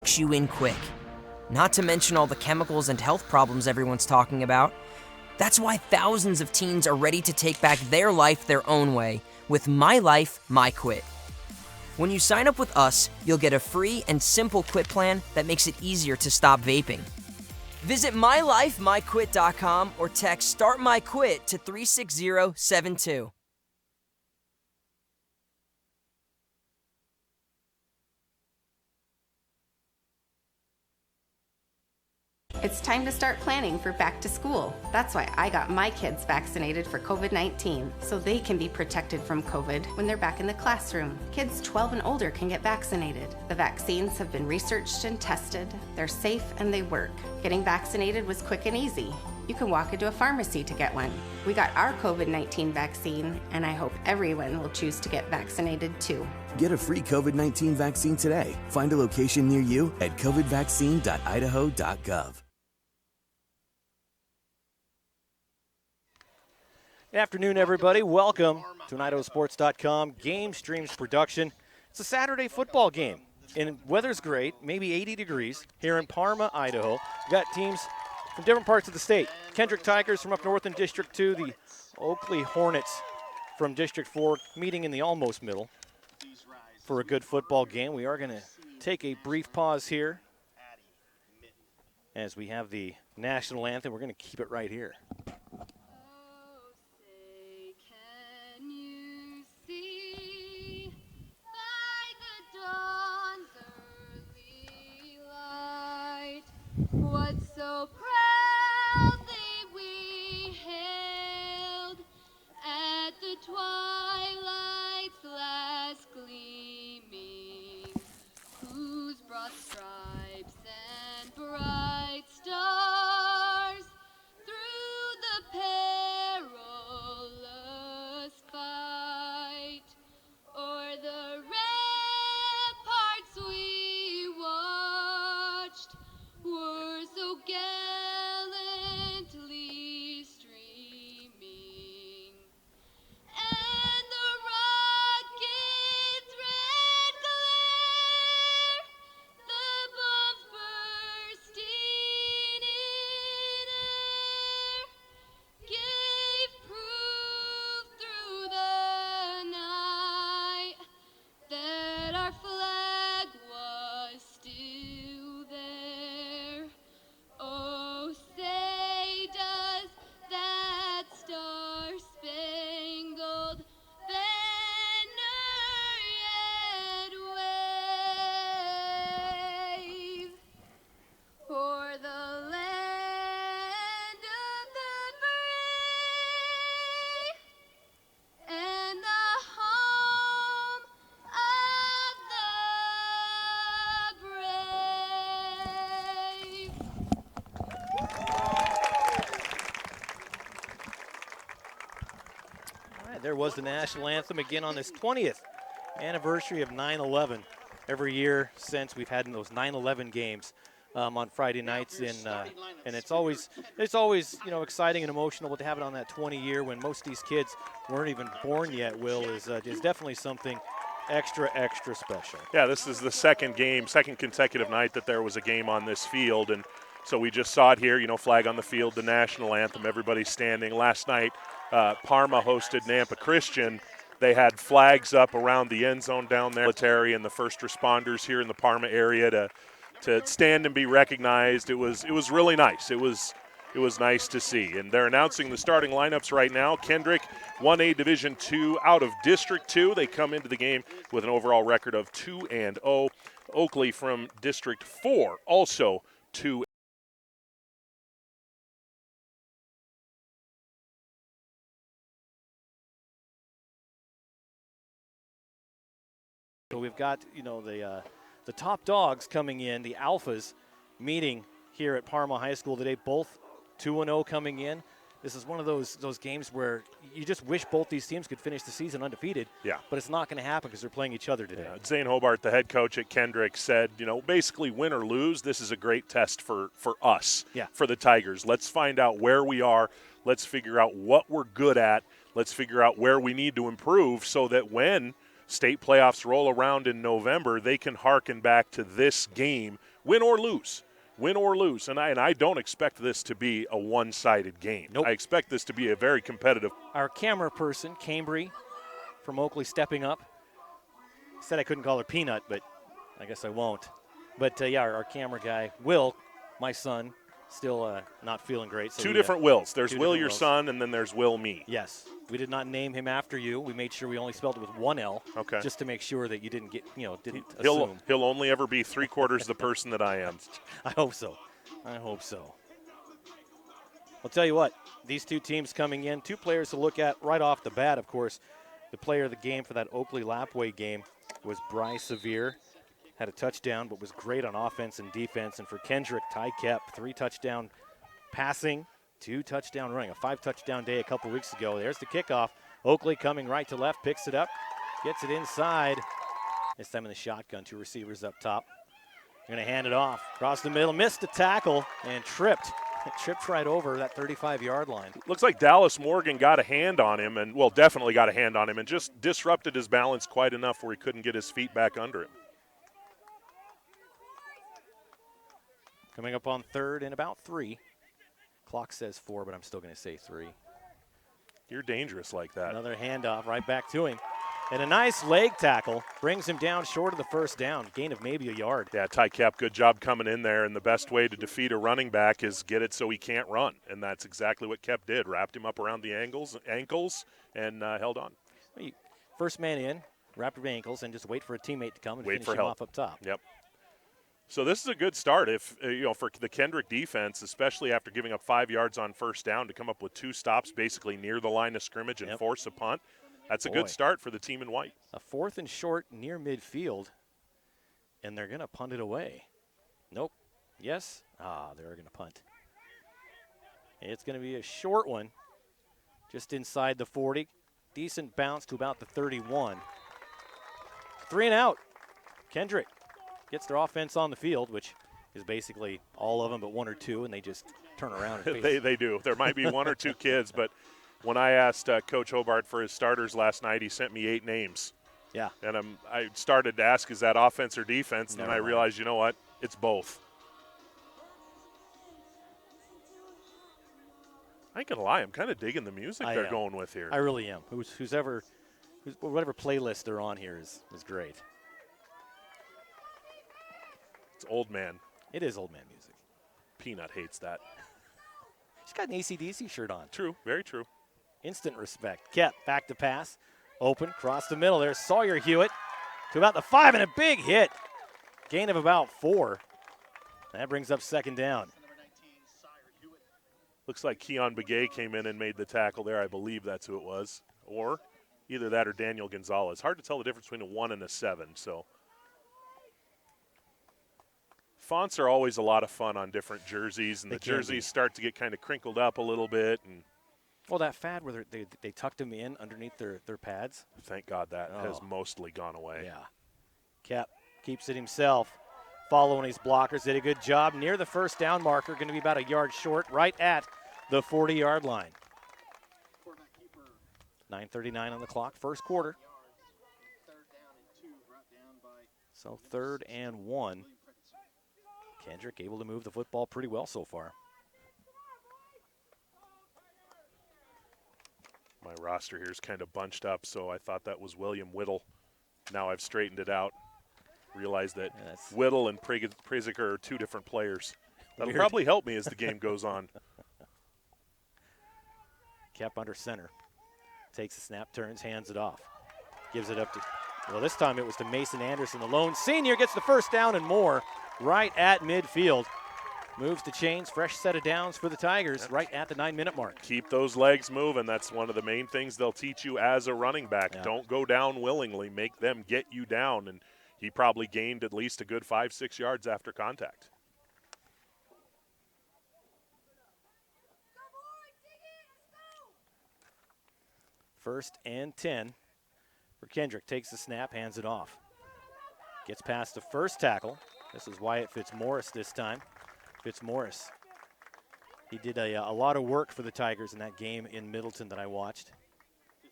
you in quick. Not to mention all the chemicals and health problems everyone's talking about. That's why thousands of teens are ready to take back their life their own way with My Life, My Quit. When you sign up with us, you'll get a free and simple quit plan that makes it easier to stop vaping. Visit mylifemyquit.com or text Start My Quit to 36072. It's time to start planning for back to school. That's why I got my kids vaccinated for COVID-19, so they can be protected from COVID when they're back in the classroom. Kids 12 and older can get vaccinated. The vaccines have been researched and tested. They're safe and they work. Getting vaccinated was quick and easy. You can walk into a pharmacy to get one. We got our COVID-19 vaccine, and I hope everyone will choose to get vaccinated too. Get a free COVID-19 vaccine today. Find a location near you at covidvaccine.idaho.gov. Good afternoon, everybody. Welcome to an IdahoSports.com Game Streams production. It's a Saturday football game, and weather's great, maybe 80 degrees here in Parma, Idaho. We've got teams from different parts of the state. Kendrick Tigers from up north in District 2, the Oakley Hornets from District 4 meeting in the almost middle for a good football game. We are going to take a brief pause here as we have the national anthem. We're going to keep it right here. What so proudly we hailed at the twilight's last gleaming, whose broad stripes and bright stars through the perilous fight o'er the ramparts we watched were so gallantly streaming, and the rocket's red glare, the bombs bursting in air, gave proof through the night that our flag was still there. Oh, say does that star-spangled banner yet wave o'er the land of the brave and the home of the brave. All right, there was the national anthem again on this 20th anniversary of 9/11. Every year since, we've had those 9/11 games on Friday nights, and it's always exciting and emotional to have it on that 20 year when most of these kids weren't even born yet. Will is definitely something extra special. Yeah, this is the second consecutive night that there was a game on this field, and so we just saw it here, flag on the field, the national anthem, everybody standing. Last night, Parma hosted Nampa Christian. They had flags up around the end zone down there. Military and the first responders here in the Parma area to stand and be recognized. It was really nice. It was nice to see. And they're announcing the starting lineups right now. Kendrick, 1A Division II out of District 2. They come into the game with an overall record of 2-0. Oakley from District 4, also 2. So we've got, the top dogs coming in, the Alphas meeting here at Parma High School today, both 2-0 coming in. This is one of those games where you just wish both these teams could finish the season undefeated. Yeah. But it's not going to happen because they're playing each other today. Yeah. Zane Hobart, the head coach at Kendrick, said, basically win or lose, this is a great test for us, for the Tigers. Let's find out where we are. Let's figure out what we're good at. Let's figure out where we need to improve so that when state playoffs roll around in November, they can hearken back to this game win or lose. Win or lose. And I don't expect this to be a one-sided game. Nope. I expect this to be a very competitive. Our camera person, Cambry from Oakley, stepping up. Said I couldn't call her Peanut, but I guess I won't. But, our camera guy, Will, my son, still not feeling great. So Two different Wills. There's Will, your Wills. son, and then there's Will, me. Yes. We did not name him after you. We made sure we only spelled it with one L. Okay. Just to make sure that you didn't assume. He'll only ever be three-quarters the person that I am. I hope so. I'll tell you what, these two teams coming in, two players to look at right off the bat, of course. The player of the game for that Oakley Lapway game was Bryce Sevier. Had a touchdown, but was great on offense and defense. And for Kendrick, Ty Kep, 3 touchdown passing, 2 touchdown running. A 5-touchdown day a couple weeks ago. There's the kickoff. Oakley coming right to left, picks it up, gets it inside. This time in the shotgun, 2 receivers up top. Going to hand it off. Across the middle, missed a tackle and tripped. Tripped right over that 35-yard line. Looks like Dallas Morgan got a hand on him, and definitely got a hand on him, and just disrupted his balance quite enough where he couldn't get his feet back under him. Coming up on 3rd and about 3. Clock says 4, but I'm still going to say 3. You're dangerous like that. Another handoff right back to him. And a nice leg tackle brings him down short of the first down. Gain of maybe a yard. Yeah, Ty Kep, good job coming in there. And the best way to defeat a running back is get it so he can't run. And that's exactly what Kep did. Wrapped him up around the ankles and held on. First man in, wrap your ankles, and just wait for a teammate to come and finish him help off up top. Yep. So this is a good start if for the Kendrick defense, especially after giving up 5 yards on first down, to come up with 2 stops basically near the line of scrimmage and force a punt. That's a good start for the team in white. A 4th and short near midfield, and they're going to punt it away. Nope. Yes? They're going to punt. It's going to be a short one, just inside the 40. Decent bounce to about the 31. 3 and out. Kendrick gets their offense on the field, which is basically all of them but 1 or 2, and they just turn around and face They do. There might be 1 or 2 kids, but when I asked Coach Hobart for his starters last night, he sent me 8 names. Yeah. And I started to ask, is that offense or defense? And then I realized, you know what? It's both. I ain't going to lie. I'm kind of digging the music they're going with here. I really am. Whatever playlist they're on here is great. It's old man. It is old man music. Peanut hates that. She's got an AC/DC shirt on. True. Very true. Instant respect. Kep back to pass. Open, cross the middle. There's Sawyer Hewitt to about the 5, and a big hit. Gain of about 4. That brings up 2nd down. Looks like Keon Begay came in and made the tackle there. I believe that's who it was. Or either that or Daniel Gonzalez. Hard to tell the difference between a 1 and a 7. So fonts are always a lot of fun on different jerseys, and the jerseys start to get kind of crinkled up a little bit. And well, that fad where they tucked them in underneath their pads. Thank God that has mostly gone away. Yeah. Kep keeps it himself. Following his blockers, did a good job. Near the first down marker, going to be about a yard short, right at the 40-yard line. 9:39 on the clock, first quarter. So 3rd and 1. Kendrick able to move the football pretty well so far. My roster here is kind of bunched up, so I thought that was William Whittle. Now I've straightened it out. Realized that Whittle and Preziker are 2 different players. That'll probably help me as the game goes on. Kep under center. Takes the snap, turns, hands it off. Gives it up to, this time it was to Mason Anderson. The lone senior gets the first down and more right at midfield. Moves the chains, fresh set of downs for the Tigers right at the 9-minute mark. Keep those legs moving. That's one of the main things they'll teach you as a running back. Yeah. Don't go down willingly. Make them get you down. And he probably gained at least a good 5-6 yards after contact. First and 10 for Kendrick. Takes the snap, hands it off. Gets past the first tackle. This is Wyatt Fitzmaurice this time. Fitzmaurice. He did a lot of work for the Tigers in that game in Middleton that I watched.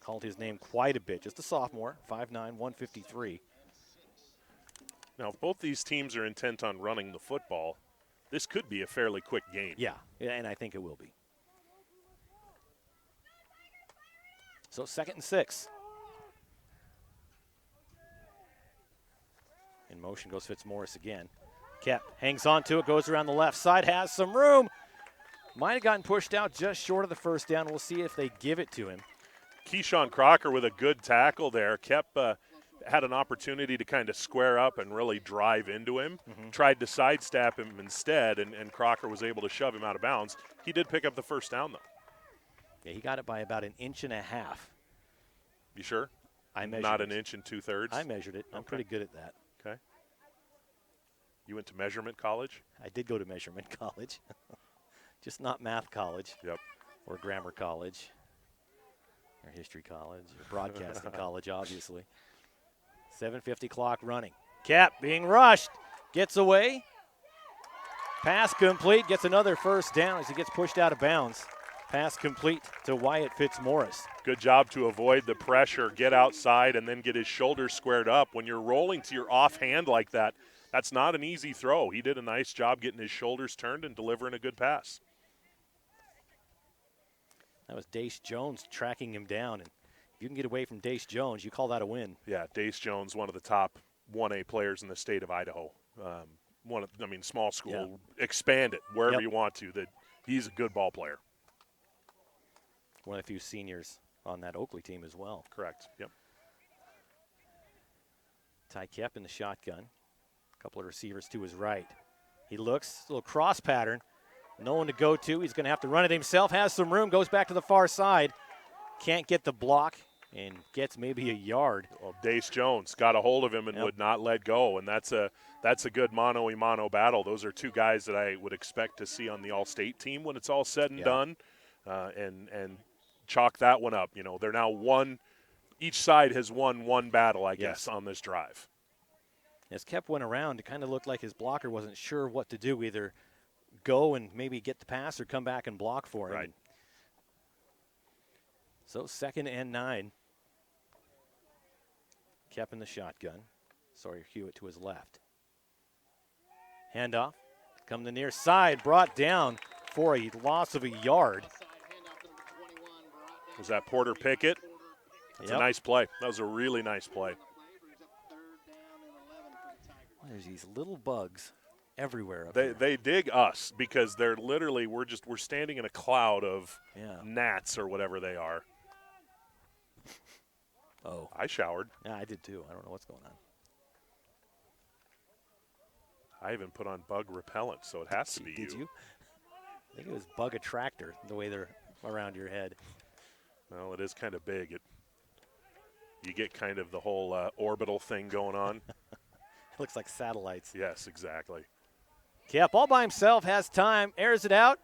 Called his name quite a bit. Just a sophomore, 5'9", 153. Now, if both these teams are intent on running the football, this could be a fairly quick game. Yeah, and I think it will be. So 2nd and 6. In motion goes Fitzmaurice again. Kep hangs on to it, goes around the left side, has some room. Might have gotten pushed out just short of the first down. We'll see if they give it to him. Keyshawn Crocker with a good tackle there. Kep had an opportunity to kind of square up and really drive into him. Tried to sidestep him instead, and Crocker was able to shove him out of bounds. He did pick up the first down, though. Yeah, he got it by about 1.5 inches. You sure? I measured Not it. 1 2/3? I measured it. I'm pretty good at that. Okay. You went to measurement college? I did go to measurement college. Just not math college. Yep. Or grammar college. Or history college. Or broadcasting college, obviously. 7:50 clock running. Kep being rushed. Gets away. Pass complete. Gets another first down as he gets pushed out of bounds. Pass complete to Wyatt Fitzmaurice. Good job to avoid the pressure, get outside, and then get his shoulders squared up. When you're rolling to your offhand like that, that's not an easy throw. He did a nice job getting his shoulders turned and delivering a good pass. That was Dace Jones tracking him down. And if you can get away from Dace Jones, you call that a win. Yeah, Dace Jones, one of the top 1A players in the state of Idaho. Small school, expand it wherever you want to. That he's a good ball player. One of the few seniors on that Oakley team as well. Correct, yep. Ty Kep in the shotgun. A couple of receivers to his right. He looks, a little cross pattern. No one to go to. He's going to have to run it himself. Has some room, goes back to the far side. Can't get the block and gets maybe a yard. Well, Dace Jones got a hold of him and would not let go, and that's a good mano-a-mano battle. Those are two guys that I would expect to see on the All-State team when it's all said and done, and chalk that one up. You know, they're now one. Each side has won one battle, I guess, on this drive. As Kep went around, it kind of looked like his blocker wasn't sure what to do, either go and maybe get the pass or come back and block for him. Right. So 2nd and 9. Kep in the shotgun. Sawyer Hewitt to his left. Handoff. Come the near side. Brought down for a loss of a yard. Was that Porter Pickett? That's a nice play. That was a really nice play. There's these little bugs everywhere up They dig us because they're literally we're standing in a cloud of gnats or whatever they are. Oh. I showered. Yeah, I did too. I don't know what's going on. I even put on bug repellent, so it has to be Did you? I think it was bug attractor, the way they're around your head. Well, it is kind of big. You get kind of the whole orbital thing going on. Looks like satellites. Yes, exactly. Kep all by himself, has time, airs it out.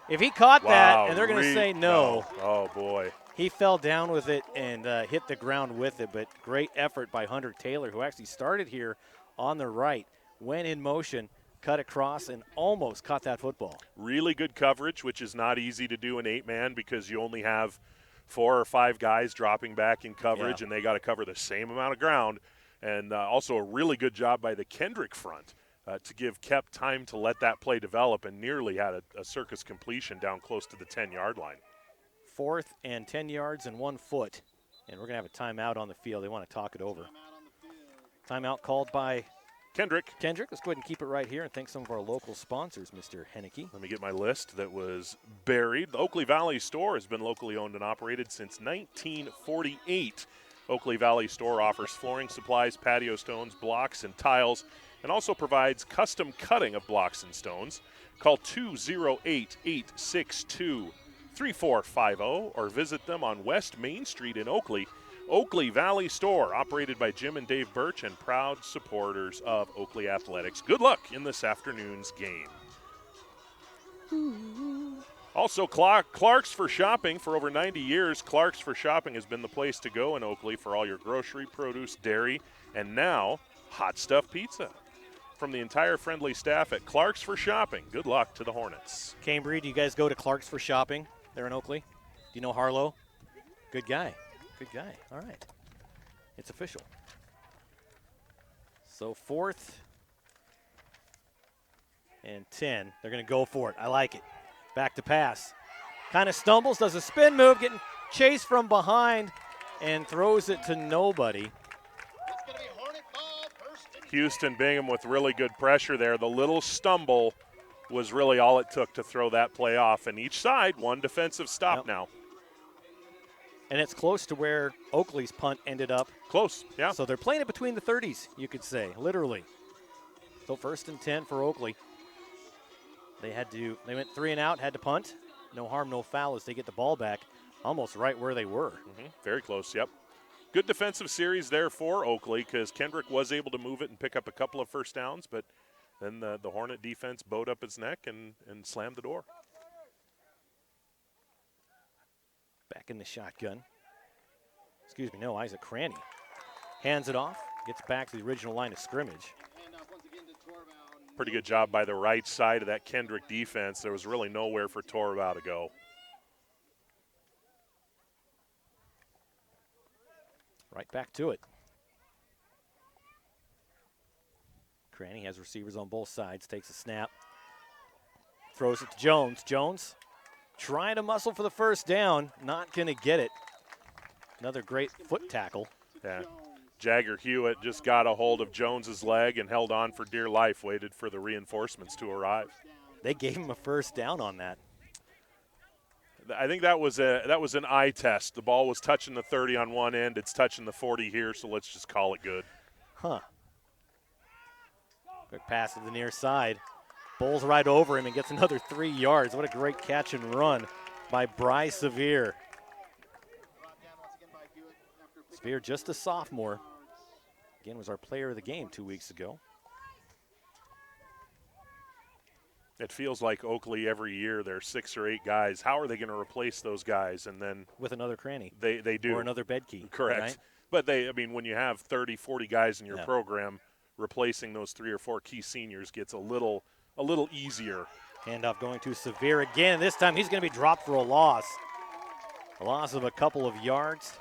If he caught that, and they're going to say no. Oh, boy. He fell down with it and hit the ground with it, but great effort by Hunter Taylor, who actually started here on the right, went in motion, cut across, and almost caught that football. Really good coverage, which is not easy to do in 8-man because you only have 4 or 5 guys dropping back in coverage, and they got to cover the same amount of ground. And also a really good job by the Kendrick front to give Kep time to let that play develop, and nearly had a circus completion down close to the 10-yard line. 4th and 10 yards and 1 foot. And we're going to have a timeout on the field. They want to talk it over. Timeout called by Kendrick. Let's go ahead and keep it right here and thank some of our local sponsors, Mr. Henneke. Let me get my list that was buried. The Oakley Valley Store has been locally owned and operated since 1948. Oakley Valley Store offers flooring supplies, patio stones, blocks, and tiles, and also provides custom cutting of blocks and stones. Call 208-862-3450 or visit them on West Main Street in Oakley. Oakley Valley Store, operated by Jim and Dave Birch and proud supporters of Oakley Athletics. Good luck in this afternoon's game. Also, Clark's for Shopping. For over 90 years, Clark's for Shopping has been the place to go in Oakley for all your grocery, produce, dairy, and now hot stuff pizza. From the entire friendly staff at Clark's for Shopping, good luck to the Hornets. Cambry, do you guys go to Clark's for Shopping there in Oakley? Do you know Harlow? Good guy. Good guy. All right. It's official. So 4th and 10. They're going to go for it. I like it. Back to pass. Kind of stumbles, does a spin move, getting chased from behind, and throws it to nobody. Houston Bingham with really good pressure there. The little stumble was really all it took to throw that play off. And each side, one defensive stop now. And it's close to where Oakley's punt ended up. Close, yeah. So they're playing it between the 30s, you could say, literally. So 1st and 10 for Oakley. They went 3 and out, had to punt. No harm, no foul as they get the ball back almost right where they were. Very close, yep. Good defensive series there for Oakley because Kendrick was able to move it and pick up a couple of first downs, but then the Hornet defense bowed up its neck and slammed the door. Back in the shotgun. Isaac Cranny. Hands it off, gets back to the original line of scrimmage. Pretty good job by the right side of that Kendrick defense. There was really nowhere for Torval to go. Right back to it. Cranny has receivers on both sides, takes a snap, throws it to Jones. Jones trying to muscle for the first down, not going to get it. Another great foot tackle. Yeah. Jagger Hewitt just got a hold of Jones's leg and held on for dear life, waited for the reinforcements to arrive. They gave him a first down on that. I think that was an eye test. The ball was touching the 30 on one end. It's touching the 40 here, so let's just call it good. Quick pass to the near side. Bowls right over him and gets another 3 yards. What a great catch and run by Bryce Sevier. Sevier, just a sophomore. Again, was our player of the game 2 weeks ago. It feels like Oakley every year, there's 6 or 8 guys. How are they going to replace those guys? And then with another Cranny. They do. Or another Bedke. Correct. Right? But when you have 30, 40 guys in your program, replacing those 3 or 4 key seniors gets a little easier. Handoff going to Sevier again. This time he's going to be dropped for a loss. A loss of a couple of yards.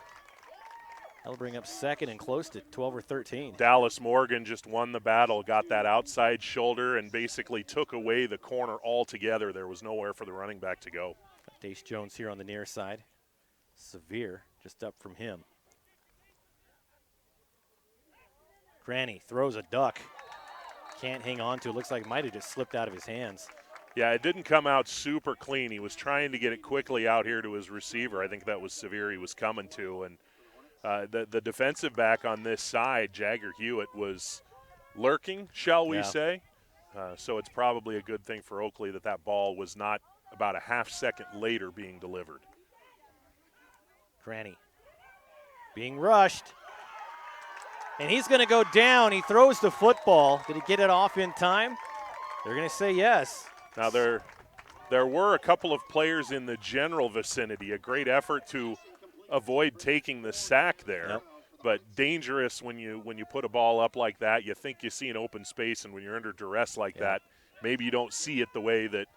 That'll bring up 2nd and close to 12 or 13. Dallas Morgan just won the battle, got that outside shoulder, and basically took away the corner altogether. There was nowhere for the running back to go. Dace Jones here on the near side. Sevier just up from him. Cranny throws a duck. Can't hang on to it. Looks like it might have just slipped out of his hands. Yeah, it didn't come out super clean. He was trying to get it quickly out here to his receiver. I think that was Sevier he was coming to, and the defensive back on this side, Jagger Hewitt, was lurking, shall we say. So it's probably a good thing for Oakley that ball was not about a half second later being delivered. Cranny being rushed. And he's going to go down. He throws the football. Did he get it off in time? They're going to say yes. Now there were a couple of players in the general vicinity. A great effort to avoid taking the sack there, but dangerous when you put a ball up like that. You think you see an open space, and when you're under duress like that, maybe you don't see it the way that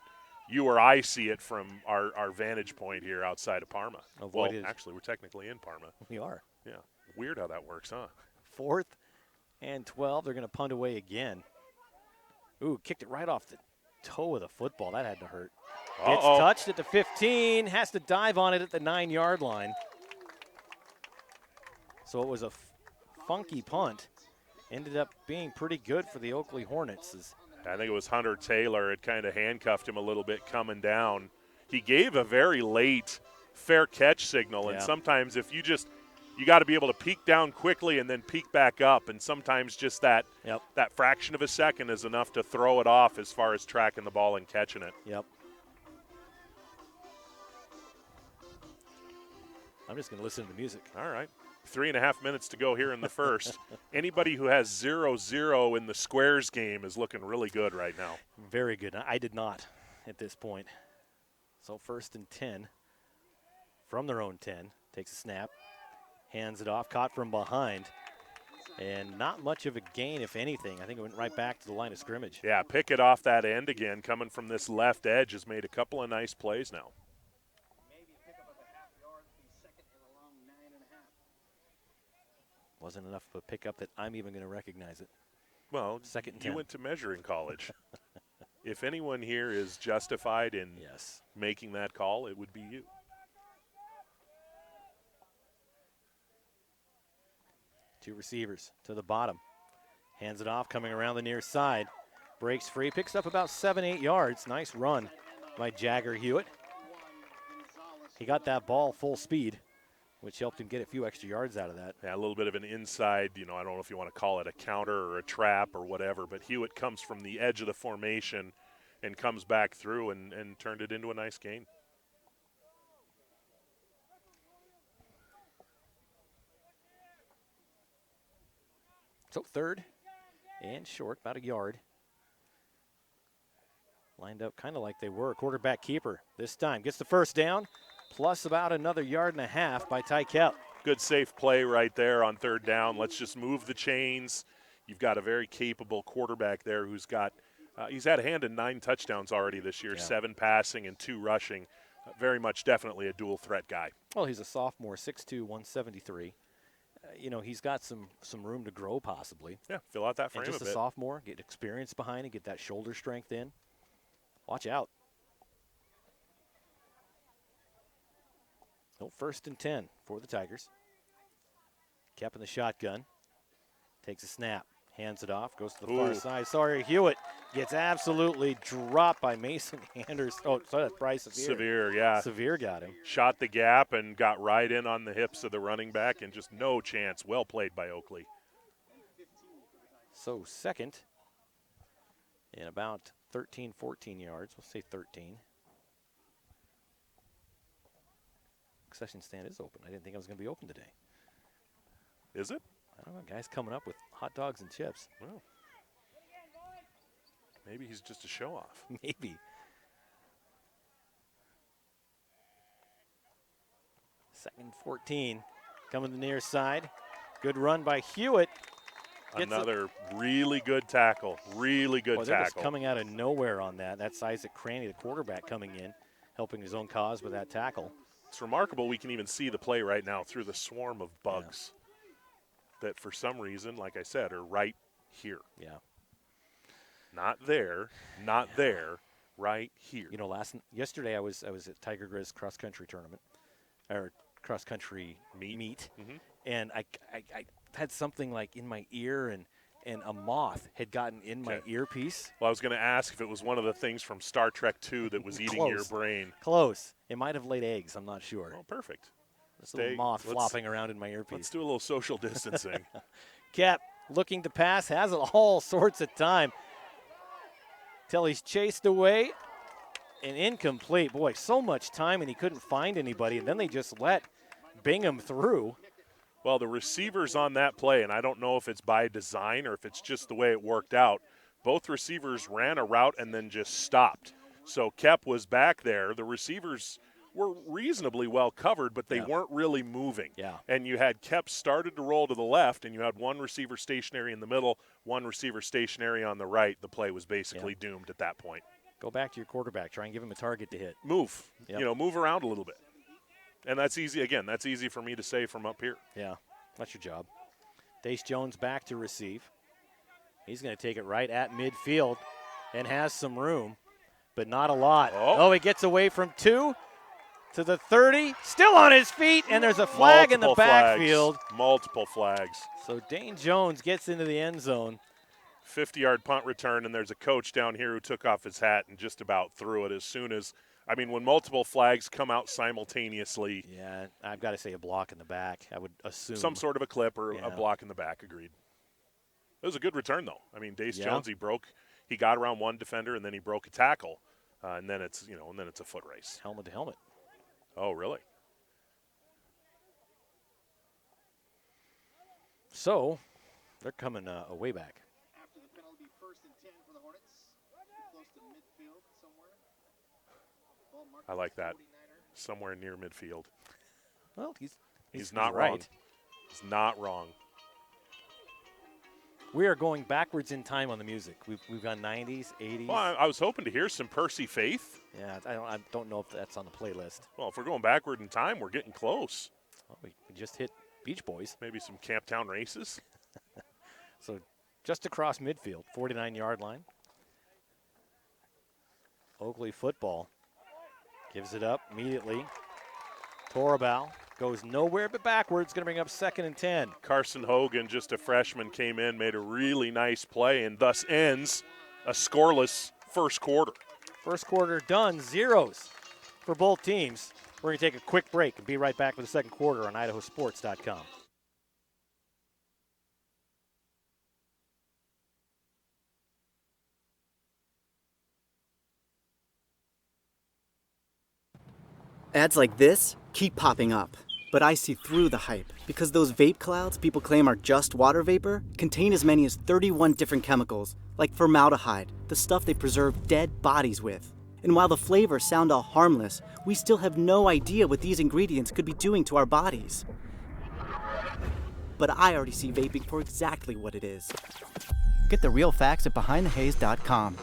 you or I see it from our vantage point here outside of Parma. Actually, we're technically in Parma. We are. Yeah. Weird how that works, huh? 4th and 12. They're going to punt away again. Ooh, kicked it right off the toe of the football. That had to hurt. Gets touched at the 15. Has to dive on it at the 9-yard line. So it was a funky punt. Ended up being pretty good for the Oakley Hornets. I think it was Hunter Taylor. It kind of handcuffed him a little bit coming down. He gave a very late fair catch signal, and sometimes if you got to be able to peek down quickly and then peek back up, and sometimes just that fraction of a second is enough to throw it off as far as tracking the ball and catching it. Yep. I'm just going to listen to the music. All right. 3.5 minutes to go here in the first. Anybody who has 0-0 in the squares game is looking really good right now. Very good. I did not at this point. So 1st and 10 from their own 10. Takes a snap. Hands it off. Caught from behind. And not much of a gain, if anything. I think it went right back to the line of scrimmage. Yeah, pick it off that end again. Coming from this left edge has made a couple of nice plays now. Wasn't enough of a pickup that I'm even going to recognize it. Well, Second and you 10. went to measuring college. If anyone here is justified in Yes. making that call, it would be you. Two receivers to the bottom. Hands it off, coming around the near side. Breaks free, picks up about 7-8 yards. Nice run by Jagger Hewitt. He got that ball full speed, which helped him get a few extra yards out of that. Yeah, a little bit of an inside, I don't know if you want to call it a counter or a trap or whatever, but Hewitt comes from the edge of the formation and comes back through and turned it into a nice gain. So third and short, about a yard. Lined up kind of like they were. Quarterback keeper this time gets the first down, plus about another yard and a half by Ty Kep. Good safe play right there on third down. Let's just move the chains. You've got a very capable quarterback there who's got he's had a hand in 9 touchdowns already this year, 7 passing and 2 rushing. Very much definitely a dual threat guy. Well, he's a sophomore, 6'2", 173. He's got some room to grow possibly. Yeah, fill out that frame and just a bit. Sophomore, get experience behind it, get that shoulder strength in. Watch out. No, 1st and 10 for the Tigers. Kep in the shotgun. Takes a snap. Hands it off. Goes to the far side. Sorry, Hewitt gets absolutely dropped by Mason Anders. Oh, sorry, that's Bryce Sevier. Sevier, yeah. Sevier got him. Shot the gap and got right in on the hips of the running back and just no chance. Well played by Oakley. So second and about 13, 14 yards. We'll say 13. Concession stand is open. I didn't think it was going to be open today. Is it? I don't know. Guys coming up with hot dogs and chips. Well, maybe he's just a show-off. Maybe. Second 14. Coming to the near side. Good run by Hewitt. Another really good tackle. Really good They're just tackle. coming out of nowhere on that. That's Isaac Cranny, the quarterback, coming in, helping his own cause with that tackle. It's remarkable we can even see the play right now through the swarm of bugs that for some reason, like I said, are right here. Yeah. Not there, not there, right here. Yesterday I was at Tiger Grizz cross country tournament, or cross country meet, and I had something like in my ear, and a moth had gotten in my earpiece. Well, I was going to ask if it was one of the things from Star Trek II that was eating your brain. Close. It might have laid eggs. I'm not sure. Oh, perfect. This little moth flopping around in my earpiece. Let's do a little social distancing. Kep looking to pass, has it all sorts of time till he's chased away and incomplete. Boy, so much time, and he couldn't find anybody, and then they just let Bingham through. Well, the receivers on that play, and I don't know if it's by design or if it's just the way it worked out, both receivers ran a route and then just stopped. So Kep was back there. The receivers were reasonably well covered, but they weren't really moving. Yeah. And you had Kep started to roll to the left, and you had one receiver stationary in the middle, one receiver stationary on the right. The play was basically doomed at that point. Go back to your quarterback. Try and give him a target to hit. Move. Move around a little bit. And that's easy. Again, that's easy for me to say from up here. Yeah, that's your job. Dace Jones back to receive. He's going to take it right at midfield and has some room, but not a lot. Oh, he gets away from 2 to the 30. Still on his feet, and there's a flag in the backfield. Multiple flags. So Dane Jones gets into the end zone. 50-yard punt return, and there's a coach down here who took off his hat and just about threw it as soon as – when multiple flags come out simultaneously. Yeah, I've got to say a block in the back, I would assume. Some sort of a clip or a block in the back, agreed. It was a good return, though. Dace Jones, he got around one defender, and then he broke a tackle, and then it's a foot race. Helmet to helmet. Oh, really? So, they're coming way back. After the penalty, 1st and 10 for the Hornets. Close to midfield somewhere. I like that. Somewhere near midfield. Well, he's not right. wrong. He's not wrong. We are going backwards in time on the music. We've gone 90s, 80s. Well, I was hoping to hear some Percy Faith. Yeah, I don't know if that's on the playlist. Well, if we're going backward in time, we're getting close. Well, we just hit Beach Boys. Maybe some Camptown Races. So just across midfield, 49-yard line. Oakley football gives it up immediately. Torabal goes nowhere but backwards, going to bring up 2nd and 10. Carson Hogan, just a freshman, came in, made a really nice play, and thus ends a scoreless first quarter. First quarter done, zeros for both teams. We're going to take a quick break and be right back with the second quarter on IdahoSports.com. Ads like this keep popping up, but I see through the hype because those vape clouds people claim are just water vapor contain as many as 31 different chemicals, like formaldehyde, the stuff they preserve dead bodies with. And while the flavors sound all harmless, we still have no idea what these ingredients could be doing to our bodies. But I already see vaping for exactly what it is. Get the real facts at BehindTheHaze.com.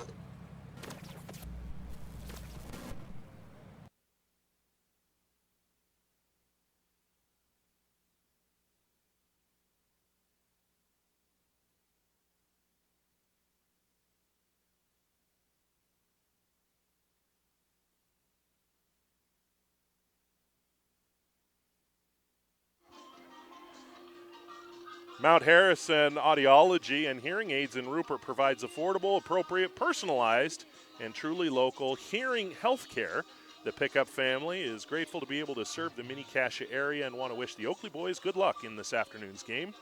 Mount Harrison Audiology and Hearing Aids in Rupert provides affordable, appropriate, personalized, and truly local hearing health care. The Pickup family is grateful to be able to serve the Mini-Cassia area and want to wish the Oakley boys good luck in this afternoon's game.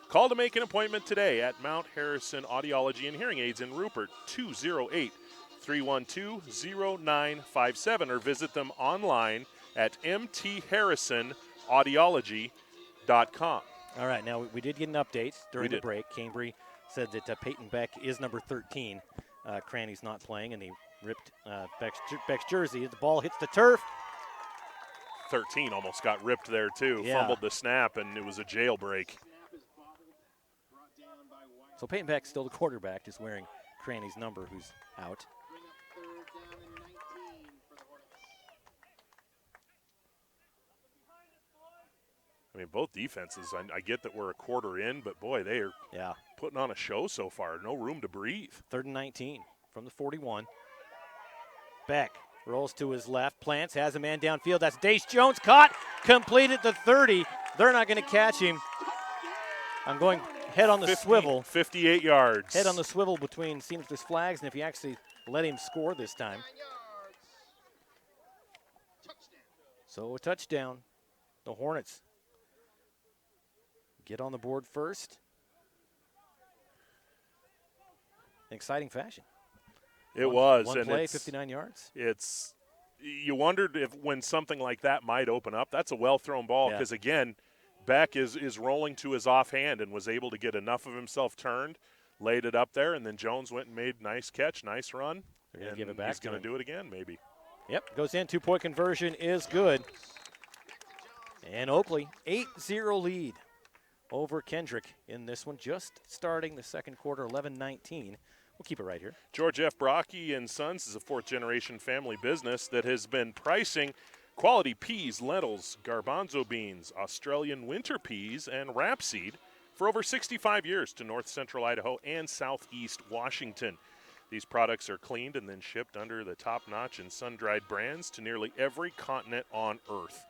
Call to make an appointment today at Mount Harrison Audiology and Hearing Aids in Rupert, 208-312-0957, or visit them online at mtharrisonaudiology.com. All right, now we did get an update during the break. Cambry said that Peyton Beck is number 13. Cranny's not playing, and he ripped Beck's jersey. The ball hits the turf. 13 almost got ripped there, too. Yeah. Fumbled the snap, and it was a jailbreak. So Peyton Beck, still the quarterback, just wearing Cranny's number, who's out. I mean, both defenses, I get that we're a quarter in, but, boy, they are putting on a show so far. No room to breathe. 3rd and 19 from the 41. Beck rolls to his left, plants, has a man downfield. That's Dace Jones, caught, completed the 30. They're not going to catch him. I'm going head on the swivel. 58 yards. Head on the swivel between seamstress flags, and if you actually let him score this time. So a touchdown. The Hornets get on the board first. In exciting fashion. It was. One and play, 59 yards. You wondered if when something like that might open up. That's a well-thrown ball because, again, Beck is rolling to his offhand and was able to get enough of himself turned, laid it up there, and then Jones went and made nice catch, nice run. They're going to give it back. He's going to do it again, maybe. Yep, goes in. 2-point conversion is good. And Oakley, 8-0 lead over Kendrick in this one, just starting the second quarter, 11-19. We'll keep it right here. George F. Brocky and Sons is a fourth-generation family business that has been pricing quality peas, lentils, garbanzo beans, Australian winter peas, and rapeseed for over 65 years to north central Idaho and southeast Washington. These products are cleaned and then shipped under the top-notch and sun-dried brands to nearly every continent on Earth.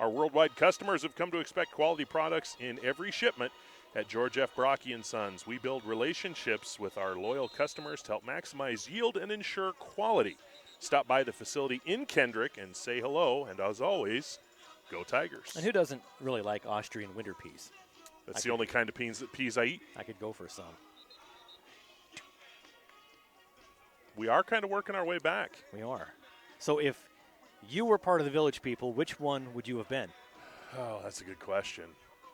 Our worldwide customers have come to expect quality products in every shipment. At George F. Brocky and Sons, we build relationships with our loyal customers to help maximize yield and ensure quality. Stop by the facility in Kendrick and say hello, and as always, go Tigers. And who doesn't really like Austrian winter peas? That's the only kind of peas I eat. I could go for some. We are kind of working our way back. We are. So if you were part of the Village People, which one would you have been? Oh, that's a good question.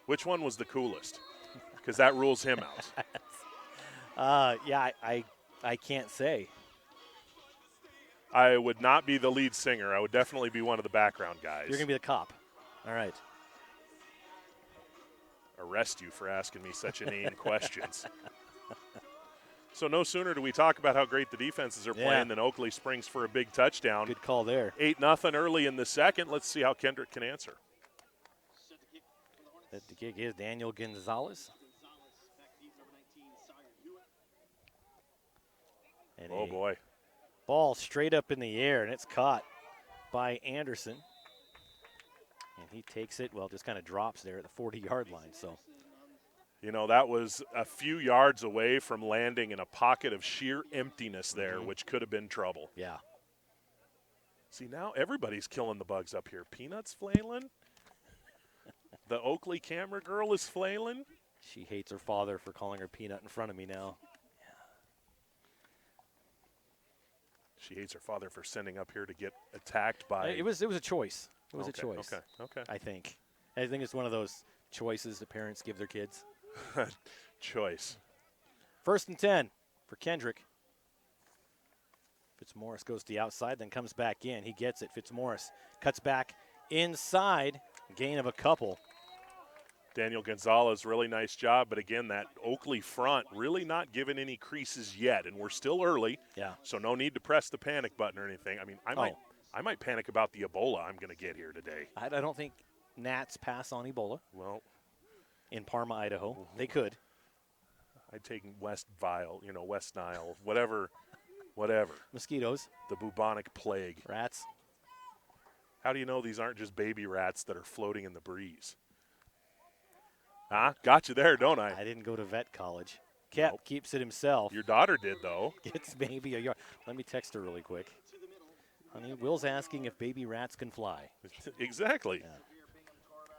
Which one was the coolest? Because that rules him out. I can't say. I would not be the lead singer. I would definitely be one of the background guys. You're going to be the cop. All right. Arrest you for asking me such inane questions. So no sooner do we talk about how great the defenses are playing than Oakley springs for a big touchdown. Good call there. 8-0 early in the second. Let's see how Kendrick can answer. The kick is Daniel Gonzalez. And Oh, boy. ball straight up in the air, and it's caught by Anderson. And he takes it, well, just kind of drops there at the 40-yard line. So, You know, that was a few yards away from landing in a pocket of sheer emptiness there, which could have been trouble. yeah. See, now everybody's killing the bugs up here. Peanut's flailing. The Oakley camera girl is flailing. She hates her father for calling her Peanut in front of me now. She hates her father for sending up here to get attacked by. It was a choice. It was a Okay, choice. Okay. I think it's one of those choices that parents give their kids. Choice. 1st and 10 for Kendrick. Fitzmaurice goes to the outside, then comes back in. He gets it. Fitzmaurice cuts back inside. Gain of a couple. Daniel Gonzalez, really nice job. But again, that Oakley front really not giving any creases yet. And we're still early. Yeah. So no need to press the panic button or anything. I mean, I might panic about the Ebola I'm going to get here today. I don't think Nats pass on Ebola Well, in Parma, Idaho. They could. I'd take West Nile, whatever. Mosquitoes, The bubonic plague. rats. How do you know these aren't just baby rats that are floating in the breeze? Huh? Got you there, don't I? I didn't go to vet college. Kep Nope. keeps it himself. Your daughter did, though. Gets maybe a yard. Let me text her really quick. Honey, Will's asking if baby rats can fly. Exactly.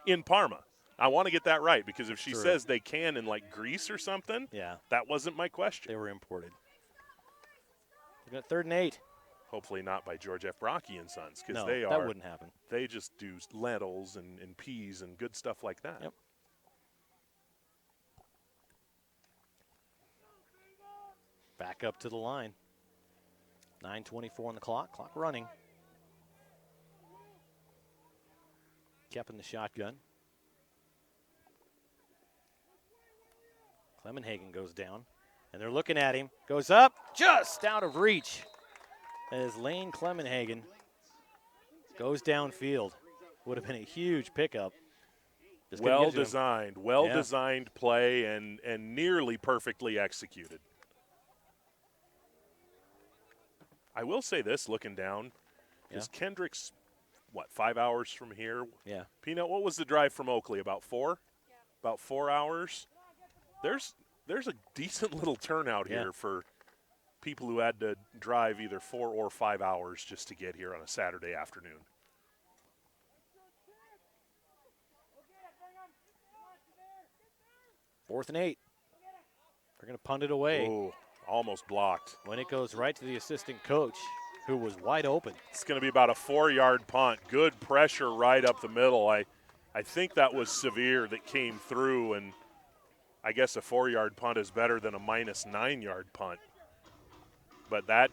In Parma. I want to get that right because if she True. says they can in, like, Greece or something, Yeah, that wasn't my question. they were imported. We got 3rd and 8. Hopefully not by George F. Brocky and Sons because No, they that wouldn't happen. They just do lentils and peas and good stuff like that. Yep. Back up to the line. 9:24 on the clock. Clock running. Kep in the shotgun. Clemenhagen goes down, and they're looking at him. Goes up, just out of reach. As Lane Clemenhagen goes downfield. Would have been a huge pickup. Just couldn't get to him. Well-designed play and nearly perfectly executed. I will say this, looking down, is Kendrick's, 5 hours from here? Yeah. Peanut, what was the drive from Oakley? About 4? Yeah. About 4 hours? There's a decent little turnout here for people who had to drive either 4 or 5 hours just to get here on a Saturday afternoon. Fourth and 8. They're going to punt it away. Oh, almost blocked. When it goes right to the assistant coach, who was wide open. It's going to be about a 4-yard punt. Good pressure right up the middle. I think that was Severe that came through, and I guess a 4-yard punt is better than a minus 9-yard punt. But that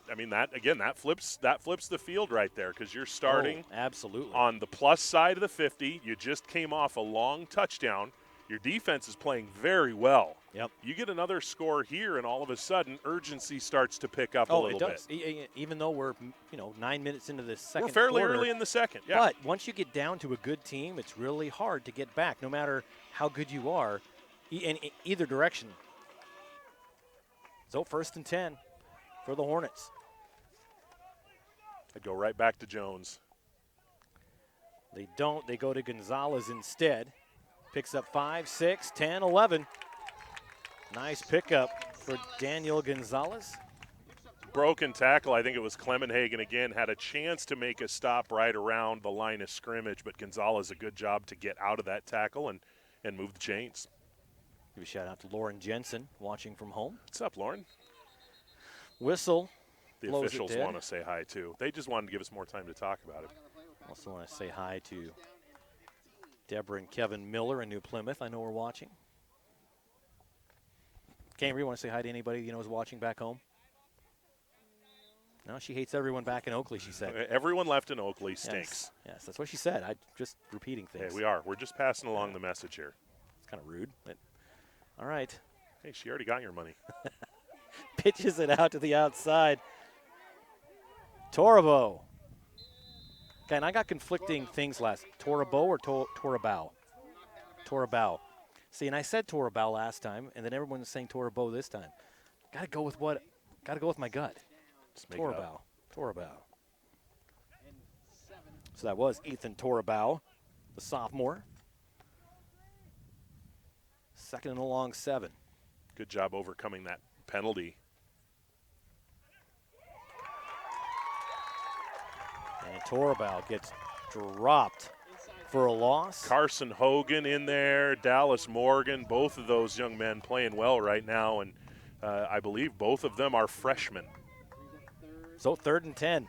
flips the field right there because you're starting absolutely on the plus side of the 50. You just came off a long touchdown. Your defense is playing very well. Yep. You get another score here, and all of a sudden, urgency starts to pick up a little bit. Even though we're 9 minutes into the second We're fairly quarter, early in the second. Yeah. But once you get down to a good team, it's really hard to get back, no matter how good you are, in either direction. So 1st and 10 for the Hornets. I'd go right back to Jones. They don't. They go to Gonzalez instead. Picks up 5, 6, 10, 11. Nice pickup for Daniel Gonzalez. Broken tackle. I think it was Clemenhagen again. Had a chance to make a stop right around the line of scrimmage, but Gonzalez a good job to get out of that tackle and move the chains. Give a shout out to Lauren Jensen watching from home. What's up, Lauren? Whistle. The officials want to say hi, too. They just wanted to give us more time to talk about it. Also want to say hi to Deborah and Kevin Miller in New Plymouth. I know we're watching. Cambry, you want to say hi to anybody you know is watching back home? No, she hates everyone back in Oakley, she said. Everyone left in Oakley stinks. Yes, that's what she said. I'm just repeating things. Hey, we are. We're just passing along the message here. It's kind of rude, but all right. Hey, she already got your money. Pitches it out to the outside. Torabo. Okay, and I got conflicting things last. Torabo or Torabao? Torabao. See, and I said Torabao last time, and then everyone was saying Torabo this time. Got to go with my gut. Torabau. So that was Ethan Torabau, the sophomore. Second and a long 7. Good job overcoming that penalty. And Torabau gets dropped for a loss. Carson Hogan in there, Dallas Morgan, both of those young men playing well right now, and I believe both of them are freshmen. So 3rd and 10.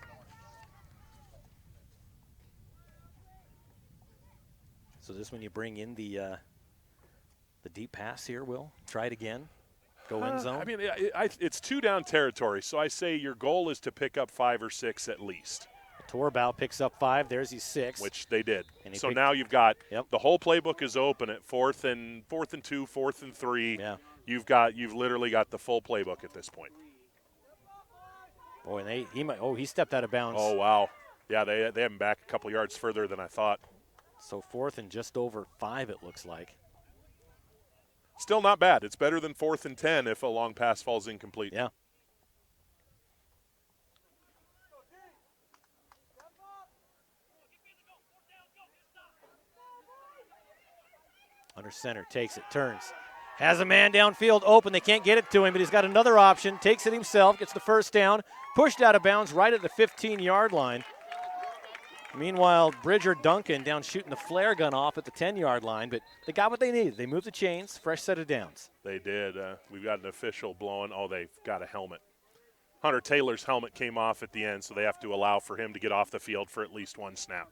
So this when you bring in the deep pass here, Will? Try it again. Go end zone? I mean, it's 2 down territory, so I say your goal is to pick up 5 or 6 at least. Torabau picks up 5. There's his 6. Which they did. So picked, now you've got yep. the whole playbook is open at 4th and 2, 4th and 3. Yeah. You've literally got the full playbook at this point. Boy, and he stepped out of bounds. Oh, wow. Yeah, they have him back a couple yards further than I thought. So 4th and just over 5, it looks like. Still not bad. It's better than 4th and 10 if a long pass falls incomplete. Yeah. Under center, takes it, turns. Has a man downfield open. They can't get it to him, but he's got another option. Takes it himself, gets the first down. Pushed out of bounds right at the 15-yard line. Meanwhile, Bridger Duncan down shooting the flare gun off at the 10-yard line, but they got what they needed. They moved the chains, fresh set of downs. They did. We've got an official blowing. Oh, they've got a helmet. Hunter Taylor's helmet came off at the end, so they have to allow for him to get off the field for at least 1 snap.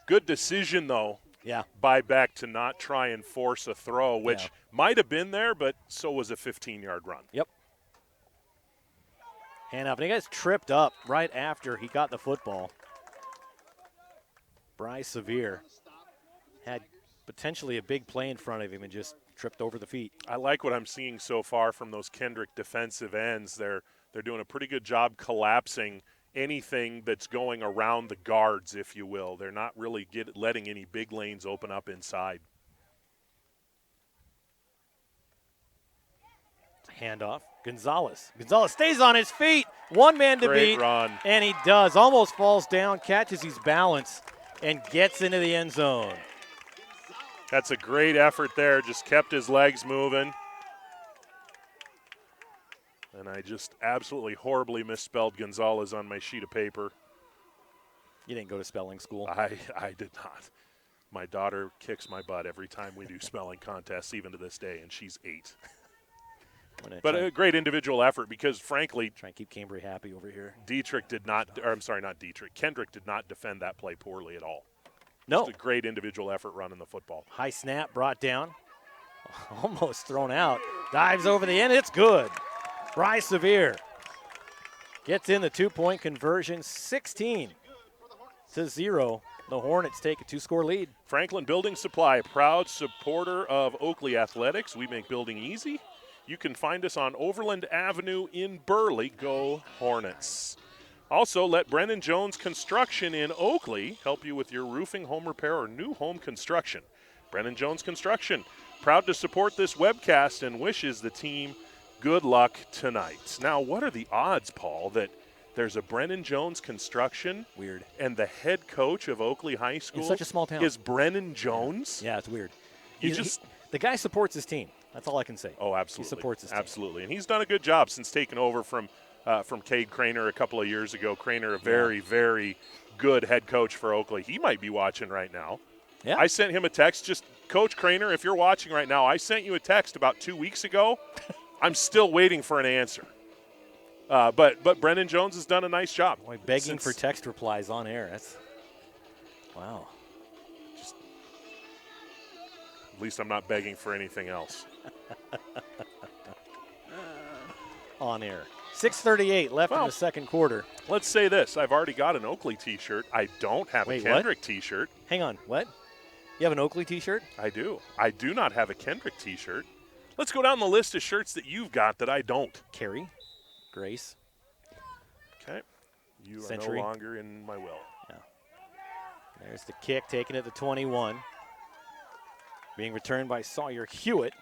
Good decision, though. Yeah. By Beck to not try and force a throw, which might have been there, but so was a 15-yard run. Yep. Hand up. And he gets tripped up right after he got the football. Bryce Sevier had potentially a big play in front of him and just tripped over the feet. I like what I'm seeing so far from those Kendrick defensive ends. They're doing a pretty good job collapsing anything that's going around the guards, if you will. They're not really letting any big lanes open up inside. Handoff. Gonzalez stays on his feet. One man to Great beat. run. And he does. Almost falls down, catches his balance, and gets into the end zone. That's a great effort there. Just kept his legs moving. And I just absolutely horribly misspelled Gonzalez on my sheet of paper. You didn't go to spelling school? I did not. My daughter kicks my butt every time we do spelling contests, even to this day, and she's 8. But a great individual effort because, frankly, try and keep Cambry happy over here. Kendrick did not defend that play poorly at all. No. Just a great individual effort running the football. High snap, brought down. Almost thrown out. Dives over the end. It's good. Bryce Sevier gets in the 2-point conversion, 16-0. The Hornets take a 2-score lead. Franklin Building Supply, proud supporter of Oakley Athletics. We make building easy. You can find us on Overland Avenue in Burley. Go Hornets. Also, let Brennan Jones Construction in Oakley help you with your roofing, home repair, or new home construction. Brennan Jones Construction, proud to support this webcast and wishes the team good luck tonight. Now, what are the odds, Paul, that there's a Brennan Jones Construction? Weird. And the head coach of Oakley High School in such a small town is Brennan Jones? Yeah, it's weird. The guy supports his team. That's all I can say. Oh, absolutely. He supports his team. Absolutely. And he's done a good job since taking over from Cade Craner a couple of years ago. Craner, a very, very good head coach for Oakley. He might be watching right now. Yeah. I sent him a text. Just, Coach Craner, if you're watching right now, I sent you a text about 2 weeks ago. I'm still waiting for an answer. But Brennan Jones has done a nice job. Boy, begging for text replies on air. That's wow. At least I'm not begging for anything else. On air. 6:38 left in the second quarter. Let's say this. I've already got an Oakley T-shirt. I don't have a Kendrick T-shirt. Hang on. What? You have an Oakley T-shirt? I do. I do not have a Kendrick T-shirt. Let's go down the list of shirts that you've got that I don't. Carrie. Grace. Okay. You Century. are no longer in my will. Yeah. There's the kick taken at the 21. Being returned by Sawyer Hewitt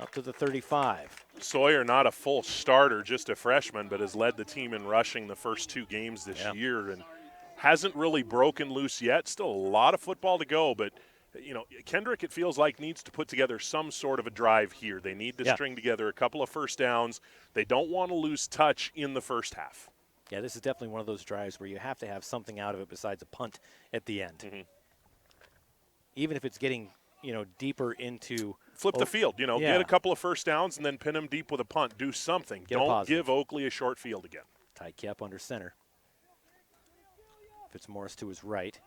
Up to the 35. Sawyer, not a full starter, just a freshman, but has led the team in rushing the first 2 games this year and hasn't really broken loose yet. Still a lot of football to go, but Kendrick, it feels like, needs to put together some sort of a drive here. They need to string together a couple of first downs. They don't want to lose touch in the first half. Yeah, this is definitely one of those drives where you have to have something out of it besides a punt at the end. Mm-hmm. Even if it's getting, deeper into flip the field, get a couple of first downs and then pin them deep with a punt. Do something. Don't give Oakley a short field again. Tight cap under center. Fitzmaurice to his right.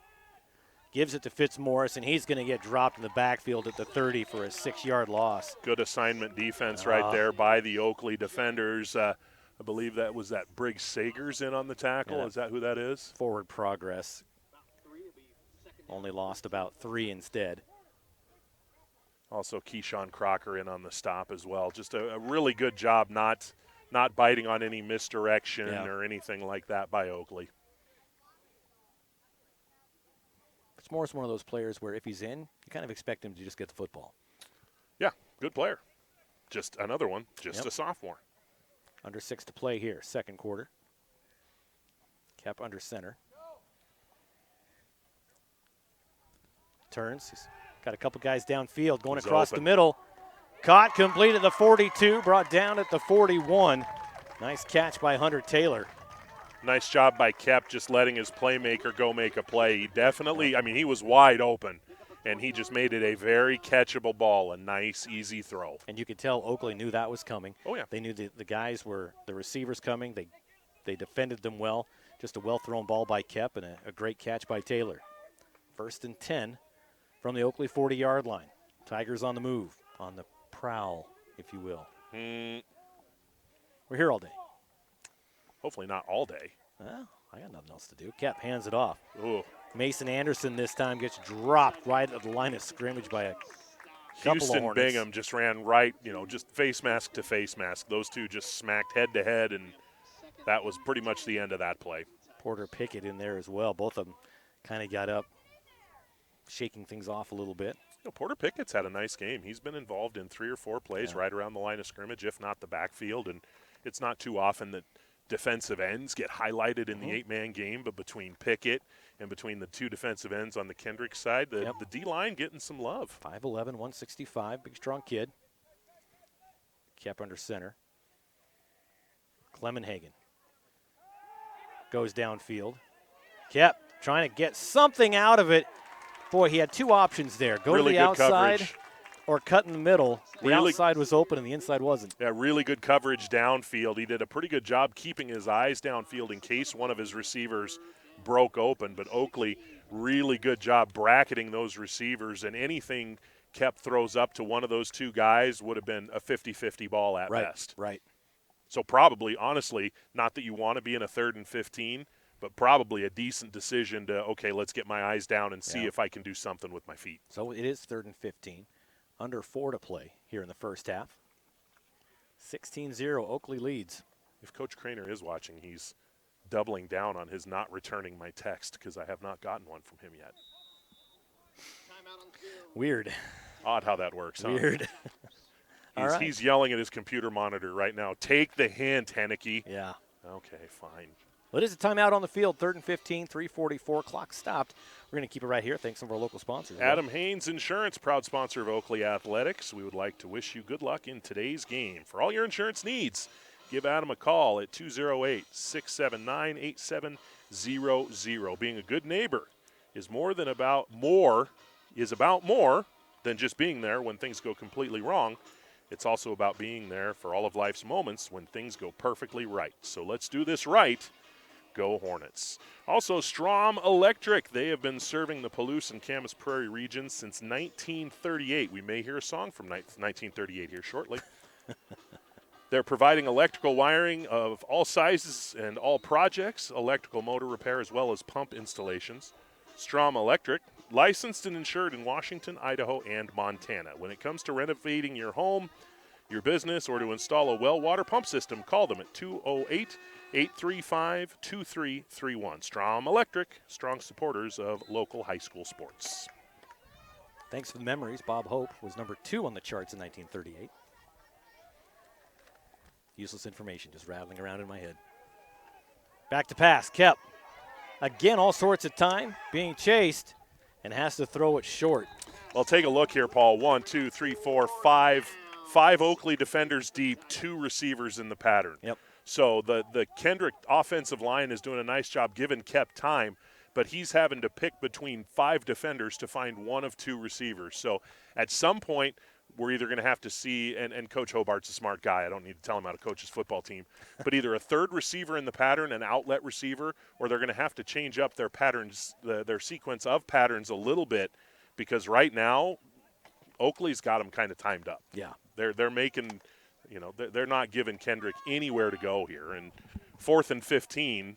Gives it to Fitzmaurice, and he's going to get dropped in the backfield at the 30 for a 6-yard loss. Good assignment defense right there by the Oakley defenders. I believe that Briggs Sagers in on the tackle. Yeah. Is that who that is? Forward progress. Only lost about 3 instead. Also Keyshawn Crocker in on the stop as well. Just a really good job not biting on any misdirection or anything like that by Oakley. Fitzmaurice, one of those players where if he's in, you kind of expect him to just get the football. Yeah, good player. Just another one, a sophomore. Under 6 to play here, second quarter. Cap under center. Turns. He's got a couple guys downfield going across the middle. Caught, complete at the 42, brought down at the 41. Nice catch by Hunter Taylor. Nice job by Kep just letting his playmaker go make a play. He definitely, he was wide open, and he just made it a very catchable ball, a nice, easy throw. And you could tell Oakley knew that was coming. Oh, yeah. They knew the guys were the receivers coming. They defended them well. Just a well-thrown ball by Kep and a great catch by Taylor. 1st and 10 from the Oakley 40-yard line. Tigers on the move, on the prowl, if you will. We're here all day. Hopefully not all day. Well, I got nothing else to do. Kep hands it off. Ooh. Mason Anderson this time gets dropped right at the line of scrimmage by a couple of Hornets. Bingham just ran right, just face mask to face mask. Those two just smacked head to head, and that was pretty much the end of that play. Porter Pickett in there as well. Both of them kind of got up, shaking things off a little bit. Porter Pickett's had a nice game. He's been involved in 3 or 4 plays right around the line of scrimmage, if not the backfield, and it's not too often that defensive ends get highlighted in the 8-man game, but between Pickett and between the 2 defensive ends on the Kendrick side, the D-line getting some love. 5'11", 165, big strong kid. Kep under center. Clemenhagen goes downfield. Kep trying to get something out of it. Boy, he had 2 options there. Go really to the outside coverage. Or cut in the middle. The outside was open and the inside wasn't. Yeah, really good coverage downfield. He did a pretty good job keeping his eyes downfield in case one of his receivers broke open. But Oakley, really good job bracketing those receivers, and anything Kep throws up to one of those 2 guys would have been a 50-50 ball at best. Right. So probably, honestly, not that you want to be in a 3rd and 15, but probably a decent decision to, okay, let's get my eyes down and see if I can do something with my feet. So it is 3rd and 15. Under 4 to play here in the first half. 16-0, Oakley leads. If Coach Craner is watching, he's doubling down on his not returning my text because I have not gotten one from him yet. Weird. Odd how that works, huh? Weird. He's yelling at his computer monitor right now. Take the hint, Henneke. Yeah. Okay, fine. Well, it is a timeout on the field, 3rd and 15, 3:44, clock stopped. We're going to keep it right here. Thanks to some of our local sponsors. Adam Haynes Insurance, proud sponsor of Oakley Athletics. We would like to wish you good luck in today's game. For all your insurance needs, give Adam a call at 208-679-8700. Being a good neighbor is about more than just being there when things go completely wrong. It's also about being there for all of life's moments when things go perfectly right. So let's do this right. Go Hornets. Also, Strom Electric. They have been serving the Palouse and Camas Prairie regions since 1938. We may hear a song from 1938 here shortly. They're providing electrical wiring of all sizes and all projects, electrical motor repair, as well as pump installations. Strom Electric, licensed and insured in Washington, Idaho, and Montana. When it comes to renovating your home, your business, or to install a well water pump system, call them at 208-835-2331. Strom Electric, strong supporters of local high school sports. Thanks for the memories. Bob Hope was number 2 on the charts in 1938. Useless information just rattling around in my head. Back to pass. Kep. Again, all sorts of time being chased and has to throw it short. Well, take a look here, Paul. 1, 2, 3, 4, 5. 5 Oakley defenders deep, 2 receivers in the pattern. Yep. So the Kendrick offensive line is doing a nice job giving Kep time, but he's having to pick between 5 defenders to find one of 2 receivers. So at some point, we're either going to have to see, and Coach Hobart's a smart guy. I don't need to tell him how to coach his football team, but either a third receiver in the pattern, an outlet receiver, or they're going to have to change up their patterns, their sequence of patterns a little bit, because right now, Oakley's got them kind of timed up. Yeah. They're making, they're not giving Kendrick anywhere to go here. And 4th and 15,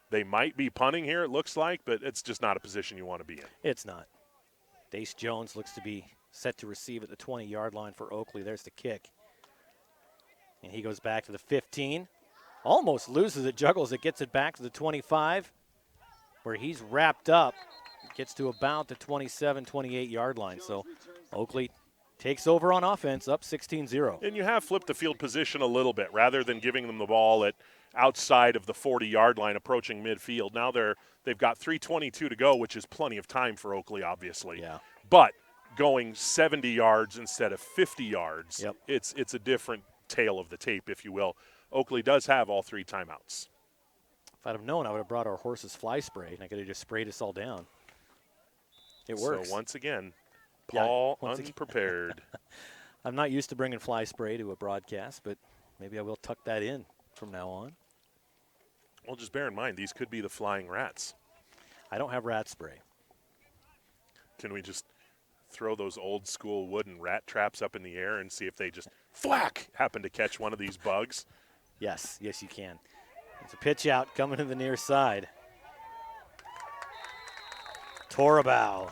they might be punting here, it looks like, but it's just not a position you want to be in. It's not. Dace Jones looks to be set to receive at the 20-yard line for Oakley. There's the kick. And he goes back to the 15. Almost loses it, juggles it, gets it back to the 25, where he's wrapped up. Gets to about the 27, 28-yard line. So Oakley takes over on offense, up 16-0. And you have flipped the field position a little bit. Rather than giving them the ball at outside of the 40-yard line approaching midfield, now they've got 3:22 to go, which is plenty of time for Oakley, obviously. Yeah. But going 70 yards instead of 50 yards, yep. It's a different tale of the tape, if you will. Oakley does have all 3 timeouts. If I'd have known, I would have brought our horse's fly spray, and I could have just sprayed us all down. It works. So once again, Paul once unprepared. I'm not used to bringing fly spray to a broadcast, but maybe I will tuck that in from now on. Well, just bear in mind, these could be the flying rats. I don't have rat spray. Can we just throw those old school wooden rat traps up in the air and see if they just happen to catch one of these bugs? Yes, you can. It's a pitch out coming to the near side. Torabao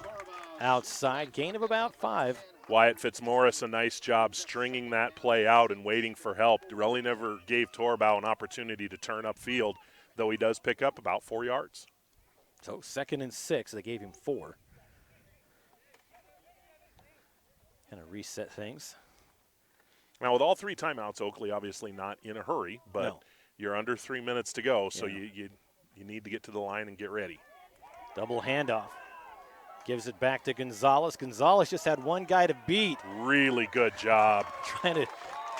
outside, gain of about 5. Wyatt Fitzmaurice, a nice job stringing that play out and waiting for help. Really never gave Torabao an opportunity to turn upfield, though he does pick up about 4 yards. So 2nd and 6, they gave him 4. Kind of reset things. Now, with all 3 timeouts, Oakley obviously not in a hurry, but no. You're under 3 minutes to go, so you need to get to the line and get ready. Double handoff. Gives it back to Gonzalez. Gonzalez just had one guy to beat. Really good job. Trying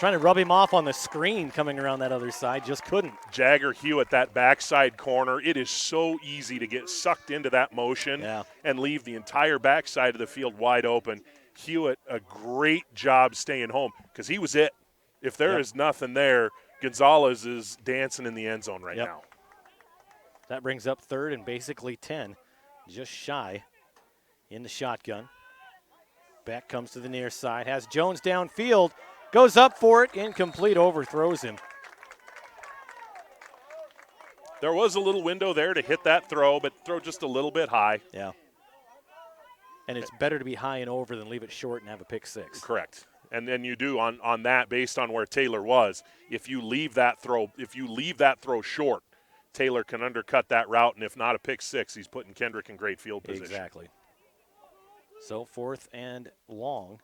to rub him off on the screen coming around that other side. Just couldn't. Jagger Hewitt, that backside corner. It is so easy to get sucked into that motion and leave the entire backside of the field wide open. Hewitt, a great job staying home because he was it. If there is nothing there, Gonzalez is dancing in the end zone right now. That brings up 3rd and basically 10, just shy in the shotgun. Beck comes to the near side, has Jones downfield, goes up for it, incomplete, overthrows him. There was a little window there to hit that throw, but throw just a little bit high. Yeah. And it's better to be high and over than leave it short and have a pick 6. Correct. And then you do on that based on where Taylor was. If you leave that throw short, Taylor can undercut that route, and if not a pick 6, he's putting Kendrick in great field position. Exactly. So 4th and long,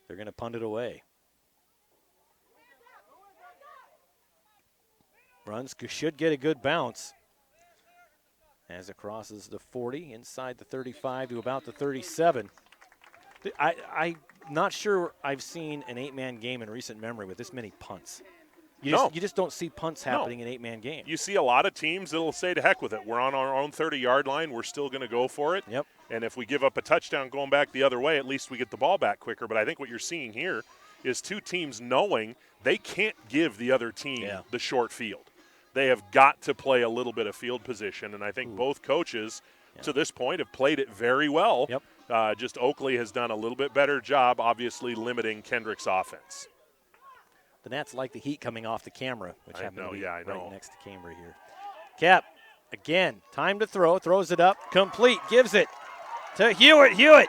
they're going to punt it away. Runs should get a good bounce as it crosses the 40, inside the 35 to about the 37. I'm not sure I've seen an 8-man game in recent memory with this many punts. You just don't see punts happening in 8-man games. You see a lot of teams that'll say to heck with it. We're on our own 30-yard line. We're still going to go for it. Yep. And if we give up a touchdown going back the other way, at least we get the ball back quicker. But I think what you're seeing here is 2 teams knowing they can't give the other team the short field. They have got to play a little bit of field position, and I think both coaches to this point have played it very well. Yep. Just Oakley has done a little bit better job, obviously, limiting Kendrick's offense. The Nats like the heat coming off the camera, which happened to be right next to Cambry here. Cap, again, time to throw, throws it up, complete, gives it to Hewitt. Hewitt,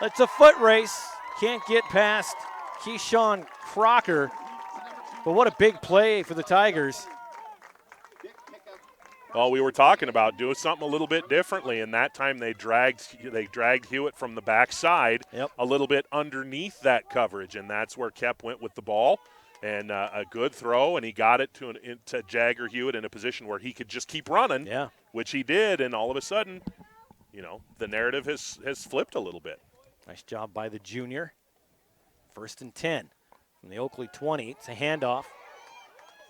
it's a foot race, can't get past Keyshawn Crocker, but what a big play for the Tigers. Well, we were talking about doing something a little bit differently, and that time they dragged Hewitt from the backside a little bit underneath that coverage, and that's where Kep went with the ball. And a good throw, and he got it to Jagger Hewitt in a position where he could just keep running, which he did, and all of a sudden, the narrative has flipped a little bit. Nice job by the junior. 1st and 10 from the Oakley 20. It's a handoff.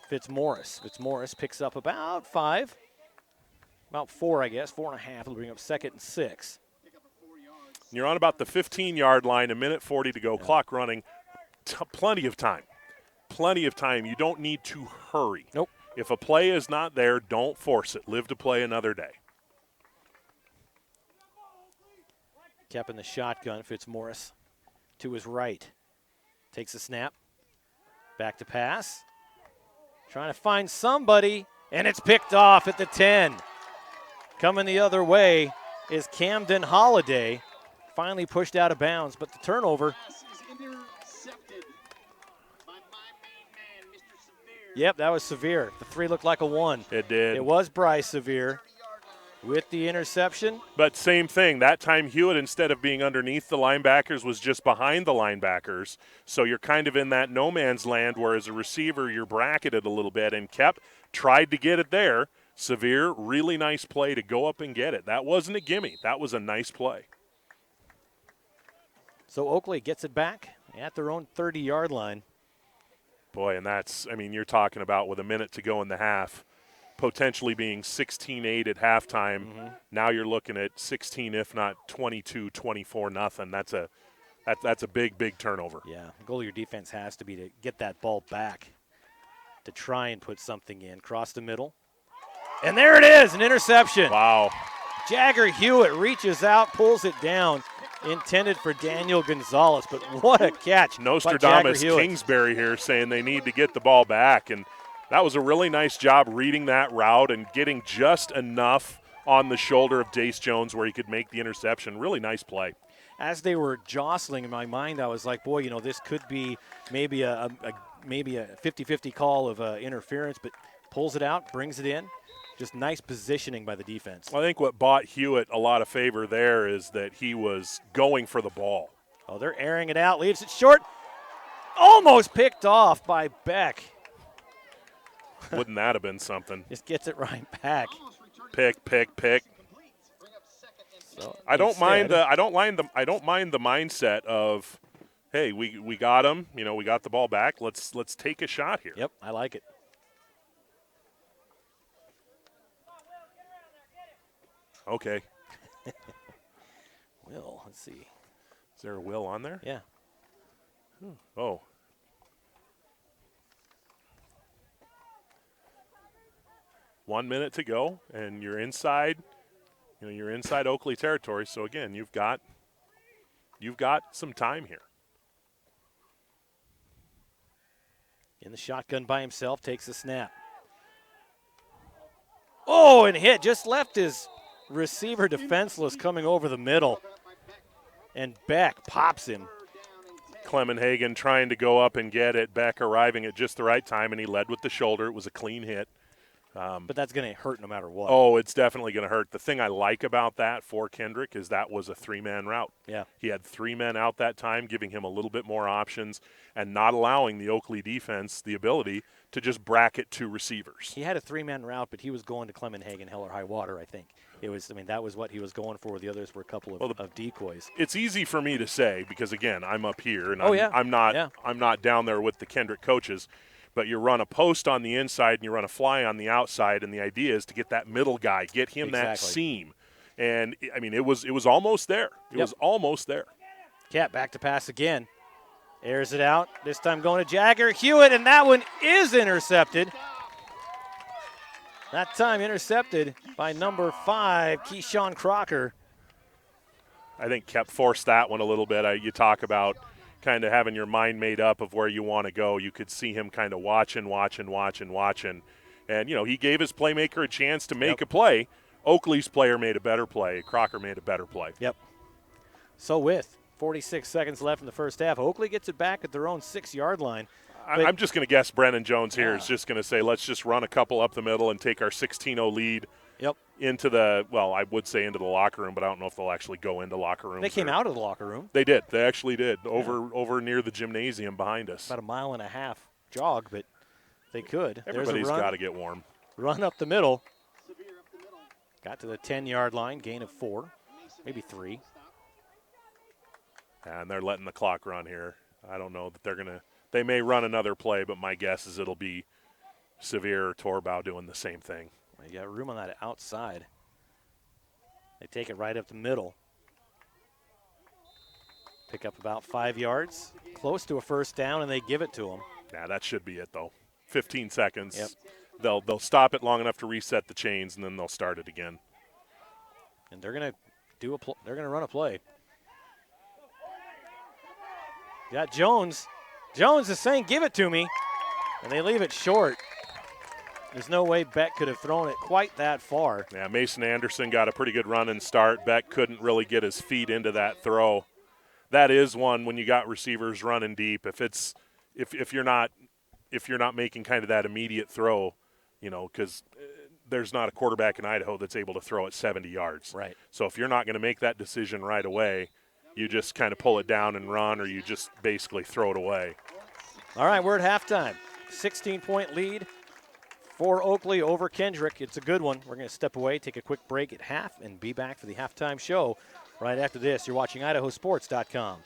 Fitzmaurice. Fitzmaurice picks up about 5. About 4, I guess. 4.5. It'll bring up 2nd and 6. You're on about the 15-yard line, a minute 40 to go, clock running. Plenty of time. Plenty of time. You don't need to hurry. Nope. If a play is not there, don't force it. Live to play another day. Kept in the shotgun, Fitzmaurice to his right. Takes a snap. Back to pass. Trying to find somebody, and it's picked off at the 10. Coming the other way is Camden Holiday. Finally pushed out of bounds, but the turnover. Yep, that was Severe. The 3 looked like a 1. It did. It was Bryce Severe with the interception. But same thing. That time Hewitt, instead of being underneath the linebackers, was just behind the linebackers. So you're kind of in that no man's land where as a receiver you're bracketed a little bit, and tried to get it there. Severe, really nice play to go up and get it. That wasn't a gimme. That was a nice play. So Oakley gets it back at their own 30-yard line. Boy, and you're talking about with a minute to go in the half, potentially being 16-8 at halftime. Mm-hmm. Now you're looking at 16, if not 22, 24, nothing. That's a big, big turnover. Yeah, the goal of your defense has to be to get that ball back to try and put something in. Cross the middle. And there it is, an interception. Wow. Jagger Hewitt reaches out, pulls it down. Intended for Daniel Gonzalez, but what a catch. Nostradamus Kingsbury here saying they need to get the ball back, and that was a really nice job reading that route and getting just enough on the shoulder of Dace Jones where he could make the interception. Really nice play. As they were jostling in my mind, I was like, boy, this could be maybe a 50-50 call of interference, but pulls it out, brings it in. Just nice positioning by the defense. I think what bought Hewitt a lot of favor there is that he was going for the ball. Oh, they're airing it out, leaves it short. Almost picked off by Beck. Wouldn't that have been something? Just gets it right back. Pick. So I don't mind the mindset of, hey, we got him. We got the ball back. Let's take a shot here. Yep, I like it. Okay. Will, let's see. Is there a Will on there? Yeah. Oh. One minute to go, and you're inside. You're inside Oakley territory. So again, you've got some time here. In the shotgun by himself, takes a snap. Oh, and hit. Just left his receiver defenseless coming over the middle. And Beck pops him. Clemenhagen trying to go up and get it. Beck arriving at just the right time, and he led with the shoulder. It was a clean hit. But that's going to hurt no matter what. Oh, it's definitely going to hurt. The thing I like about that for Kendrick is that was a 3-man route. Yeah. He had 3 men out that time, giving him a little bit more options and not allowing the Oakley defense the ability to just bracket 2 receivers. He had a 3-man route, but he was going to Clemenhagen, hell or high water, I think. That was what he was going for. The others were a couple of decoys. It's easy for me to say because, again, I'm up here, and I'm not down there with the Kendrick coaches. But you run a post on the inside and you run a fly on the outside, and the idea is to get that middle guy, get him that seam. And, it was almost there. It was almost there. Cat back to pass again. Airs it out. This time going to Jagger Hewitt, and that one is intercepted. That time intercepted by number 5, Keyshawn Crocker. I think Kep forced that one a little bit. You talk about kind of having your mind made up of where you want to go. You could see him kind of watching. And, he gave his playmaker a chance to make a play. Oakley's player made a better play. Crocker made a better play. Yep. So with 46 seconds left in the first half, Oakley gets it back at their own 6-yard line. I'm just going to guess Brennan Jones here is just going to say, let's just run a couple up the middle and take our 16-0 lead into the locker room, but I don't know if they'll actually go into locker rooms. They came out of the locker room. They did. They actually did, over near the gymnasium behind us. About a mile and a half jog, but they could. Everybody's got to get warm. Run up the middle. Got to the 10-yard line, gain of 4, maybe 3. And they're letting the clock run here. I don't know that they may run another play, but my guess is it'll be Sevier or Torbow doing the same thing. You got room on that outside. They take it right up the middle. Pick up about 5 yards, close to a first down, and they give it to them. Yeah, that should be it, though. 15 seconds. Yep. They'll stop it long enough to reset the chains, and then they'll start it again. And they're gonna they're gonna run a play. Got Jones. Jones is saying, "Give it to me," and they leave it short. There's no way Beck could have thrown it quite that far. Yeah, Mason Anderson got a pretty good run and start. Beck couldn't really get his feet into that throw. That is one when you got receivers running deep. If you're not making kind of that immediate throw, because there's not a quarterback in Idaho that's able to throw it 70 yards. Right. So if you're not going to make that decision right away, you just kind of pull it down and run, or you just basically throw it away. All right, we're at halftime. 16-point lead for Oakley over Kendrick. It's a good one. We're going to step away, take a quick break at half, and be back for the halftime show right after this. You're watching IdahoSports.com.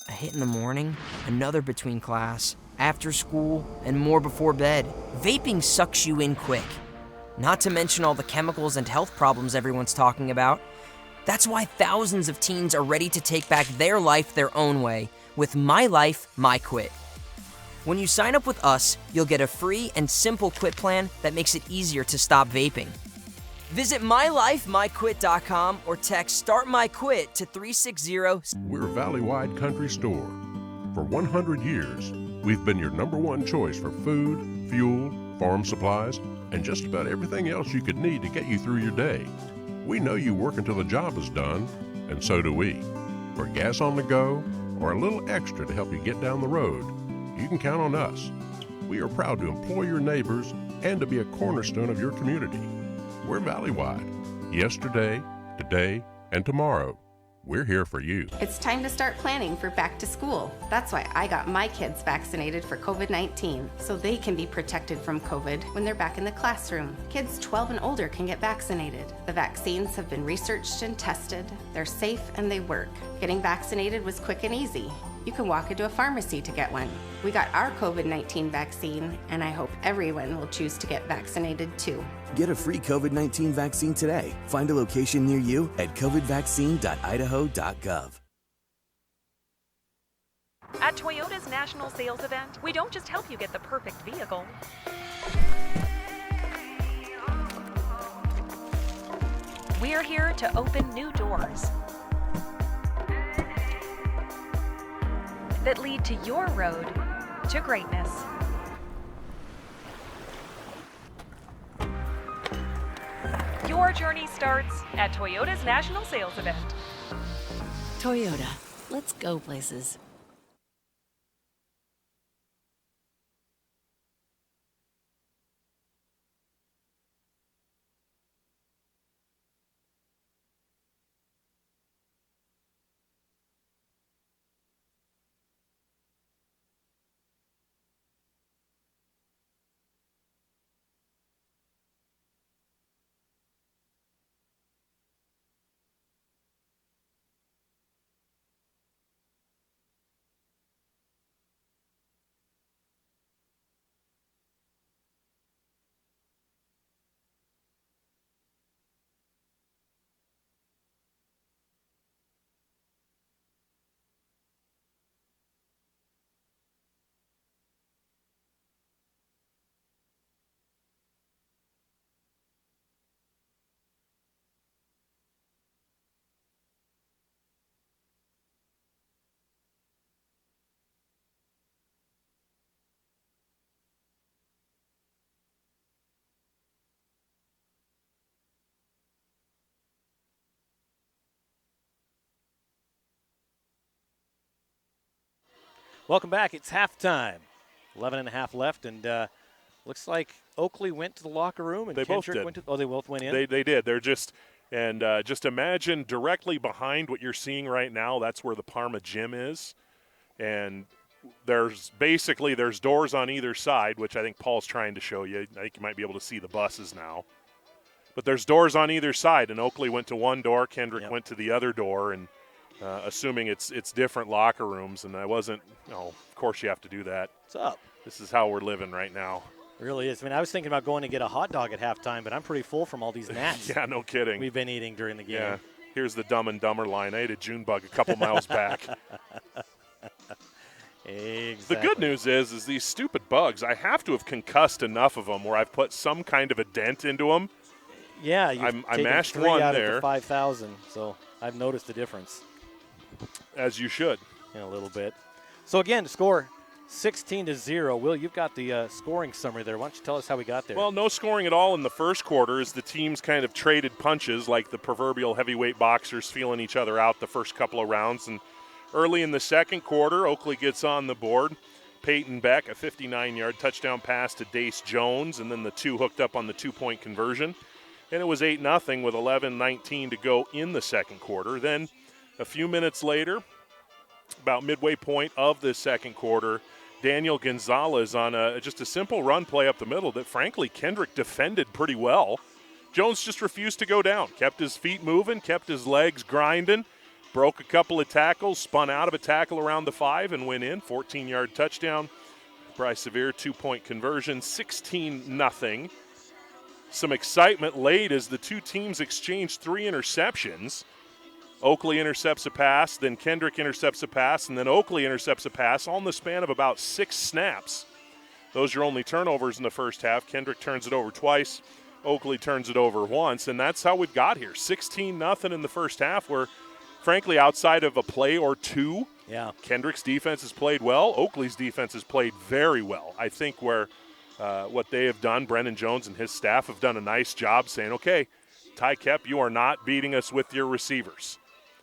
A hit in the morning, another between class, after school, and more before bed. Vaping sucks you in quick. Not to mention all the chemicals and health problems everyone's talking about. That's why thousands of teens are ready to take back their life their own way with My Life, My Quit. When you sign up with us, you'll get a free and simple quit plan that makes it easier to stop vaping. Visit mylifemyquit.com or text Start My Quit to 360. We're Valley-wide Country Store. For 100 years, we've been your #1 choice for food, fuel, farm supplies, and just about everything else you could need to get you through your day. We know you work until the job is done, and so do we. For gas on the go or a little extra to help you get down the road, you can count on us. We are proud to employ your neighbors and to be a cornerstone of your community. We're Valley-wide. Yesterday, today, and tomorrow. We're here for you. It's time to start planning for back to school. That's why I got my kids vaccinated for COVID-19, so they can be protected from COVID when they're back in the classroom. Kids 12 and older can get vaccinated. The vaccines have been researched and tested. They're safe and they work. Getting vaccinated was quick and easy. You can walk into a pharmacy to get one. We got our COVID-19 vaccine, and I hope everyone will choose to get vaccinated too. Get a free COVID-19 vaccine today. Find a location near you at covidvaccine.idaho.gov. At Toyota's National Sales Event, we don't just help you get the perfect vehicle. We're here to open new doors that lead to your road to greatness. Your journey starts at Toyota's National Sales Event. Toyota, let's go places. Welcome back. It's halftime. 11 and a half left, and looks like Oakley went to the locker room and They both Kendrick did. went to. Oh, they both went in. They did. They're just just imagine directly behind what you're seeing right now. That's where the Parma gym is, and there's doors on either side, which I think Paul's trying to show you. I think you might be able to see the buses now. But there's doors on either side, and Oakley went to one door, Kendrick went to the other door, and assuming it's different locker rooms, and I wasn't, of course you have to do that. What's up? This is how we're living right now. It really is. I mean, I was thinking about going to get a hot dog at halftime, but I'm pretty full from all these gnats. Yeah, no kidding. We've been eating during the game. Yeah. Here's the Dumb and Dumber line. I ate a June bug a couple miles back. Exactly. The good news is these stupid bugs, I have to have concussed enough of them where I've put some kind of a dent into them. Yeah, I mashed 3 one out there. Of the 5,000, so I've noticed the difference. As you should. In a little bit. So again, score 16-0. Will, you've got the scoring summary there. Why don't you tell us how we got there? Well, no scoring at all in the first quarter as the teams kind of traded punches like the proverbial heavyweight boxers feeling each other out the first couple of rounds. And early in the second quarter, Oakley gets on the board. Peyton Beck, a 59-yard touchdown pass to Dace Jones, and then the two hooked up on the two-point conversion. And it was 8-0 with 11:19 to go in the second quarter. Then a few minutes later, about midway point of the second quarter, Daniel Gonzalez on just a simple run play up the middle that, frankly, Kendrick defended pretty well. Jones just refused to go down, kept his feet moving, kept his legs grinding, broke a couple of tackles, spun out of a tackle around the 5 and went in. 14-yard touchdown. Bryce Sevier, two-point conversion, 16-0. Some excitement late as the two teams exchanged 3 interceptions. Oakley intercepts a pass, then Kendrick intercepts a pass, and then Oakley intercepts a pass, all in the span of about 6 snaps. Those are only turnovers in the first half. Kendrick turns it over twice. Oakley turns it over once, and that's how we've got here. 16-0 in the first half, where, frankly, outside of a play or two, Kendrick's defense has played well. Oakley's defense has played very well. I think where what they have done, Brendan Jones and his staff have done a nice job saying, okay, Ty Kep, you are not beating us with your receivers.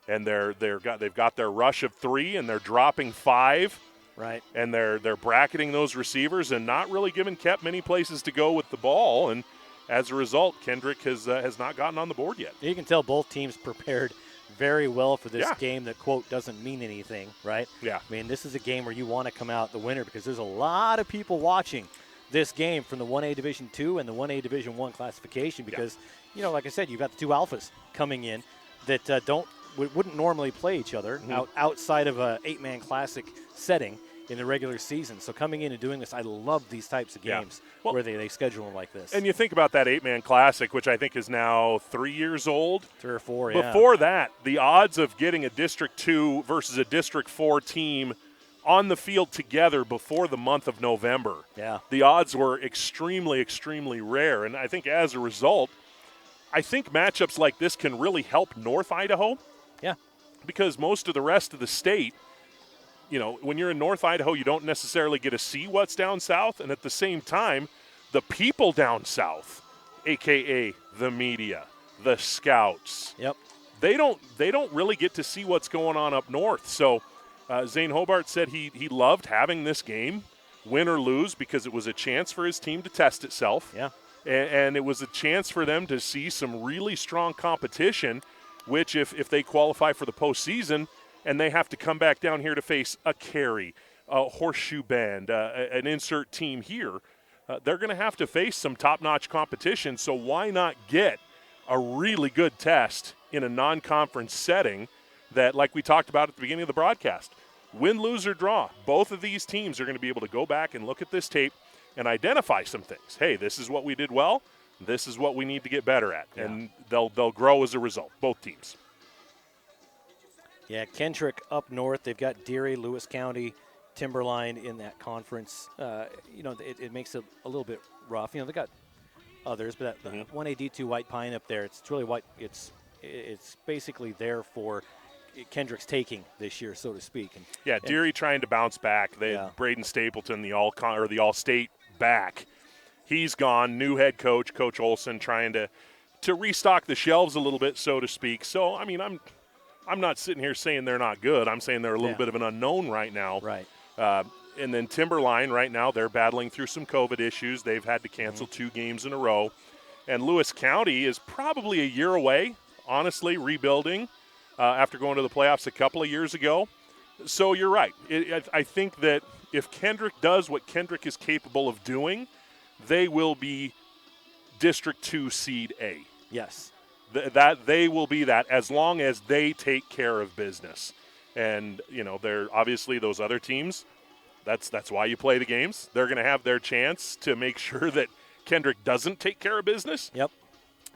And they've got their rush of 3, and they're dropping 5. Right. And they're bracketing those receivers and not really giving Kep many places to go with the ball. And as a result, Kendrick has not gotten on the board yet. You can tell both teams prepared very well for this game that, quote, doesn't mean anything, right? Yeah. I mean, this is a game where you want to come out the winner because there's a lot of people watching this game from the 1A Division II and the 1A Division I classification because, like I said, you've got the two alphas coming in that wouldn't normally play each other outside of a 8-man classic setting in the regular season. So coming in and doing this, I love these types of games where they schedule them like this. And you think about that 8-man classic, which I think is now 3 years old. 3 or 4, Before that, the odds of getting a District 2 versus a District 4 team on the field together before the month of November, the odds were extremely, extremely rare. And I think as a result, I think matchups like this can really help North Idaho. Yeah. Because most of the rest of the state, when you're in North Idaho, you don't necessarily get to see what's down south. And at the same time, the people down south, a.k.a. the media, the scouts, they don't really get to see what's going on up north. So Zane Hobart said he loved having this game, win or lose, because it was a chance for his team to test itself. Yeah. And it was a chance for them to see some really strong competition, which if they qualify for the postseason and they have to come back down here to face a Cary, a Horseshoe Bend, an insert team here, they're going to have to face some top-notch competition. So why not get a really good test in a non-conference setting that, like we talked about at the beginning of the broadcast, win, lose, or draw, both of these teams are going to be able to go back and look at this tape and identify some things. Hey, this is what we did well. This is what we need to get better at. Yeah. And they'll grow as a result, both teams. Yeah, Kendrick up north. They've got Deary, Lewis County, Timberline in that conference. It makes it a little bit rough. They got others, but that 1A D2 White Pine up there, it's really white. It's basically there for Kendrick's taking this year, so to speak. And Deary trying to bounce back. They had Braden Stapleton, the all-state back. He's gone. New head coach, Coach Olson, trying to restock the shelves a little bit, so to speak. So, I mean, I'm not sitting here saying they're not good. I'm saying they're a little bit of an unknown right now. Right. And then Timberline right now, they're battling through some COVID issues. They've had to cancel 2 games in a row. And Lewis County is probably a year away, honestly, rebuilding after going to the playoffs a couple of years ago. So you're right. I think that if Kendrick does what Kendrick is capable of doing, they will be District 2 Seed A. Yes. That they will be that as long as they take care of business. And, they're obviously those other teams, that's why you play the games. They're going to have their chance to make sure that Kendrick doesn't take care of business. Yep.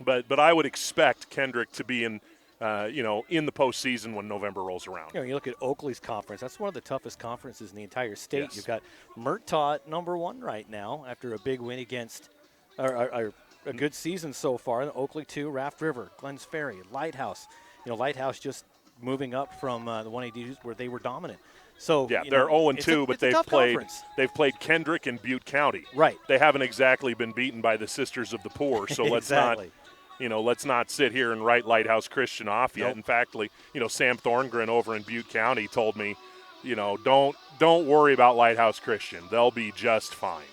But I would expect Kendrick to be in the postseason when November rolls around. You look at Oakley's conference. That's one of the toughest conferences in the entire state. Yes. You've got Murtaugh at number 1 right now after a big win against a good season so far. Oakley 2, Raft River, Glens Ferry, Lighthouse. Lighthouse just moving up from the 180s where they were dominant. So yeah, they're 0-2, but they've played Kendrick and Butte County. Right. They haven't exactly been beaten by the Sisters of the Poor. So let's not sit here and write Lighthouse Christian off yet. Nope. In fact, Sam Thorngren over in Butte County told me, don't worry about Lighthouse Christian. They'll be just fine.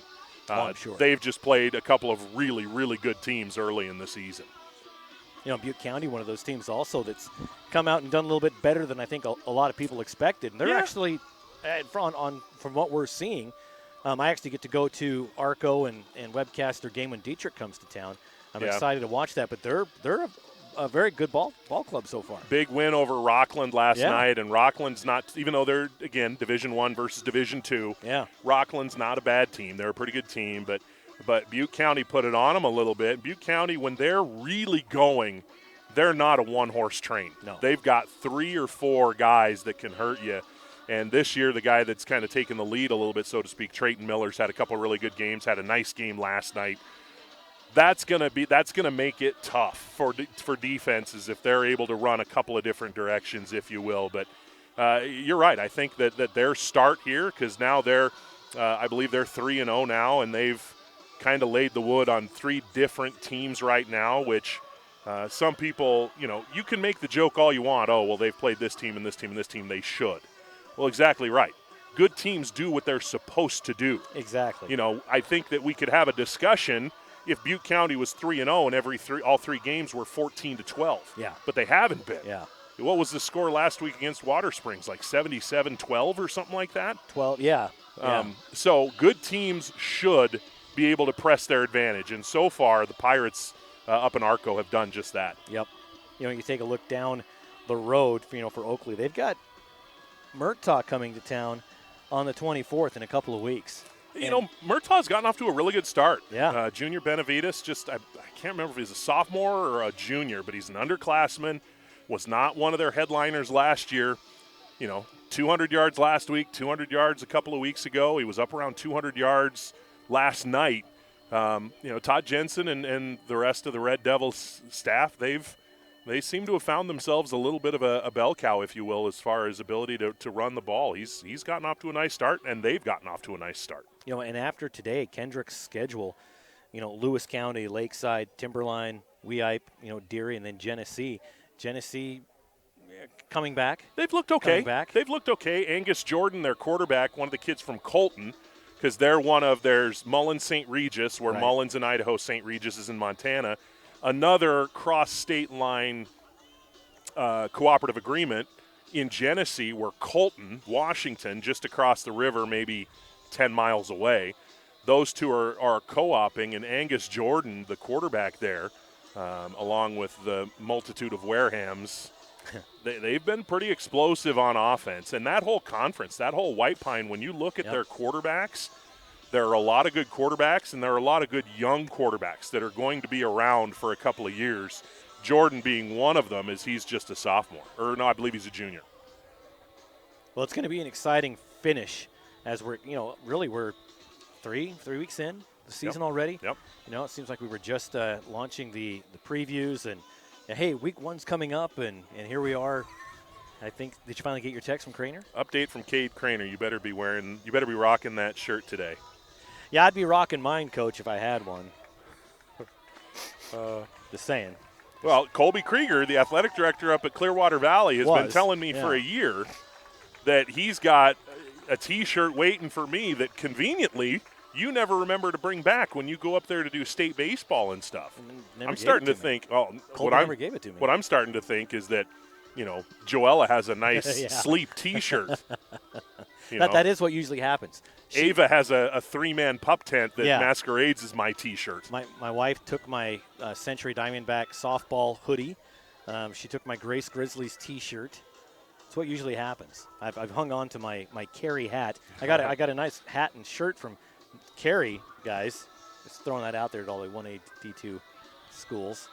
I'm sure. They've just played a couple of really, really good teams early in the season. Butte County, one of those teams also that's come out and done a little bit better than I think a lot of people expected. And they're actually, from what we're seeing, I actually get to go to Arco and webcast their game when Dietrich comes to town. I'm excited to watch that, but they're a very good ball club so far. Big win over Rockland last night, and Rockland's not, even though they're, again, Division I versus Division II, Rockland's not a bad team. They're a pretty good team, but Butte County put it on them a little bit. Butte County, when they're really going, they're not a one-horse train. No. They've got 3 or 4 guys that can hurt you. And this year, the guy that's kind of taken the lead a little bit, so to speak, Trayton Miller's had a couple of really good games, had a nice game last night. That's gonna make it tough for defenses if they're able to run a couple of different directions, if you will. But you're right. I think that their start here, because now I believe they're 3-0 now, and they've kind of laid the wood on 3 different teams right now, which some people, you can make the joke all you want. Oh, well, they've played this team and this team and this team. They should. Well, exactly right. Good teams do what they're supposed to do. Exactly. I think that we could have a discussion if Butte County was 3-0 and all 3 games were 14-12. Yeah. But they haven't been. Yeah. What was the score last week against Water Springs? Like 77-12 or something like that? 12, yeah. So good teams should be able to press their advantage. And so far, the Pirates up in Arco have done just that. Yep. You take a look down the road, for Oakley. They've got Murtaugh coming to town on the 24th in a couple of weeks. Murtaugh's gotten off to a really good start. Yeah. Junior Benavides, I can't remember if he's a sophomore or a junior, but he's an underclassman, was not one of their headliners last year. 200 yards last week, 200 yards a couple of weeks ago. He was up around 200 yards last night. Todd Jensen and the rest of the Red Devils staff, they seem to have found themselves a little bit of a bell cow, if you will, as far as ability to run the ball. He's gotten off to a nice start, and they've gotten off to a nice start. And after today, Kendrick's schedule, Lewis County, Lakeside, Timberline, Weippe, Deary, and then Genesee. Genesee coming back. They've looked okay. Angus Jordan, their quarterback, one of the kids from Colton, because there's Mullins St. Regis, where Mullins and Idaho St. Regis is in Montana. Another cross-state line cooperative agreement in Genesee, where Colton, Washington, just across the river, maybe 10 miles away. Those two are co-oping, and Angus Jordan, the quarterback there, along with the multitude of Warehams, they've been pretty explosive on offense. And that whole conference, that whole White Pine, when you look at their quarterbacks, there are a lot of good quarterbacks, and there are a lot of good young quarterbacks that are going to be around for a couple of years. Jordan being one of them, as he's just a sophomore. Or no, I believe he's a junior. Well, it's going to be an exciting finish as we're 3 weeks in the season already. Yep. It seems like we were just launching the previews, and hey, week 1's coming up, and here we are. I think, did you finally get your text from Craner? Update from Cade Craner. You better be rocking that shirt today. Yeah, I'd be rocking mine, Coach, if I had one. Just saying. Well, Colby Krieger, the athletic director up at Clearwater Valley, has been telling me for a year that he's got a T-shirt waiting for me that conveniently you never remember to bring back when you go up there to do state baseball and stuff. I'm starting to think. Oh, never gave it to me. What I'm starting to think is that, Joella has a nice Yeah. sleep T-shirt. That is what usually happens. Ava has a three-man pup tent that Yeah. masquerades as my T-shirt. My wife took my Century Diamondback softball hoodie. She took my Grace Grizzlies T-shirt. That's what usually happens. I've hung on to my Carey hat. I got a nice hat and shirt from Carey, guys. Just throwing that out there to all the 1A, D2 schools.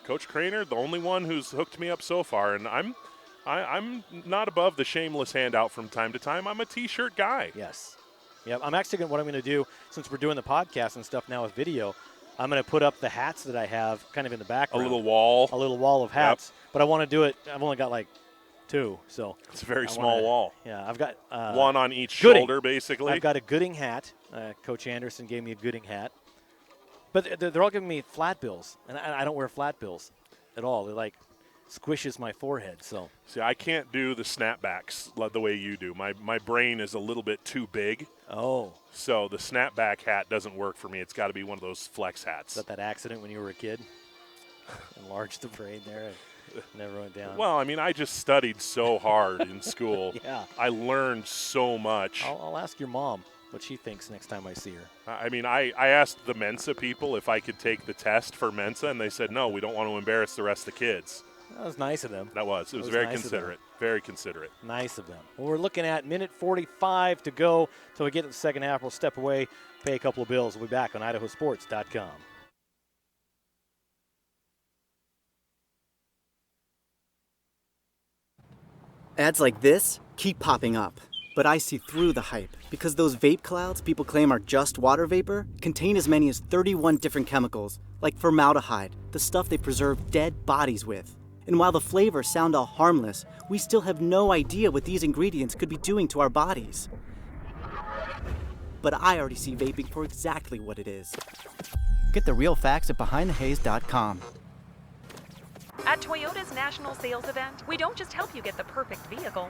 Coach Craner, the only one who's hooked me up so far, and I'm not above the shameless handout from time to time. I'm a T-shirt guy. Yes. Yeah, I'm actually what I'm going to do, since we're doing the podcast and stuff now with video, I'm going to put up the hats that I have kind of in the background. A little wall of hats. Yep. But I want to do it. I've only got like 2, so it's a very small wall. Yeah, I've got one on each Gooding. shoulder, basically. I've got a Gooding hat. Coach Anderson gave me a Gooding hat. But they're all giving me flat bills, and I don't wear flat bills at all. They're like squishes my forehead. So see, I can't do the snapbacks the way you do. My brain is a little bit too big. Oh. So the snapback hat doesn't work for me. It's got to be one of those flex hats. Is that accident when you were a kid? Enlarged the brain there. Never went down. Well, I mean, I just studied so hard in school. Yeah. I learned so much. I'll ask your mom what she thinks next time I see her. I mean, I asked the Mensa people if I could take the test for Mensa, and they said, no, we don't want to embarrass the rest of the kids. That was nice of them. It was very nice considerate. Very considerate. Nice of them. Well, we're looking at minute 45 to go till we get to the second half. We'll step away, pay a couple of bills. We'll be back on IdahoSports.com. Ads like this keep popping up, but I see through the hype because those vape clouds people claim are just water vapor contain as many as 31 different chemicals, like formaldehyde, the stuff they preserve dead bodies with. And while the flavors sound all harmless, we still have no idea what these ingredients could be doing to our bodies. But I already see vaping for exactly what it is. Get the real facts at BehindTheHaze.com. At Toyota's national sales event, we don't just help you get the perfect vehicle.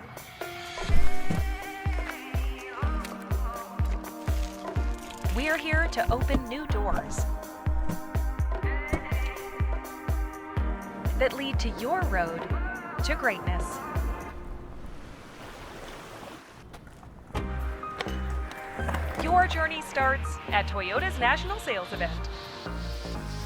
We're here to open new doors that lead to your road to greatness. Your journey starts at Toyota's national sales event.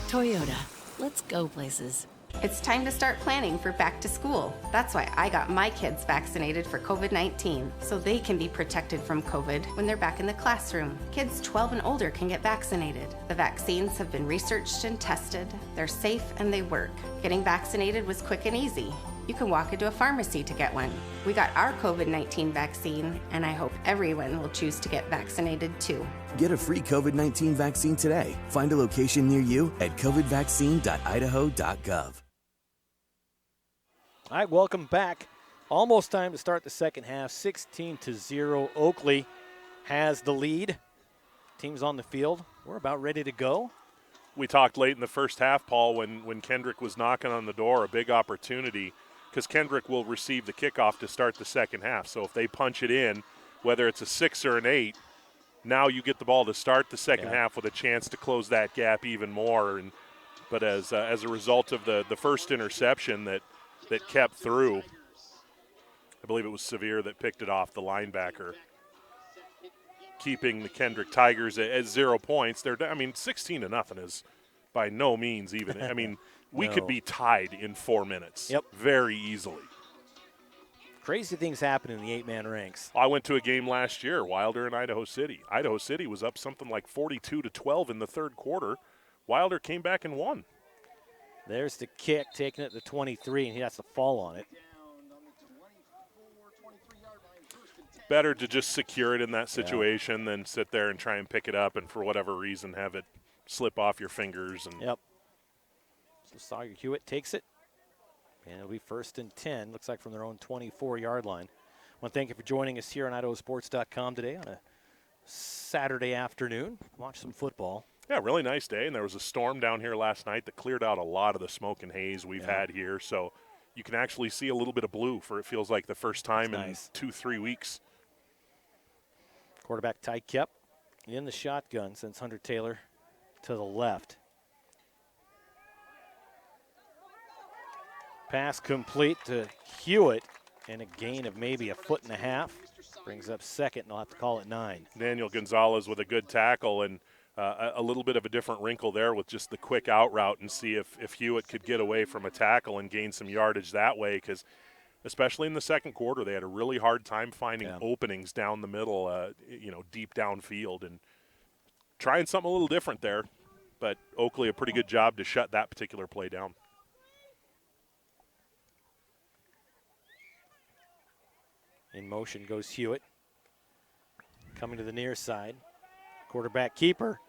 Toyota, let's go places. It's time to start planning for back to school. That's why I got my kids vaccinated for COVID-19, so they can be protected from COVID when they're back in the classroom. Kids 12 and older can get vaccinated. The vaccines have been researched and tested. They're safe and they work. Getting vaccinated was quick and easy. You can walk into a pharmacy to get one. We got our COVID-19 vaccine, and I hope everyone will choose to get vaccinated too. Get a free COVID-19 vaccine today. Find a location near you at covidvaccine.idaho.gov. All right, welcome back. Almost time to start the second half. 16-0. Oakley has the lead. Team's on the field. We're about ready to go. We talked late in the first half, Paul, when Kendrick was knocking on the door, a big opportunity, because Kendrick will receive the kickoff to start the second half. So if they punch it in, whether it's a 6 or an 8, now you get the ball to start the second half with a chance to close that gap even more. But as a result of the first interception that kept through, I believe it was Sevier that picked it off, the linebacker, keeping the Kendrick Tigers at 0 points. 16-0 is by no means even. I mean, we could be tied in 4 minutes. Yep. Very easily. Crazy things happen in the 8-man ranks. I went to a game last year, Wilder and Idaho City. Idaho City was up something like 42-12 in the third quarter. Wilder came back and won. There's the kick, taking it to 23, and he has to fall on it. Better to just secure it in that situation than sit there and try and pick it up and for whatever reason have it slip off your fingers. Yep. So Sawyer Hewitt takes it, and it'll be 1st and 10. Looks like from their own 24-yard line. I want to thank you for joining us here on IdahoSports.com today on a Saturday afternoon. Watch some football. Yeah, really nice day, and there was a storm down here last night that cleared out a lot of the smoke and haze we've had here. So you can actually see a little bit of blue for it feels like the first time in 2-3 weeks. Quarterback Ty Kep in the shotgun, sends Hunter Taylor to the left. Pass complete to Hewitt, and a gain of maybe 1.5 feet. Brings up second, and they'll have to call it 9. Daniel Gonzalez with a good tackle, and a little bit of a different wrinkle there with just the quick out route, and see if Hewitt could get away from a tackle and gain some yardage that way, because especially in the second quarter, they had a really hard time finding openings down the middle, deep downfield, and trying something a little different there. But Oakley, a pretty good job to shut that particular play down. In motion goes Hewitt. Coming to the near side. Quarterback keeper.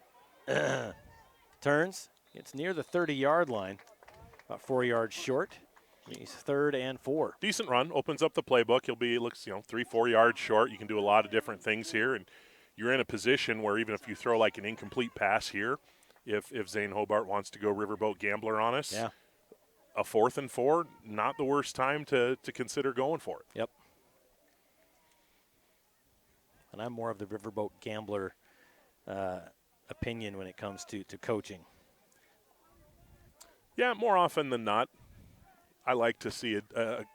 Turns. Gets near the 30-yard line. About 4 yards short. He's 3rd and 4. Decent run. Opens up the playbook. Looks 3-4 yards short. You can do a lot of different things here. And you're in a position where even if you throw like an incomplete pass here, if Zane Hobart wants to go Riverboat Gambler on us, a 4th and 4, not the worst time to consider going for it. Yep. And I'm more of the Riverboat Gambler opinion when it comes to coaching. Yeah, more often than not, I like to see a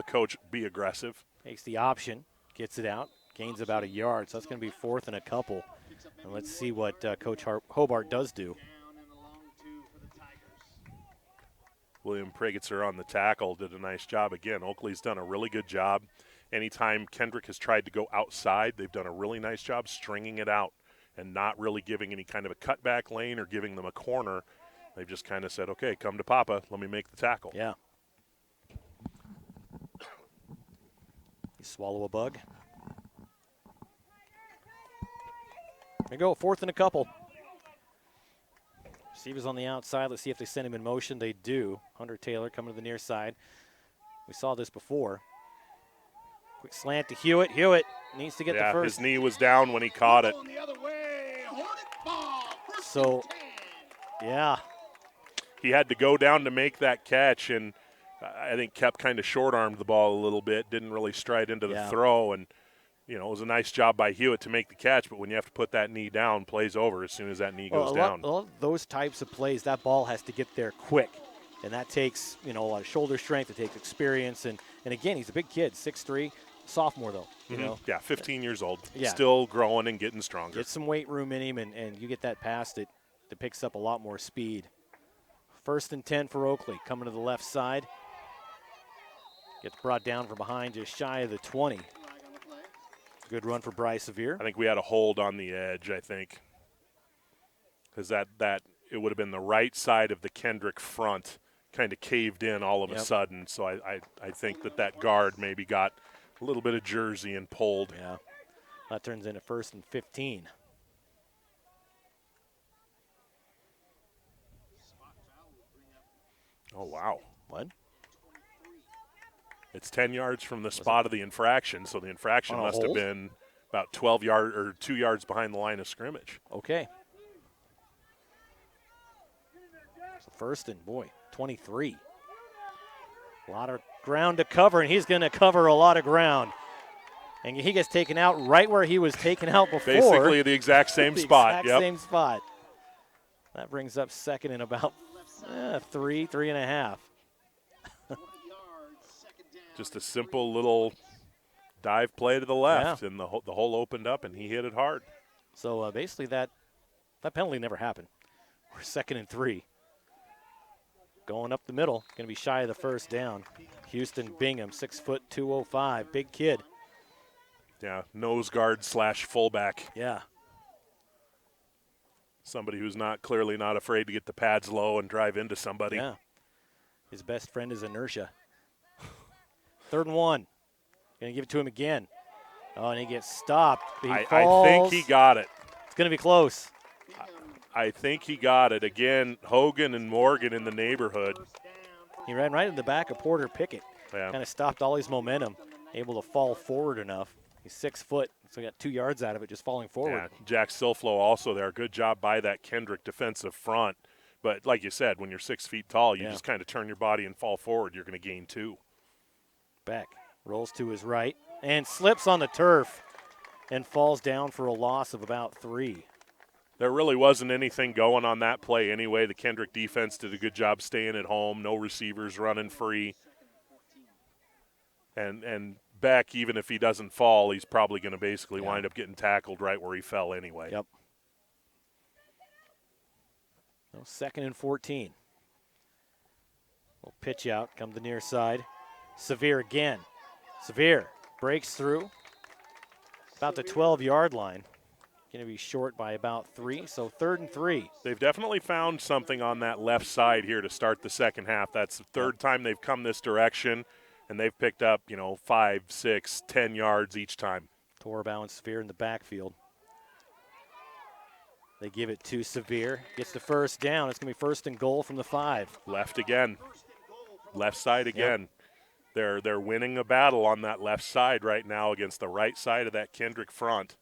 coach be aggressive. Takes the option, gets it out, gains about 1 yard, so that's going to be 4th and a couple. And let's see what Coach Hobart does do. William Prigitzer on the tackle did a nice job. Again, Oakley's done a really good job. Anytime Kendrick has tried to go outside, they've done a really nice job stringing it out and not really giving any kind of a cutback lane or giving them a corner. They've just kind of said, okay, come to Papa, let me make the tackle. Yeah. You swallow a bug. There you go, 4th and a couple. Receivers on the outside. Let's see if they send him in motion. They do. Hunter Taylor coming to the near side. We saw this before. Quick slant to Hewitt. Hewitt needs to get the first. His knee was down when he caught it. So, yeah. He had to go down to make that catch, and I think Kep kind of short-armed the ball a little bit, didn't really stride into the throw, and it was a nice job by Hewitt to make the catch, but when you have to put that knee down, play's over as soon as that knee goes down. Those types of plays, that ball has to get there quick, and that takes a lot of shoulder strength, it takes experience, and again, he's a big kid, 6'3", sophomore though. Yeah, 15 years old, yeah. Still growing and getting stronger. Get some weight room in him, and you get that pass that picks up a lot more speed. 1st and 10 for Oakley, coming to the left side. Gets brought down from behind, just shy of the 20. Good run for Bryce Severe. I think we had a hold on the edge, because that it would have been the right side of the Kendrick front kind of caved in all of a sudden. So I think that guard maybe got a little bit of jersey and pulled. Yeah, that turns into 1st and 15. Oh, wow. What? It's 10 yards from the spot of the infraction, so the infraction must have been about 12 yards or 2 yards behind the line of scrimmage. Okay. So 1st and, 23. A lot of ground to cover, and he's going to cover a lot of ground. And he gets taken out right where he was taken out before. Basically the exact same spot. Same spot. That brings up 2nd and about 3.5. Just a simple little dive play to the left, and the hole opened up, and he hit it hard. So basically that penalty never happened. We're 2nd and 3. Going up the middle, going to be shy of the 1st down. Houston Bingham, 6', 205, big kid. Yeah, nose guard / fullback. Yeah. Somebody who's clearly not afraid to get the pads low and drive into somebody. Yeah. His best friend is inertia. 3rd and 1. Going to give it to him again. Oh, and he gets stopped. I think he got it. It's going to be close. I think he got it. Again, Hogan and Morgan in the neighborhood. He ran right in the back of Porter Pickett. Yeah. Kind of stopped all his momentum, able to fall forward enough. He's 6 foot, so he got 2 yards out of it just falling forward. Yeah, Jack Silflo also there. Good job by that Kendrick defensive front. But like you said, when you're 6 feet tall, you just kind of turn your body and fall forward. You're going to gain 2. Beck rolls to his right and slips on the turf. and falls down for a loss of about 3. There really wasn't anything going on that play anyway. The Kendrick defense did a good job staying at home. No receivers running free. And Beck, even if he doesn't fall, he's probably going to basically wind up getting tackled right where he fell anyway. Yep. Well, 2nd and 14. We'll pitch out, come the near side. Severe again. Severe breaks through. About the 12-yard line. Going to be short by about 3, so 3rd and 3. They've definitely found something on that left side here to start the second half. That's the 3rd time they've come this direction, and they've picked up, 5, 6, 10 yards each time. Torbow and Severe in the backfield. They give it to Severe. Gets the first down. It's going to be 1st and goal from the 5. Left again. Left side again. Yep. They're winning a battle on that left side right now against the right side of that Kendrick front.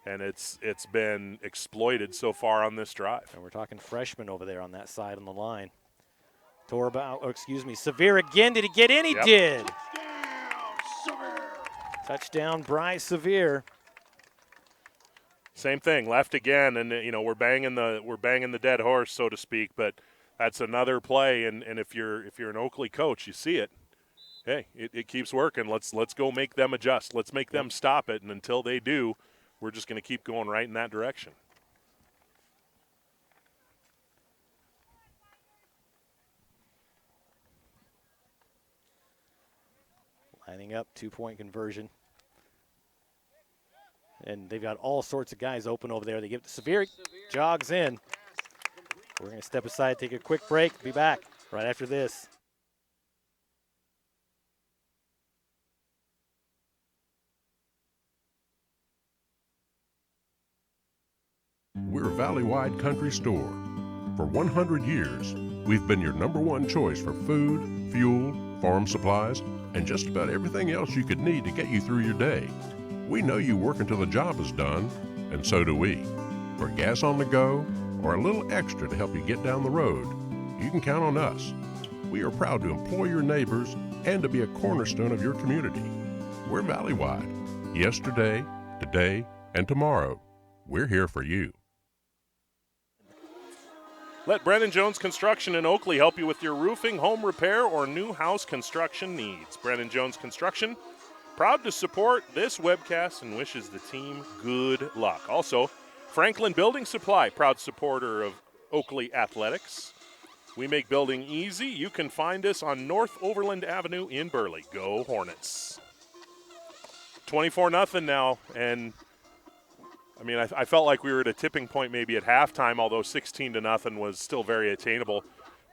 And it's been exploited so far on this drive. And we're talking freshmen over there on that side on the line. Severe again. Did he get in? He did. Touchdown, Bryce Severe. Same thing, left again, and we're banging the dead horse, so to speak. But that's another play, and if you're an Oakley coach, you see it. Hey, it keeps working. Let's go make them adjust. Let's make them stop it, and until they do, we're just going to keep going right in that direction. Lining up, 2-point conversion. And they've got all sorts of guys open over there. They give it to Severe, jogs in. We're going to step aside, take a quick break, be back right after this. We're a valley-wide country store. For 100 years, we've been your #1 choice for food, fuel, farm supplies, and just about everything else you could need to get you through your day. We know you work until the job is done, and so do we. For gas on the go or a little extra to help you get down the road, you can count on us. We are proud to employ your neighbors and to be a cornerstone of your community. We're valley-wide. Yesterday, today, and tomorrow. We're here for you. Let Brennan Jones Construction in Oakley help you with your roofing, home repair, or new house construction needs. Brennan Jones Construction, proud to support this webcast and wishes the team good luck. Also, Franklin Building Supply, proud supporter of Oakley Athletics. We make building easy. You can find us on North Overland Avenue in Burley. Go Hornets. 24-0 now, and I felt like we were at a tipping point maybe at halftime, although 16-0 was still very attainable.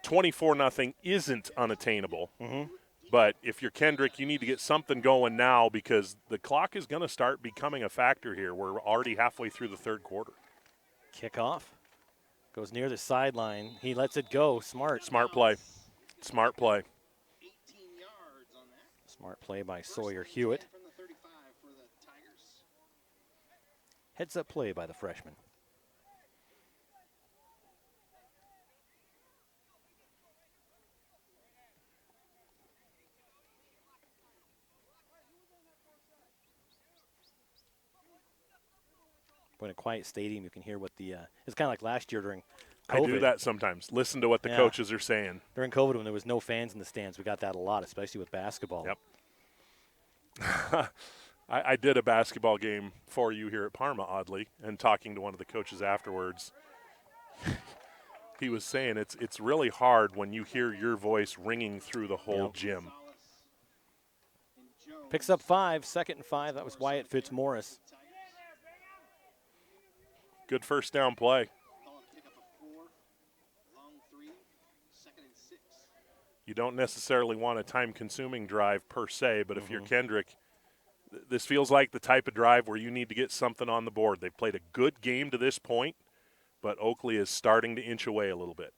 24-0 isn't unattainable. Mm-hmm. But if you're Kendrick, you need to get something going now because the clock is going to start becoming a factor here. We're already halfway through the 3rd quarter. Kickoff. Goes near the sideline. He lets it go. Smart. Smart play. Smart play. 18 yards on that. Smart play by Sawyer Hewitt. From the 35 for the Tigers. Heads-up play by the freshman. In a quiet stadium, you can hear what it's kind of like last year during COVID. I do that sometimes. Listen to what the coaches are saying. During COVID, when there was no fans in the stands, we got that a lot, especially with basketball. Yep. I did a basketball game for you here at Parma, oddly, and talking to one of the coaches afterwards, he was saying it's really hard when you hear your voice ringing through the whole gym. Picks up 5, 2nd and 5. That was Wyatt Fitzmaurice. Good first down play. You don't necessarily want a time-consuming drive per se, but if you're Kendrick, this feels like the type of drive where you need to get something on the board. They've played a good game to this point, but Oakley is starting to inch away a little bit.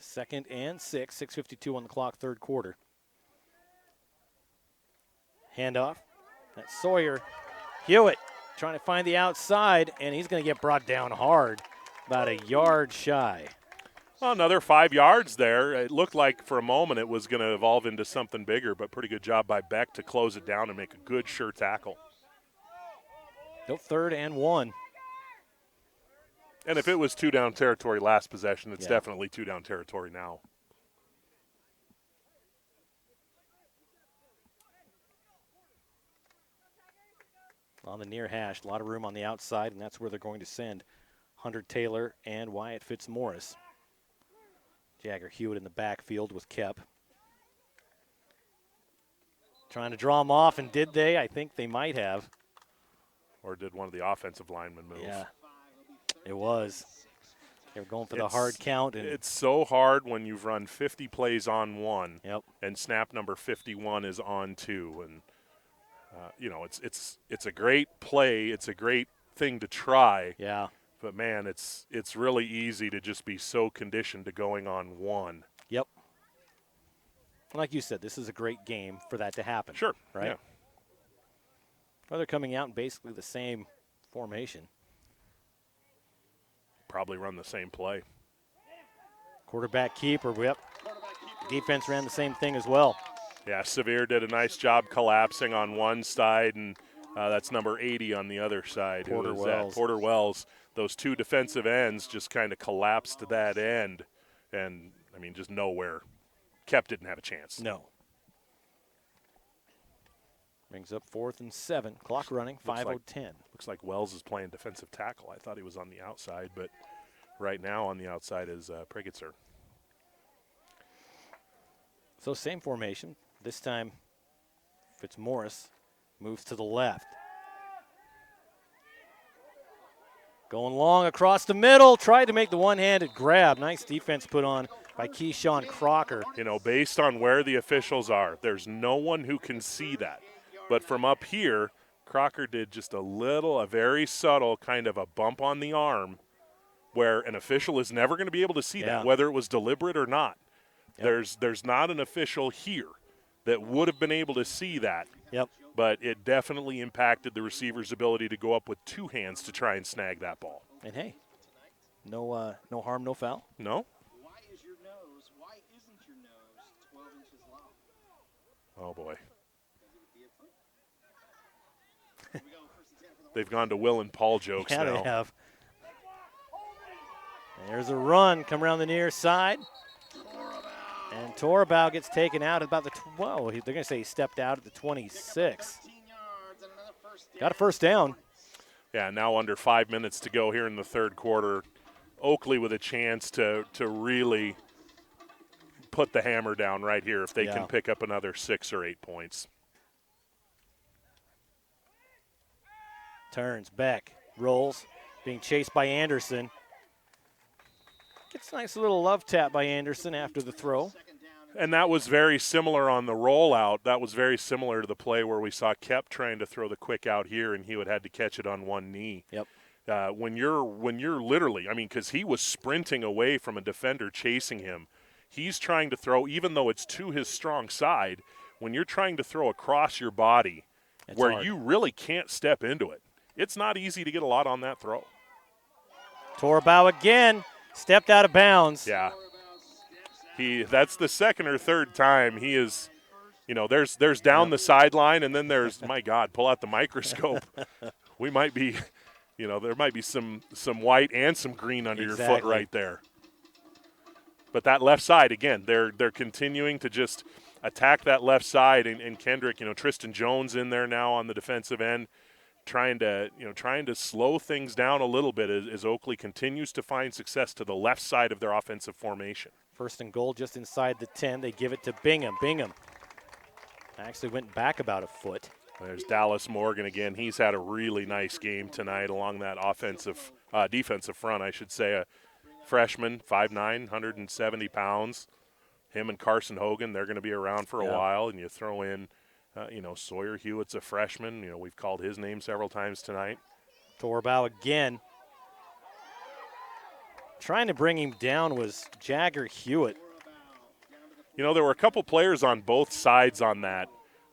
2nd and 6, 6:52 on the clock, 3rd quarter. Handoff. That's Sawyer. Hewitt trying to find the outside, and he's going to get brought down hard, about a yard shy. Well, another 5 yards there. It looked like for a moment it was going to evolve into something bigger, but pretty good job by Beck to close it down and make a good, sure tackle. Nope, 3rd and 1. And if it was 2 down territory last possession, it's Yeah. definitely 2 down territory now. On the near hash, a lot of room on the outside, and that's where they're going to send Hunter Taylor and Wyatt Fitzmaurice. Jagger Hewitt in the backfield with Kep. Trying to draw him off, and did they? I think they might have. Or did one of the offensive linemen move? Yeah, it was. They were going for the hard count. And it's so hard when you've run 50 plays on one, yep. and snap number 51 is on 2. And, it's a great play. It's a great thing to try. Yeah. But, man, it's really easy to just be so conditioned to going on 1. Yep. Like you said, this is a great game for that to happen. Sure. Right? Yeah. Well, they're coming out in basically the same formation. Probably run the same play. Quarterback keeper, yep. Defense ran the same thing as well. Yeah, Sevier did a nice job collapsing on one side, and that's number 80 on the other side. Porter Wells. Porter Wells. Those 2 defensive ends just kind of collapsed that end, and, just nowhere. Kep didn't have a chance. No. Brings up 4th and 7. Clock running, 5:10. Looks like Wells is playing defensive tackle. I thought he was on the outside, but right now on the outside is Prigitzer. So same formation. This time Fitzmaurice moves to the left. Going long across the middle. Tried to make the one-handed grab. Nice defense put on by Keyshawn Crocker. Based on where the officials are, there's no one who can see that. But from up here, Crocker did just a very subtle kind of a bump on the arm where an official is never going to be able to see that, whether it was deliberate or not. Yep. There's not an official here that would have been able to see that. Yep. But it definitely impacted the receiver's ability to go up with 2 hands to try and snag that ball. And hey, no harm, no foul. No. Why isn't your nose 12 inches long? Oh boy. They've gone to Will and Paul jokes now. Yeah, they have. There's a run, come around the near side. And Torabau gets taken out at about the 12. They're going to say he stepped out at the 26. Got a first down. Yeah, now under 5 minutes to go here in the third quarter. Oakley with a chance to really put the hammer down right here if they can pick up another 6 or 8 points. Turns back, rolls, being chased by Anderson. Gets a nice little love tap by Anderson after the throw. And that was very similar on the rollout. That was very similar to the play where we saw Kep trying to throw the quick out here, and Hewitt had to catch it on one knee. Yep. When you're literally, because he was sprinting away from a defender chasing him. He's trying to throw, even though it's to his strong side, when you're trying to throw across your body where hard. You really can't step into it, it's not easy to get a lot on that throw. Torabau again. Stepped out of bounds. Yeah. That's the second or third time he is, there's down the sideline, and then there's, my God, pull out the microscope. We might be, there might be some white and some green under your foot right there. But that left side, again, they're continuing to just attack that left side, and Kendrick, Tristan Jones in there now on the defensive end, trying to slow things down a little bit as Oakley continues to find success to the left side of their offensive formation. First and goal just inside the 10. They give it to Bingham. Bingham actually went back about a foot. There's Dallas Morgan again. He's had a really nice game tonight along that defensive front, I should say. A freshman, 5'9", 170 pounds. Him and Carson Hogan, they're going to be around for a while. And you throw in, Sawyer Hewitt's a freshman. We've called his name several times tonight. Torabau again. Trying to bring him down was Jagger Hewitt. There were a couple players on both sides on that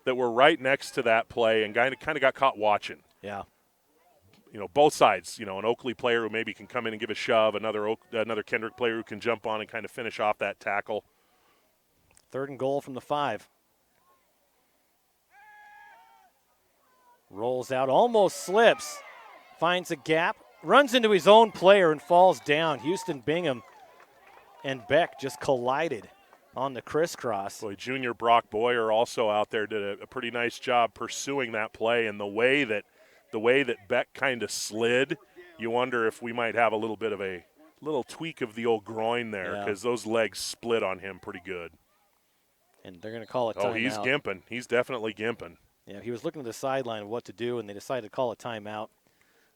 were right next to that play and kind of got caught watching. Yeah. Both sides. An Oakley player who maybe can come in and give a shove, another Kendrick player who can jump on and kind of finish off that tackle. Third and goal from the 5. Rolls out, almost slips. finds a gap, runs into his own player and falls down. Houston Bingham and Beck just collided on the crisscross. Boy, junior Brock Boyer also out there did a pretty nice job pursuing that play, and the way that Beck kind of slid, you wonder if we might have a little bit of a little tweak of the old groin there, because those legs split on him pretty good. And they're going to call a timeout. Oh, he's gimping. He's definitely gimping. Yeah, he was looking at the sideline of what to do, and they decided to call a timeout,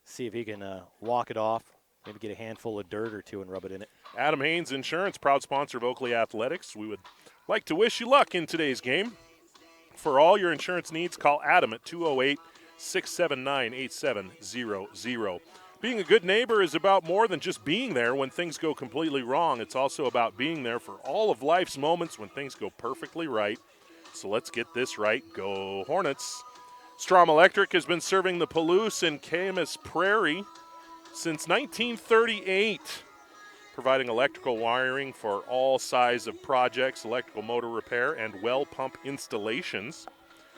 see if he can walk it off, maybe get a handful of dirt or two and rub it in it. Adam Haynes Insurance, proud sponsor of Oakley Athletics. We would like to wish you luck in today's game. For all your insurance needs, call Adam at 208-679-8700. Being a good neighbor is about more than just being there when things go completely wrong. It's also about being there for all of life's moments when things go perfectly right. So let's get this right. Go Hornets. Strom Electric has been serving the Palouse and Camas Prairie since 1938, providing electrical wiring for all size of projects, electrical motor repair, and well pump installations.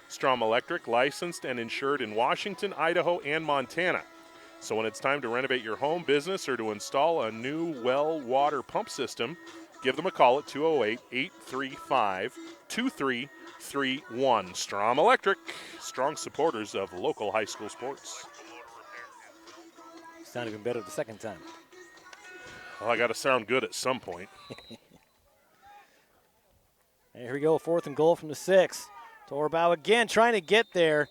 Strom Electric, licensed and insured in Washington, Idaho, and Montana. So when it's time to renovate your home, business, or to install a new well water pump system, give them a call at 208-835-2331. Strom Electric, strong supporters of local high school sports. Sounded even better the second time. Well, I got to sound good at some point. Here we go, 4th and goal from the 6. Torbow again trying to get there.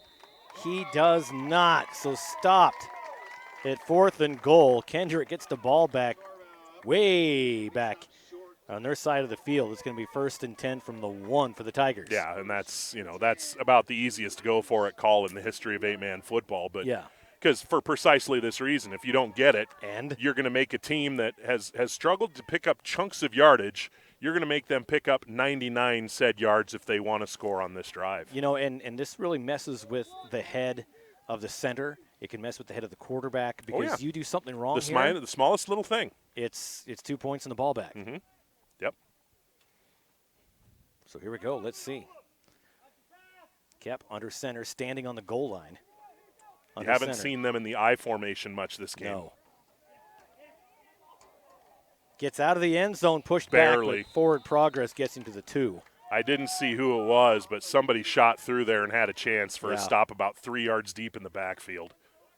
He does not, so stopped at 4th and goal. Kendrick gets the ball back, way back on their side of the field. It's going to be 1st and 10 from the 1 for the Tigers. Yeah, and that's about the easiest to go for it call in the history of 8-man football. But yeah, because for precisely this reason, if you don't get it, and you're going to make a team that has struggled to pick up chunks of yardage. You're going to make them pick up 99 said yards if they want to score on this drive. You know, and this really messes with the head of the center. It can mess with the head of the quarterback because you do something wrong here. The smallest little thing. It's 2 points in the ball back. Mm-hmm. Yep. So here we go. Let's see. Kep under center, standing on the goal line. You haven't seen them in the I formation much this game. No. Gets out of the end zone, pushed barely back, but forward progress gets him to the 2. I didn't see who it was, but somebody shot through there and had a chance for a stop about 3 yards deep in the backfield.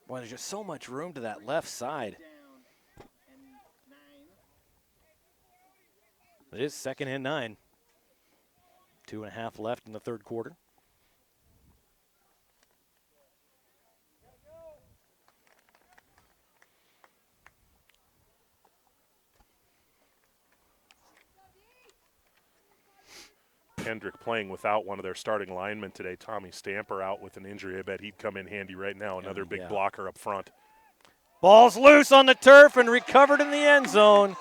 Boy, there's just so much room to that left side. It is 2nd and 9. 2.5 left in the third quarter. Kendrick playing without one of their starting linemen today. Tommy Stamper out with an injury. I bet he'd come in handy right now. Another big blocker up front. Ball's loose on the turf and recovered in the end zone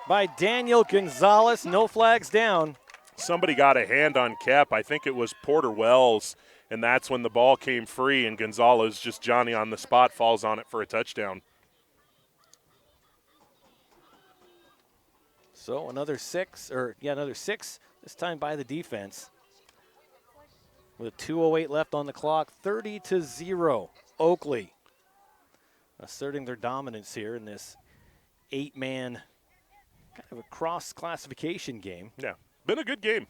by Daniel Gonzalez. No flags down. Somebody got a hand on Kep. I think it was Porter Wells, and that's when the ball came free, and Gonzalez, just Johnny on the spot, falls on it for a touchdown. So another 6, this time by the defense. With 2:08 left on the clock, 30-0, Oakley asserting their dominance here in this 8-man kind of a cross-classification game. Yeah, been a good game.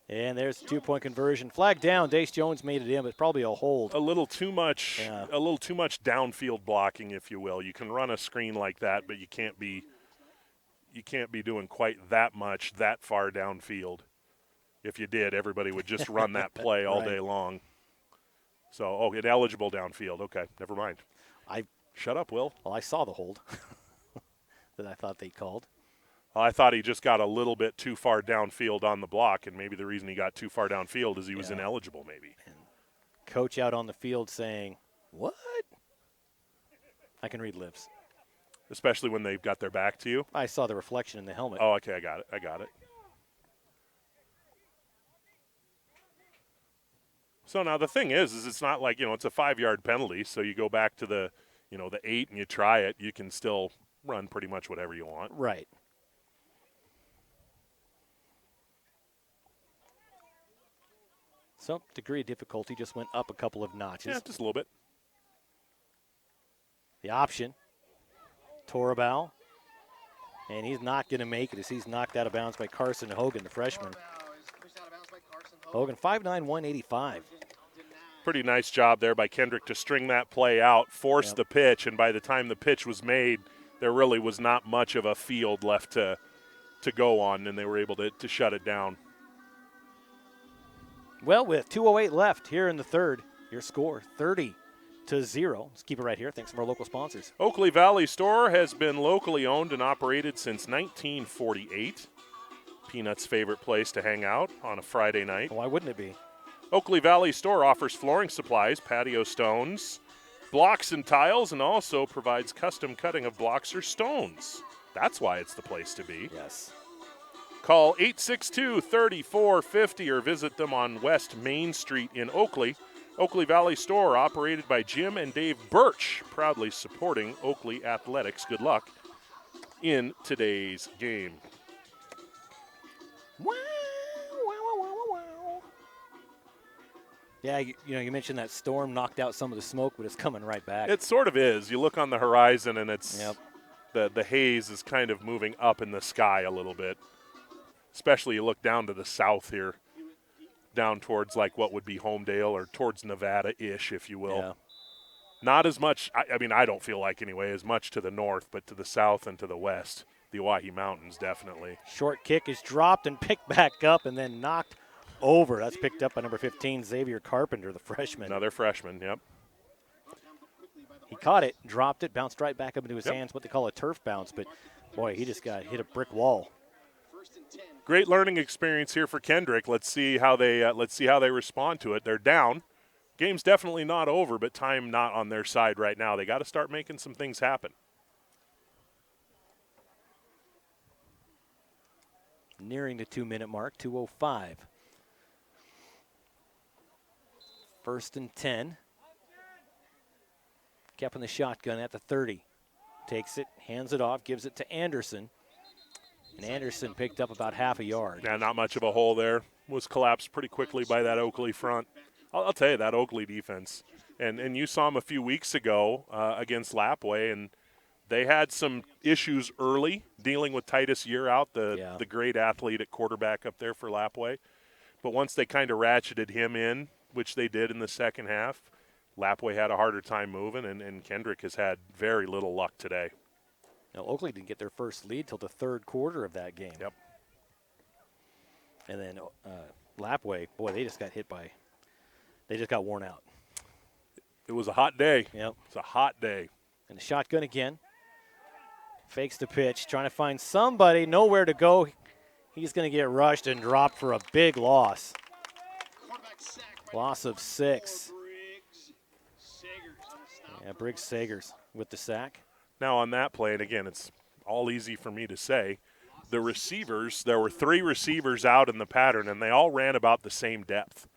And there's a 2-point conversion. Flag down. Dace Jones made it in, but probably a hold. A little too much downfield blocking, if you will. You can run a screen like that, but you can't be doing quite that much that far downfield. If you did, everybody would just run that play all day long. So, ineligible downfield. Okay, never mind. Shut up, Will. Well, I saw the hold that I thought they called. Well, I thought he just got a little bit too far downfield on the block, and maybe the reason he got too far downfield is he was ineligible maybe. And coach out on the field saying, what? I can read lips. Especially when they've got their back to you. I saw the reflection in the helmet. Oh, okay, I got it. So now the thing is it's not like, it's a 5-yard penalty, so you go back to the 8 and you try it. You can still run pretty much whatever you want. Right. So degree of difficulty just went up a couple of notches. Yeah, just a little bit. The option. Torabal. And he's not going to make it as he's knocked out of bounds by Carson Hogan, the freshman. Hogan, 5'9", 185. Pretty nice job there by Kendrick to string that play out, force the pitch, and by the time the pitch was made, there really was not much of a field left to go on, and they were able to shut it down. Well, with 2:08 left here in the third, your score 30-0. Let's keep it right here. Thanks to our local sponsors. Oakley Valley Store has been locally owned and operated since 1948. Peanut's favorite place to hang out on a Friday night. Why wouldn't it be? Oakley Valley Store offers flooring supplies, patio stones, blocks and tiles, and also provides custom cutting of blocks or stones. That's why it's the place to be. Yes. Call 862-3450 or visit them on West Main Street in Oakley. Oakley Valley Store, operated by Jim and Dave Birch, proudly supporting Oakley Athletics. Good luck in today's game. Wow, wow, wow, wow, wow. Yeah, you mentioned that storm knocked out some of the smoke, but it's coming right back. It sort of is. You look on the horizon, and it's the haze is kind of moving up in the sky a little bit. Especially you look down to the south here, down towards like what would be Homedale or towards Nevada-ish, if you will. Yeah. Not as much, I mean, I don't feel like anyway, as much to the north, but to the south and to the west, the Oahe Mountains definitely. Short kick is dropped and picked back up and then knocked over. That's picked up by number 15, Xavier Carpenter, the freshman. Another freshman, yep. He caught it, dropped it, bounced right back up into his hands, what they call a turf bounce, but boy, he just got hit a brick wall. Great learning experience here for Kendrick. Let's see how they respond to it. They're down. Game's definitely not over, but time not on their side right now. They got to start making some things happen. Nearing the 2-minute mark, 2:05. 1st and 10. Kept in the shotgun at the 30. Takes it, hands it off, gives it to Anderson. And Anderson picked up about half a yard. Yeah, not much of a hole there. Was collapsed pretty quickly by that Oakley front. I'll tell you, that Oakley defense. And you saw them a few weeks ago against Lapway, and they had some issues early dealing with Titus Year out, the great athlete at quarterback up there for Lapway. But once they kind of ratcheted him in, which they did in the second half, Lapway had a harder time moving, and Kendrick has had very little luck today. Now, Oakley didn't get their first lead till the third quarter of that game. Yep. And then Lapway, boy, they just got worn out. It was a hot day. Yep. It's a hot day. And the shotgun again. Fakes the pitch, trying to find somebody, nowhere to go. He's going to get rushed and dropped for a big loss. Loss of 6. Yeah, Briggs Sagers with the sack. Now on that play, and again, it's all easy for me to say, the receivers, there were 3 receivers out in the pattern, and they all ran about the same depth.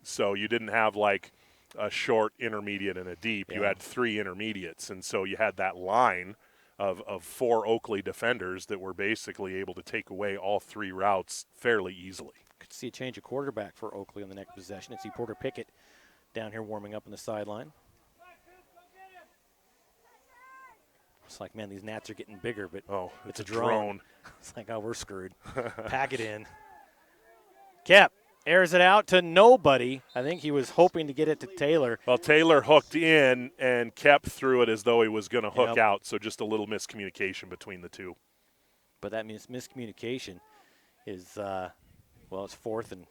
So you didn't have like a short, intermediate, and a deep. You had 3 intermediates, and so you had that line of 4 Oakley defenders that were basically able to take away all 3 routes fairly easily. Could see a change of quarterback for Oakley on the next possession. And see Porter Pickett down here warming up on the sideline. It's like, man, these gnats are getting bigger, but it's a drone. It's like, oh, we're screwed. Pack it in. Kep airs it out to nobody. I think he was hoping to get it to Taylor. Well, Taylor hooked in and Kep threw it as though he was going to hook out, so just a little miscommunication between the two. But that means miscommunication is, it's 4th and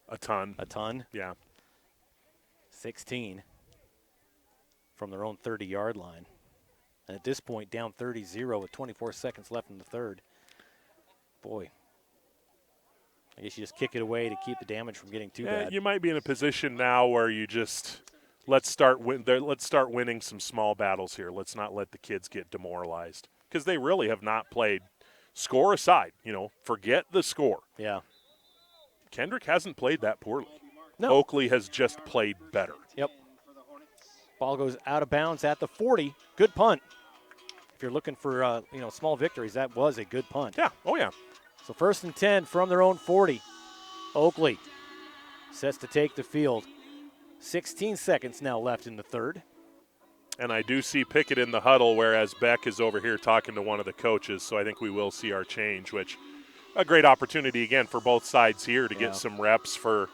a ton. A ton? Yeah. 16 from their own 30-yard line. And at this point, down 30-0 with 24 seconds left in the third. Boy, I guess you just kick it away to keep the damage from getting too bad. You might be in a position now where you just let's start winning some small battles here. Let's not let the kids get demoralized because they really have not played. Score aside, forget the score. Yeah. Kendrick hasn't played that poorly. No. Oakley has just played better. Yep. Ball goes out of bounds at the 40. Good punt. If you're looking for small victories, that was a good punt. Yeah. Oh yeah. So 1st and 10 from their own 40. Oakley sets to take the field. 16 seconds now left in the third. And I do see Pickett in the huddle, whereas Beck is over here talking to one of the coaches. So I think we will see our change, which a great opportunity, again, for both sides here to get some reps for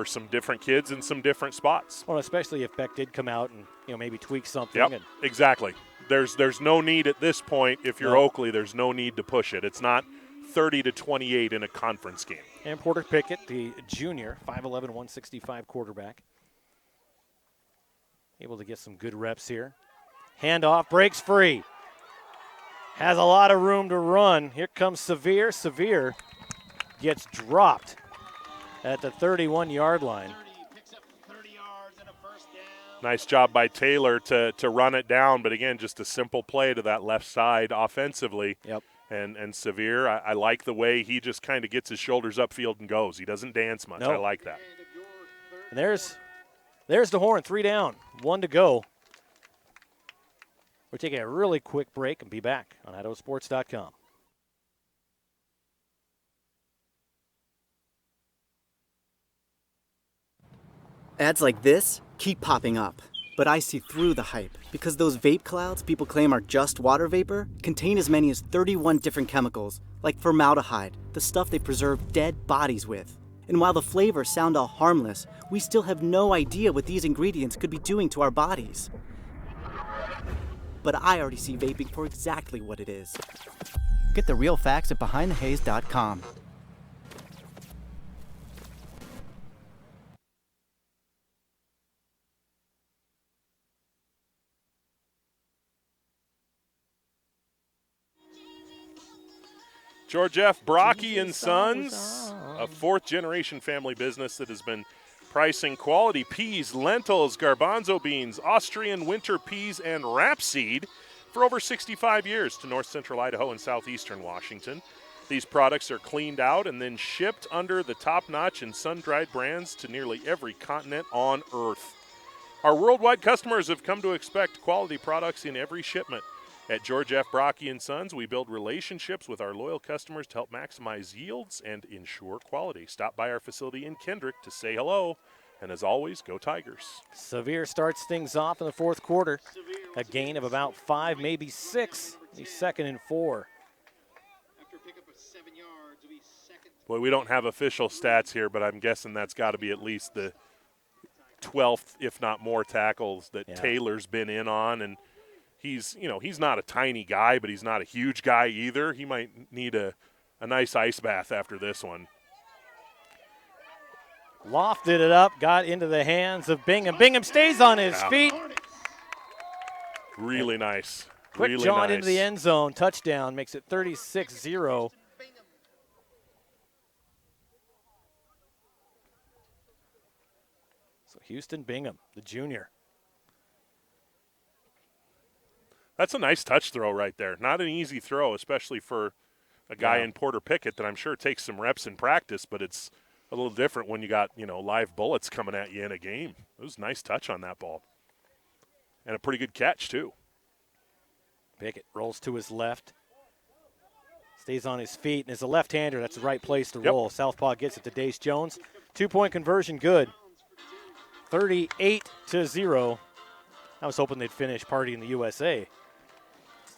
some different kids in some different spots. Well, especially if Beck did come out and, maybe tweak something. Yep, exactly. There's no need at this point, if you're Oakley, there's no need to push it. It's not 30-28 in a conference game. And Porter Pickett, the junior, 5'11", 165 quarterback. Able to get some good reps here. Handoff, breaks free. Has a lot of room to run. Here comes Severe. Severe gets dropped at the 31-yard line. Nice job by Taylor to run it down, but again, just a simple play to that left side offensively. Yep. And Severe, I like the way he just kind of gets his shoulders upfield and goes. He doesn't dance much. Nope. I like that. And there's the horn, 3 down, 1 to go. We're taking a really quick break and be back on IdahoSports.com. Ads like this keep popping up, but I see through the hype because those vape clouds people claim are just water vapor contain as many as 31 different chemicals, like formaldehyde, the stuff they preserve dead bodies with. And while the flavors sound all harmless, we still have no idea what these ingredients could be doing to our bodies. But I already see vaping for exactly what it is. Get the real facts at BehindTheHaze.com. George F. Brocky and Sons, a fourth-generation family business that has been pricing quality peas, lentils, garbanzo beans, Austrian winter peas, and rapeseed for over 65 years to north central Idaho and southeastern Washington. These products are cleaned out and then shipped under the top-notch and sun-dried brands to nearly every continent on Earth. Our worldwide customers have come to expect quality products in every shipment. At George F. Brocky & Sons, we build relationships with our loyal customers to help maximize yields and ensure quality. Stop by our facility in Kendrick to say hello. And as always, go Tigers. Severe starts things off in the fourth quarter. A gain of about 5, maybe 6. He's 2nd and 4. Boy, we don't have official stats here, but I'm guessing that's got to be at least the 12th, if not more, tackles that Taylor's been in on. And he's not a tiny guy, but he's not a huge guy either. He might need a nice ice bath after this one. Lofted it up, got into the hands of Bingham. Bingham stays on his feet. Really nice. Quick really jaunt nice. into the end zone. Touchdown makes it 36-0. So Houston Bingham, the junior. That's a nice touch throw right there. Not an easy throw, especially for a guy in Porter Pickett that I'm sure takes some reps in practice, but it's a little different when you got, live bullets coming at you in a game. It was a nice touch on that ball. And a pretty good catch, too. Pickett rolls to his left. Stays on his feet, and as a left-hander, that's the right place to roll. Southpaw gets it to Dace Jones. 2-point conversion good. 38-0. I was hoping they'd finish Party in the USA.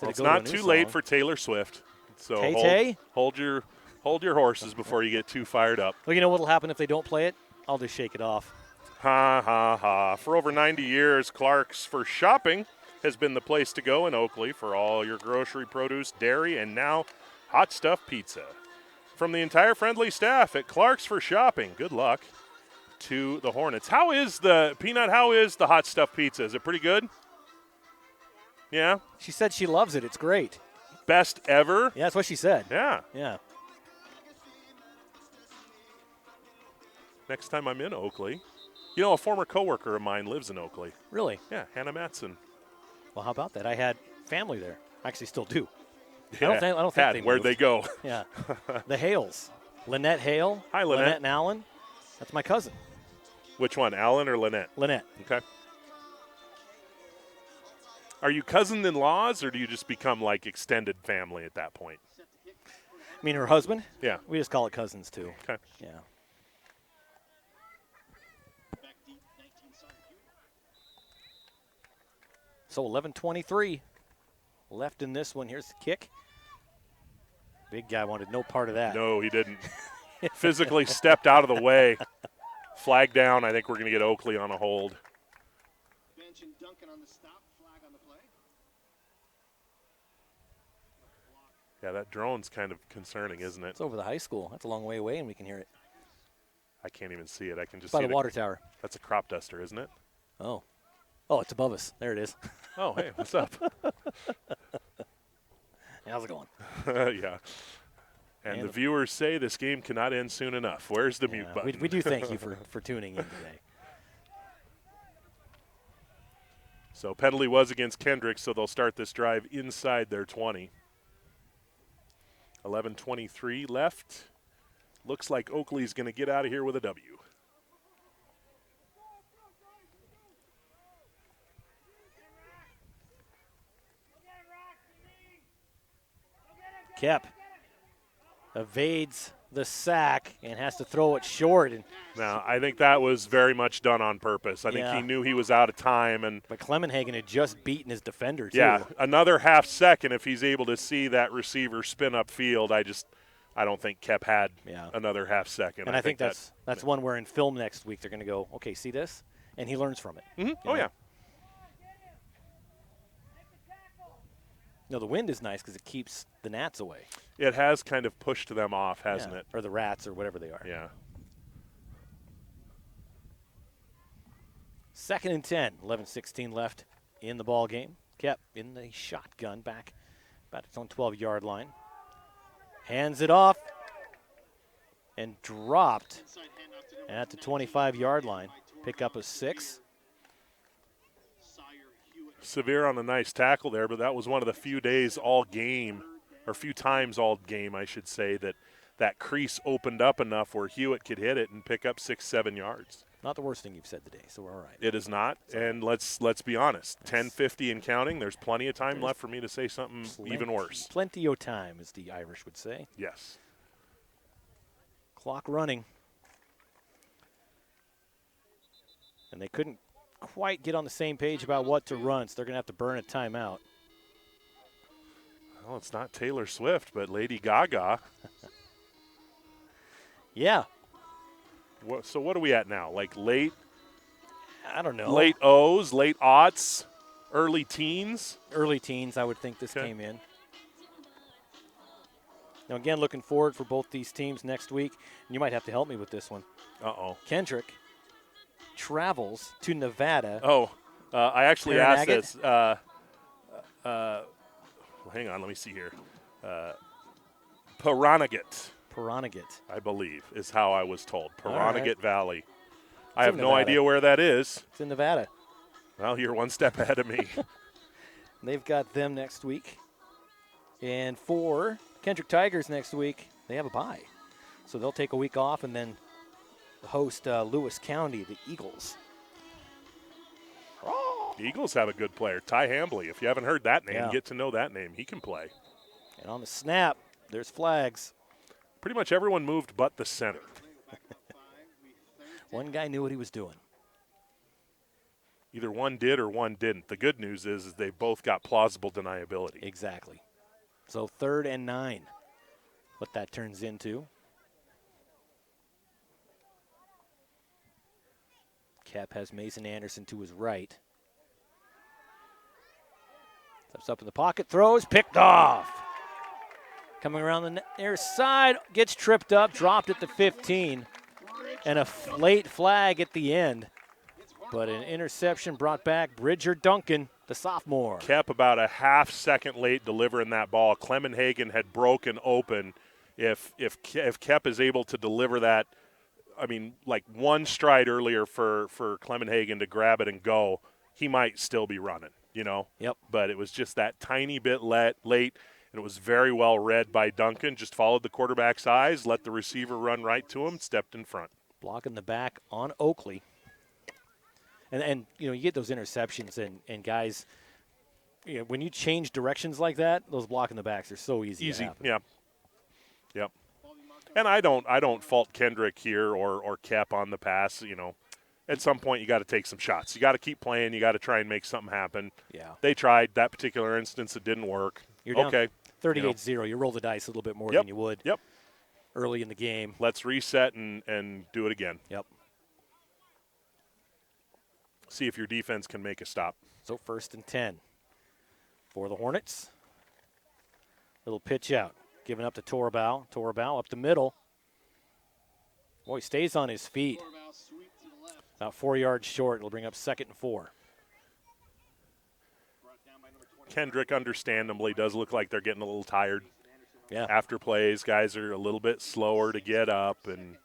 Well, it's not too late for Taylor Swift. So hold your horses before you get too fired up. Well, you know what'll happen if they don't play it? I'll just shake it off. Ha, ha, ha. For over 90 years, Clark's for Shopping has been the place to go in Oakley for all your grocery, produce, dairy, and now hot stuff pizza. From the entire friendly staff at Clark's for Shopping, good luck to the Hornets. How is the hot stuff pizza? Is it pretty good? Yeah? She said she loves it. It's great. Best ever? Yeah, that's what she said. Yeah. Yeah. Next time I'm in Oakley. A former coworker of mine lives in Oakley. Really? Yeah, Hannah Matson. Well, how about that? I had family there. I actually still do. Yeah, I don't think where'd they go? Yeah. The Hales. Lynette Hale. Hi, Lynette. Lynette and Allen. That's my cousin. Which one, Allen or Lynette? Lynette. Okay. Are you cousin-in-laws, or do you just become like extended family at that point? I mean, her husband? Yeah. We just call it cousins, too. Okay. Yeah. So 11:23 left in this one. Here's the kick. Big guy wanted no part of that. No, he didn't. Physically stepped out of the way. Flag down. I think we're going to get Oakley on a hold. Bench and Duncan on the stop. Flag on the play. Yeah, that drone's kind of concerning, isn't it? It's over the high school. That's a long way away, and we can hear it. I can't even see it. I can just By see the water tower. That's a crop duster, isn't it? Oh. Oh, it's above us. There it is. Oh, hey, what's up? How's it going? Yeah. And the viewers say this game cannot end soon enough. Where's the mute button? We do thank you for tuning in today. So penalty was against Kendrick, so they'll start this drive inside their 20. 11:23 left. Looks like Oakley's going to get out of here with a W. Kep evades the sack and has to throw it short. And now, I think that was very much done on purpose. I think he knew he was out of time. But Clemenhagen had just beaten his defender, too. Yeah, another half second if he's able to see that receiver spin upfield. I don't think Kep had another half second. And I think that's one where in film next week they're going to go, okay, see this? And he learns from it. Mm-hmm. Oh, yeah. No, the wind is nice because it keeps the gnats away. It has kind of pushed them off, hasn't it? Or the rats or whatever they are. Yeah. 2nd and 10, 11:16 left in the ball game. Kep in the shotgun back about its own 12-yard line. Hands it off and dropped at the 25-yard line. Pick up a 6. Severe on a nice tackle there, but that was one of the few days all game, or few times all game, I should say, that crease opened up enough where Hewitt could hit it and pick up 6-7 yards. Not the worst thing you've said today, so we're all right. It is not, and let's be honest. 10:50 and counting. There's plenty of time left for me to say something even worse. Plenty of time, as the Irish would say. Yes. Clock running. And they couldn't quite get on the same page about what to run, so they're going to have to burn a timeout. Well, it's not Taylor Swift, but Lady Gaga. Yeah. So what are we at now? Like late? I don't know. Late O's, late aughts, early teens? Early teens, I would think this came in. Now, again, looking forward for both these teams next week. And you might have to help me with this one. Uh-oh. Kendrick travels to Nevada. Oh, I actually asked this. Well, hang on, let me see here. Pahranagat, I believe, is how I was told. Pahranagat Valley. I have no idea where that is. It's in Nevada. Well, you're one step ahead of me. They've got them next week. And for Kendrick Tigers next week, they have a bye. So they'll take a week off and then host Lewis County, the Eagles. The Eagles have a good player, Ty Hambley. If you haven't heard that name, get to know that name. He can play. And on the snap, there's flags. Pretty much everyone moved but the center. One guy knew what he was doing. Either one did or one didn't. The good news is they both got plausible deniability. Exactly. So 3rd and 9, what that turns into. Kep has Mason Anderson to his right. Steps up in the pocket, throws, picked off. Coming around the near side, gets tripped up, dropped at the 15. And a late flag at the end. But an interception brought back Bridger Duncan, the sophomore. Kep about a half second late delivering that ball. Clemenhagen had broken open. If Kep is able to deliver that, I mean, like one stride earlier for Clemenhagen to grab it and go, he might still be running, you know? Yep. But it was just that tiny bit late, and it was very well read by Duncan. Just followed the quarterback's eyes, let the receiver run right to him, stepped in front. Blocking the back on Oakley. And you know, you get those interceptions and guys, you know, when you change directions like that, those blocking the backs are so easy to happen. Yeah. Yep. And I don't fault Kendrick here or Kep on the pass, you know. at some point you got to take some shots. You got to keep playing. You got to try and make something happen. Yeah. They tried that particular instance. It didn't work. You're down okay. 38-0. You roll the dice a little bit more Yep. than you would Yep. early in the game. Let's reset and do it again. Yep. See if your defense can make a stop. So 1st and 10 for the Hornets. Little pitch out. Giving up to Torabau. Torabau up the middle. Boy, he stays on his feet. About 4 yards short. It'll bring up 2nd and 4. Kendrick, understandably, does look like they're getting a little tired. Yeah. After plays, guys are a little bit slower to get up, and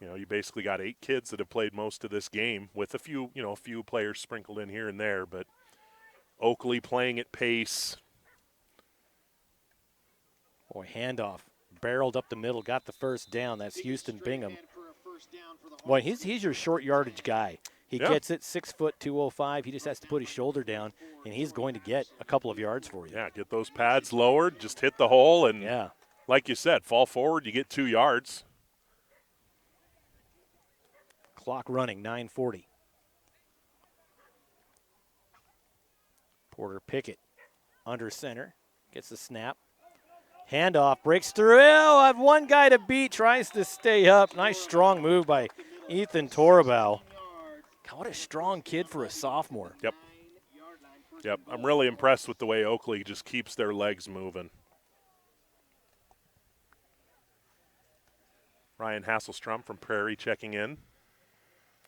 you basically got 8 kids that have played most of this game, with a few players sprinkled in here and there. But Oakley playing at pace. Boy, handoff. Barreled up the middle, got the first down. That's Houston Bingham. Boy, he's your short yardage guy. He gets it, 6 foot, 205. He just has to put his shoulder down, and he's going to get a couple of yards for you. Yeah, get those pads lowered, just hit the hole, and yeah, like you said, fall forward, you get 2 yards. Clock running, 9:40. Porter Pickett under center, gets the snap. Handoff, breaks through. Oh, I have one guy to beat, tries to stay up. Nice strong move by Ethan Torabau. God, what a strong kid for a sophomore. Yep. Yep, I'm really impressed with the way Oakley just keeps their legs moving. Ryan Hasselstrom from Prairie checking in.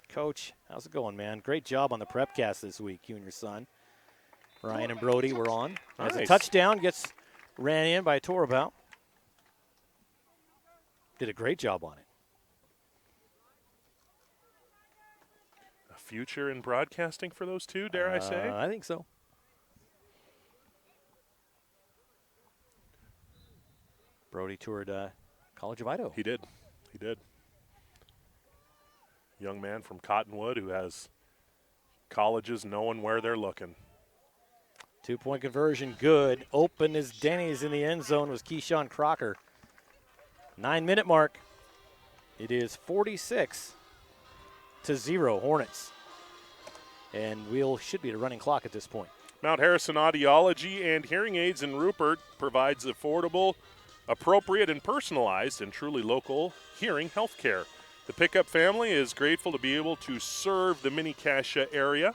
Coach, how's it going, man? Great job on the prepcast this week, you and your son. Ryan and Brody were on. Has a touchdown, gets ran in by Torabau. Did a great job on it. A future in broadcasting for those two, dare I say? I think so. Brody toured College of Idaho. He did. He did. Young man from Cottonwood who has colleges knowing where they're looking. 2-point conversion, good. Open as Denny's in the end zone was Keyshawn Crocker. 9-minute mark. It is 46-0 Hornets. And should be at a running clock at this point. Mount Harrison Audiology and Hearing Aids in Rupert provides affordable, appropriate, and personalized and truly local hearing health care. The Pickup family is grateful to be able to serve the Mini-Cassia area.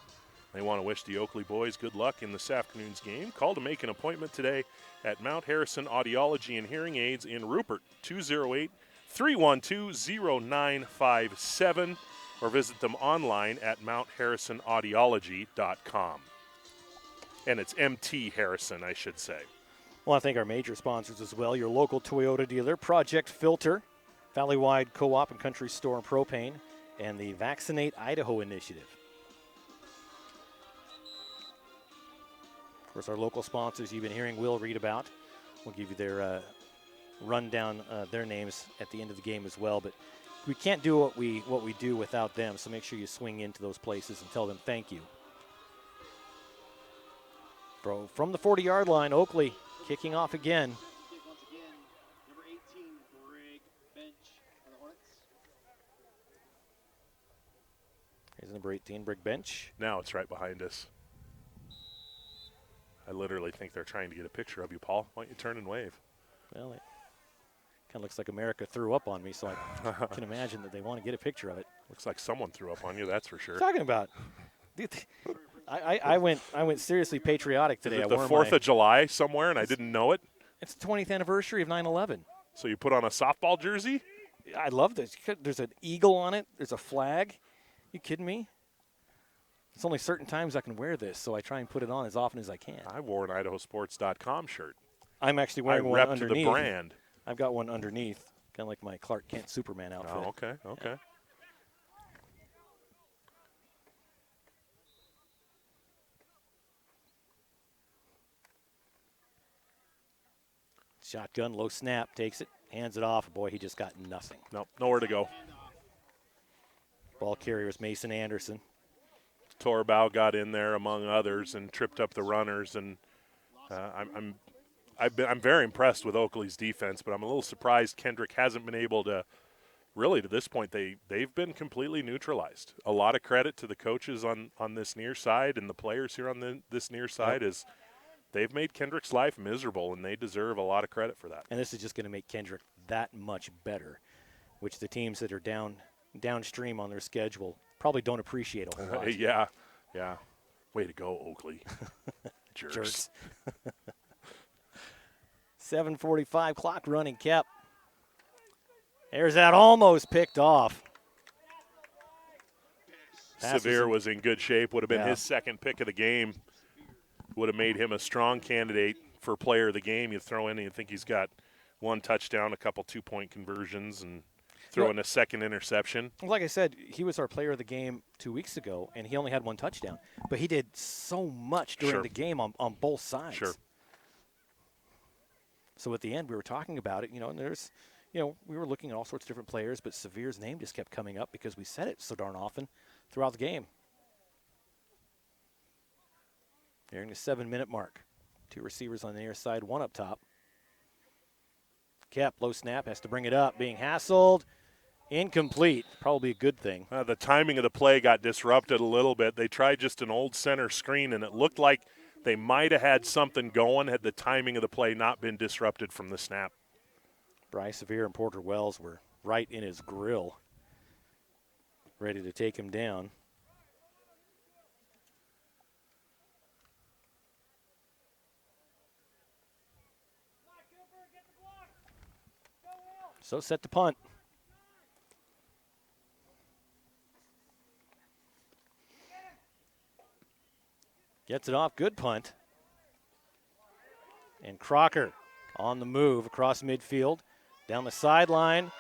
They want to wish the Oakley boys good luck in this afternoon's game. Call to make an appointment today at Mount Harrison Audiology and Hearing Aids in Rupert, 208-312-0957, or visit them online at mountharrisonaudiology.com. And it's MT Harrison, I should say. I want to thank our major sponsors as well. Your local Toyota dealer, Project Filter, Valleywide Co-op and Country Store and Propane, and the Vaccinate Idaho initiative. Of course, our local sponsors you've been hearing Will read about. We'll give you their rundown, their names at the end of the game as well. But we can't do what we do without them, so make sure you swing into those places and tell them thank you. From the 40-yard line, Oakley kicking off again. Number 18, Greg Bench for the Hornets. Here's number 18, Brig Bench. Now it's right behind us. I literally think they're trying to get a picture of you, Paul. Why don't you turn and wave? Well, it kind of looks like America threw up on me, so I can imagine that they want to get a picture of it. Looks like someone threw up on you, that's for sure. Talking about, I went seriously patriotic today. Is it the 4th of July somewhere and I didn't know it? It's the 20th anniversary of 9/11. So you put on a softball jersey? I love this. There's an eagle on it. There's a flag. You kidding me? It's only certain times I can wear this, so I try and put it on as often as I can. I wore an IdahoSports.com shirt. I'm actually wearing one underneath. The brand. I've got one underneath, kind of like my Clark Kent Superman outfit. Oh, okay, okay. Yeah. Shotgun, low snap, takes it, hands it off. Boy, he just got nothing. Nope, nowhere to go. Ball carrier is Mason Anderson. Torabau got in there among others and tripped up the runners, and I'm very impressed with Oakley's defense, but I'm a little surprised Kendrick hasn't been able to really to this point they've been completely neutralized. A lot of credit to the coaches on this near side and the players here on this near side is they've made Kendrick's life miserable, and they deserve a lot of credit for that. And this is just going to make Kendrick that much better, which the teams that are downstream on their schedule probably don't appreciate a whole lot. Yeah. Way to go, Oakley. Jerks. 7:45 clock running, Kep. There's that almost picked off. Severe was in good shape. Would have been his second pick of the game. Would have made him a strong candidate for player of the game. You throw in, you think he's got one touchdown, a couple 2-point conversions, and throw in a second interception. Like I said, he was our player of the game 2 weeks ago, and he only had one touchdown. But he did so much during the game on both sides. Sure. So at the end, we were talking about it, and there's, we were looking at all sorts of different players, but Severe's name just kept coming up because we said it so darn often throughout the game. Nearing the 7-minute mark. 2 receivers on the near side, one up top. Kep, low snap, has to bring it up, being hassled. Incomplete, probably a good thing. The timing of the play got disrupted a little bit. They tried just an old center screen, and it looked like they might have had something going had the timing of the play not been disrupted from the snap. Bryce Severe and Porter Wells were right in his grill, ready to take him down. So set to punt. Gets it off, good punt. And Crocker on the move across midfield, down the sideline.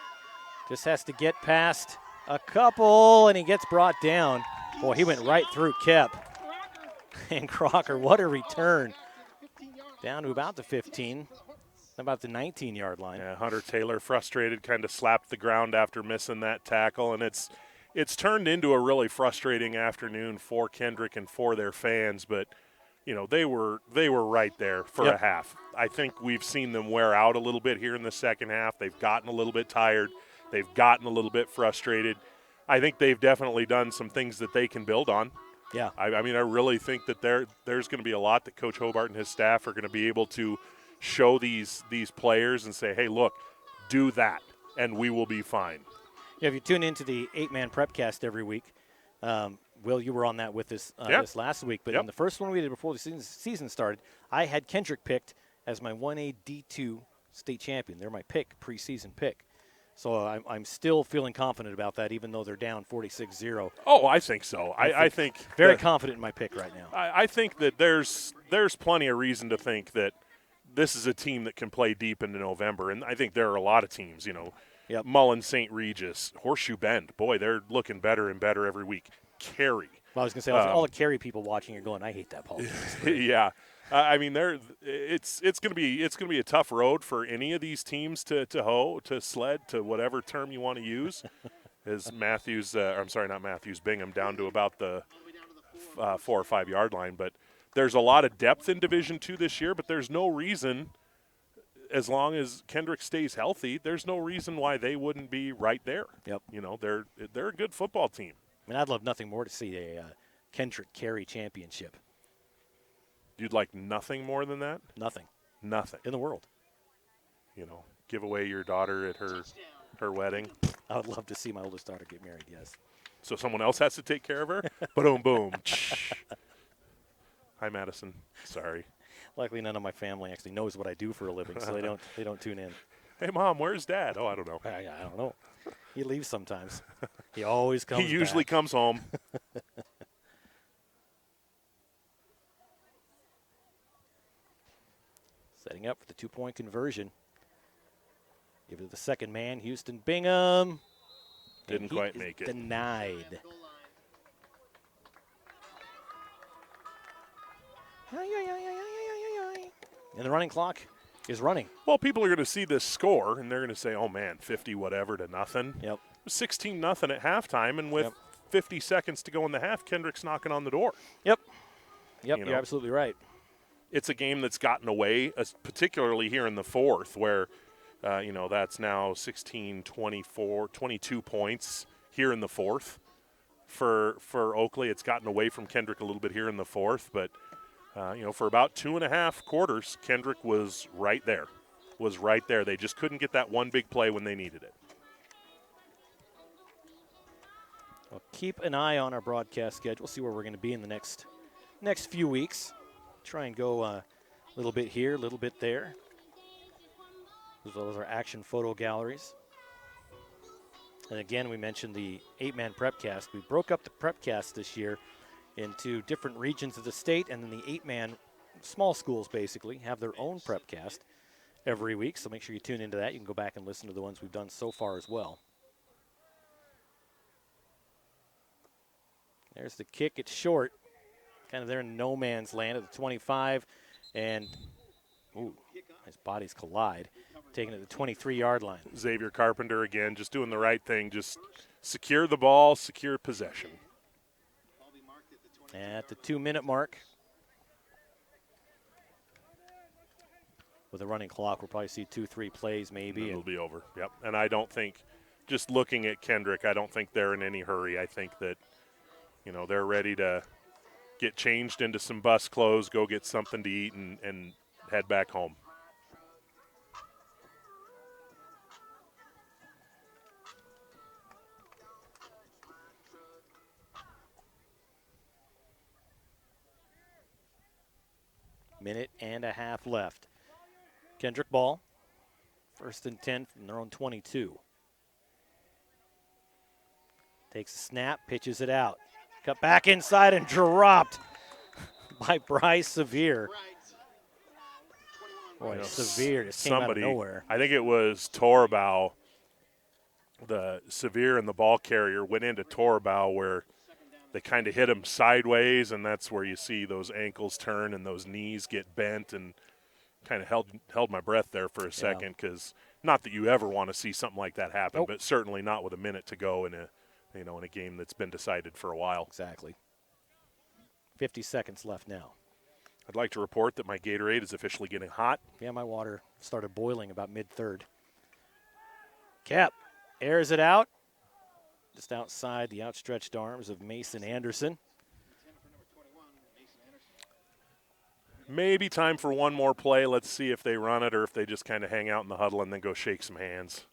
Just has to get past a couple, and he gets brought down. Boy, he went right through Kep. And Crocker, what a return. Down to about the 15, about the 19-yard line. Yeah, Hunter Taylor, frustrated, kind of slapped the ground after missing that tackle, and it's turned into a really frustrating afternoon for Kendrick and for their fans, but they were right there for a half. I think we've seen them wear out a little bit here in the second half. They've gotten a little bit tired. They've gotten a little bit frustrated. I think they've definitely done some things that they can build on. Yeah. I mean, I really think that there's going to be a lot that Coach Hobart and his staff are going to be able to show these players and say, hey, look, do that, and we will be fine. Yeah, if you tune into the 8-man prepcast every week, Will, you were on that with us this last week. But in the first one we did before the season started, I had Kendrick picked as my 1A D2 state champion. They're my pick, preseason pick. So I'm still feeling confident about that, even though they're down 46-0. Oh, I think so. I think very confident in my pick right now. I think that there's plenty of reason to think that this is a team that can play deep into November, and I think there are a lot of teams, Mullen, St. Regis, Horseshoe Bend. Boy, they're looking better and better every week. Cary. Well, I was going to say, all the Cary people watching are going, I hate that politics. Yeah. I mean, it's going to be a tough road for any of these teams to sled, to whatever term you want to use. As Bingham down to about the 4 or 5 yard line. But there's a lot of depth in Division II this year, but there's no reason, as long as Kendrick stays healthy, there's no reason why they wouldn't be right there. Yep. They're a good football team. I mean, I'd love nothing more to see a Kendrick Cary championship. You'd like nothing more than that? Nothing. Nothing. In the world. Give away your daughter at her wedding. I would love to see my oldest daughter get married, yes. So someone else has to take care of her? Boom, boom. Hi, Madison. Sorry. Luckily, none of my family actually knows what I do for a living, so they don't tune in. Hey, Mom, where's Dad? Oh, I don't know. I don't know. He leaves sometimes. He always comes He usually back. comes home. Setting up for the 2-point conversion. Give it to the second man, Houston Bingham. Didn't quite make it. Denied. And the running clock is running. Well, people are going to see this score, and they're going to say, oh, man, 50 whatever to nothing. Yep. 16-0 at halftime, and with 50 seconds to go in the half, Kendrick's knocking on the door. Yep, you're absolutely right. It's a game that's gotten away, particularly here in the fourth, where, That's now 16, 24, 22 points here in the fourth for Oakley. It's gotten away from Kendrick a little bit here in the fourth, but, for about 2.5 quarters, Kendrick was right there. They just couldn't get that one big play when they needed it. Well, keep an eye on our broadcast schedule, see where we're going to be in the next few weeks. Try and go a little bit here, a little bit there, as well as our action photo galleries. And again, we mentioned the 8-man prepcast. We broke up the prepcast this year into different regions of the state, and then the 8-man small schools basically have their own prepcast every week. So make sure you tune into that. You can go back and listen to the ones we've done so far as well. There's the kick. It's short. Kind of there in no man's land at the 25. And, his bodies collide. Taking it to the 23-yard line. Xavier Carpenter again, just doing the right thing. Just secure the ball, secure possession. At the 2-minute mark. With a running clock, we'll probably see 2-3 plays maybe. It'll be over, yep. And I don't think, just looking at Kendrick, I don't think they're in any hurry. I think that, they're ready to get changed into some bus clothes, go get something to eat, and head back home. Minute and a half left. Kendrick ball. 1st and 10 from their own 22. Takes a snap, pitches it out. Cut back inside and dropped by Bryce Sevier. Boy, Sevier just came out of nowhere. I think it was Torbow. The Sevier and the ball carrier went into Torbow where they kind of hit him sideways, and that's where you see those ankles turn and those knees get bent, and kind of held my breath there for a second, because not that you ever want to see something like that happen, but certainly not with a minute to go in a game that's been decided for a while. Exactly. 50 seconds left now. I'd like to report that my Gatorade is officially getting hot. Yeah, my water started boiling about mid-third. Cap airs it out. Just outside the outstretched arms of Mason Anderson. Maybe time for one more play. Let's see if they run it or if they just kind of hang out in the huddle and then go shake some hands.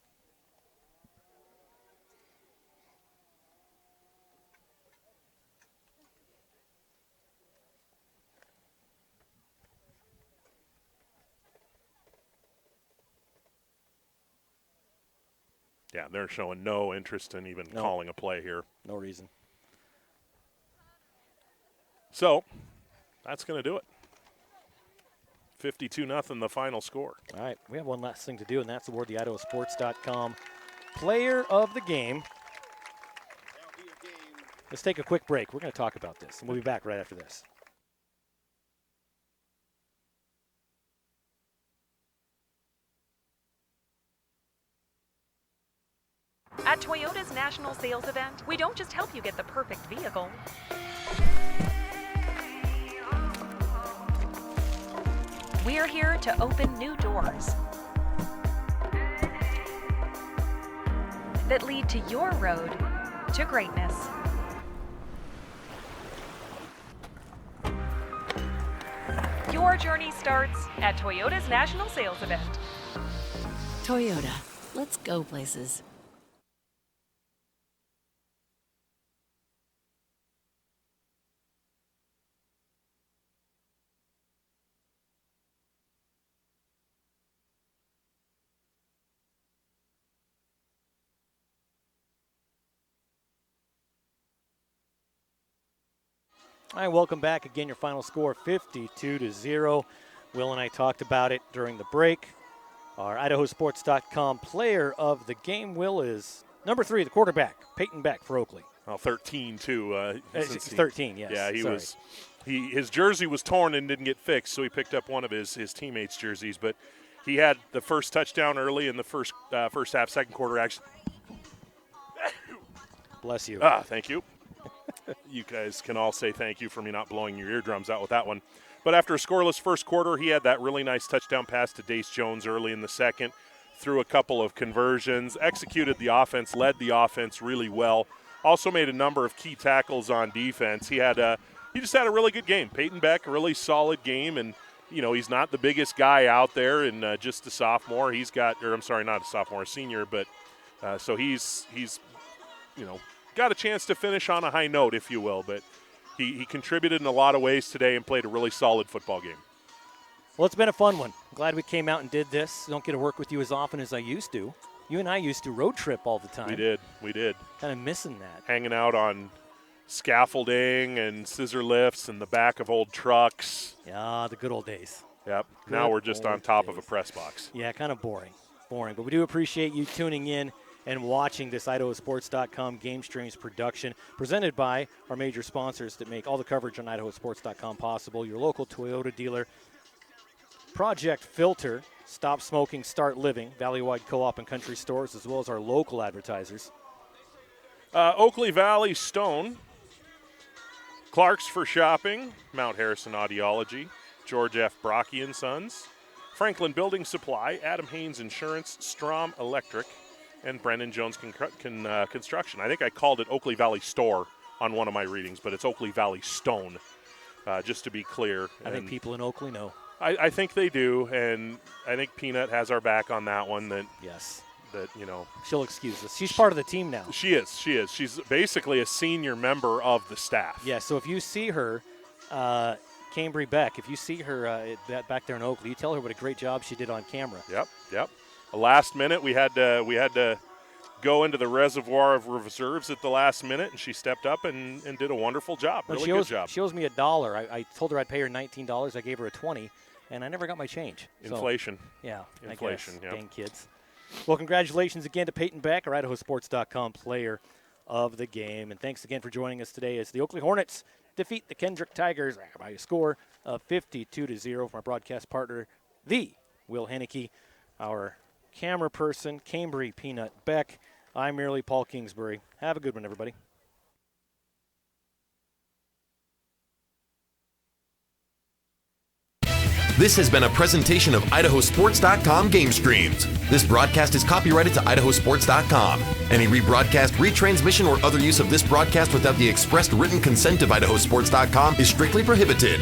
Yeah, they're showing no interest in even calling a play here. No reason. So, that's going to do it. 52-0 the final score. All right, we have one last thing to do, and that's award the IdahoSports.com Player of the Game. Let's take a quick break. We're going to talk about this, and we'll be back right after this. At Toyota's national sales event, we don't just help you get the perfect vehicle. We're here to open new doors that lead to your road to greatness. Your journey starts at Toyota's national sales event. Toyota, let's go places. All right, welcome back. Again, your final score, 52-0. Will and I talked about it during the break. Our IdahoSports.com player of the game, Will, is number 3, the quarterback, Peyton Beck for Oakley. Well, 13, too. 13, yes. Yeah, his jersey was torn and didn't get fixed, so he picked up one of his teammates' jerseys. But he had the first touchdown early in the first half, second quarter, actually. Bless you. Thank you. You guys can all say thank you for me not blowing your eardrums out with that one. But after a scoreless first quarter, he had that really nice touchdown pass to Dace Jones early in the second. through a couple of conversions, executed the offense, led the offense really well. Also made a number of key tackles on defense. He just had a really good game. Peyton Beck, a really solid game, and he's not the biggest guy out there, and just a sophomore. Not a sophomore, a senior, but so he's got a chance to finish on a high note, if you will. But he contributed in a lot of ways today and played a really solid football game. Well, it's been a fun one. Glad we came out and did this. Don't get to work with you as often as I used to. You and I used to road trip all the time. We did. Kind of missing that. Hanging out on scaffolding and scissor lifts in the back of old trucks. Yeah, the good old days. Yep. Now we're just on top of a press box. Yeah, kind of boring. But we do appreciate you tuning in and watching this IdahoSports.com Game Streams production, presented by our major sponsors that make all the coverage on IdahoSports.com possible. Your local Toyota dealer, Project Filter, Stop Smoking, Start Living, Valley-wide Co-op and Country Stores, as well as our local advertisers. Oakley Valley Stone, Clark's for Shopping, Mount Harrison Audiology, George F. Brocky & Sons, Franklin Building Supply, Adam Haynes Insurance, Strom Electric, and Brendan Jones Construction. I think I called it Oakley Valley Store on one of my readings, but it's Oakley Valley Stone, just to be clear. I think people in Oakley know. I think they do, and I think Peanut has our back on that one. Yes. She'll excuse us. She's part of the team now. She is. She's basically a senior member of the staff. Yeah, so if you see her, Cambry Beck, if you see her back there in Oakley, you tell her what a great job she did on camera. Yep. Last minute, we had to go into the reservoir of reserves at the last minute, and she stepped up and did a wonderful job. Really good job. She owes me $1. I told her I'd pay her $19. I gave her a $20, and I never got my change. Inflation. So, yeah. Inflation. I guess. Dang kids. Well, congratulations again to Peyton Beck, our IdahoSports.com player of the game. And thanks again for joining us today as the Oakley Hornets defeat the Kendrick Tigers by a score of 52-0 from our broadcast partner, the Will Henneke, our camera person, Cambry Peanut Beck. I'm merely Paul Kingsbury. Have a good one, everybody. This has been a presentation of IdahoSports.com Game Streams. This broadcast is copyrighted to IdahoSports.com. Any rebroadcast, retransmission, or other use of this broadcast without the expressed written consent of IdahoSports.com is strictly prohibited.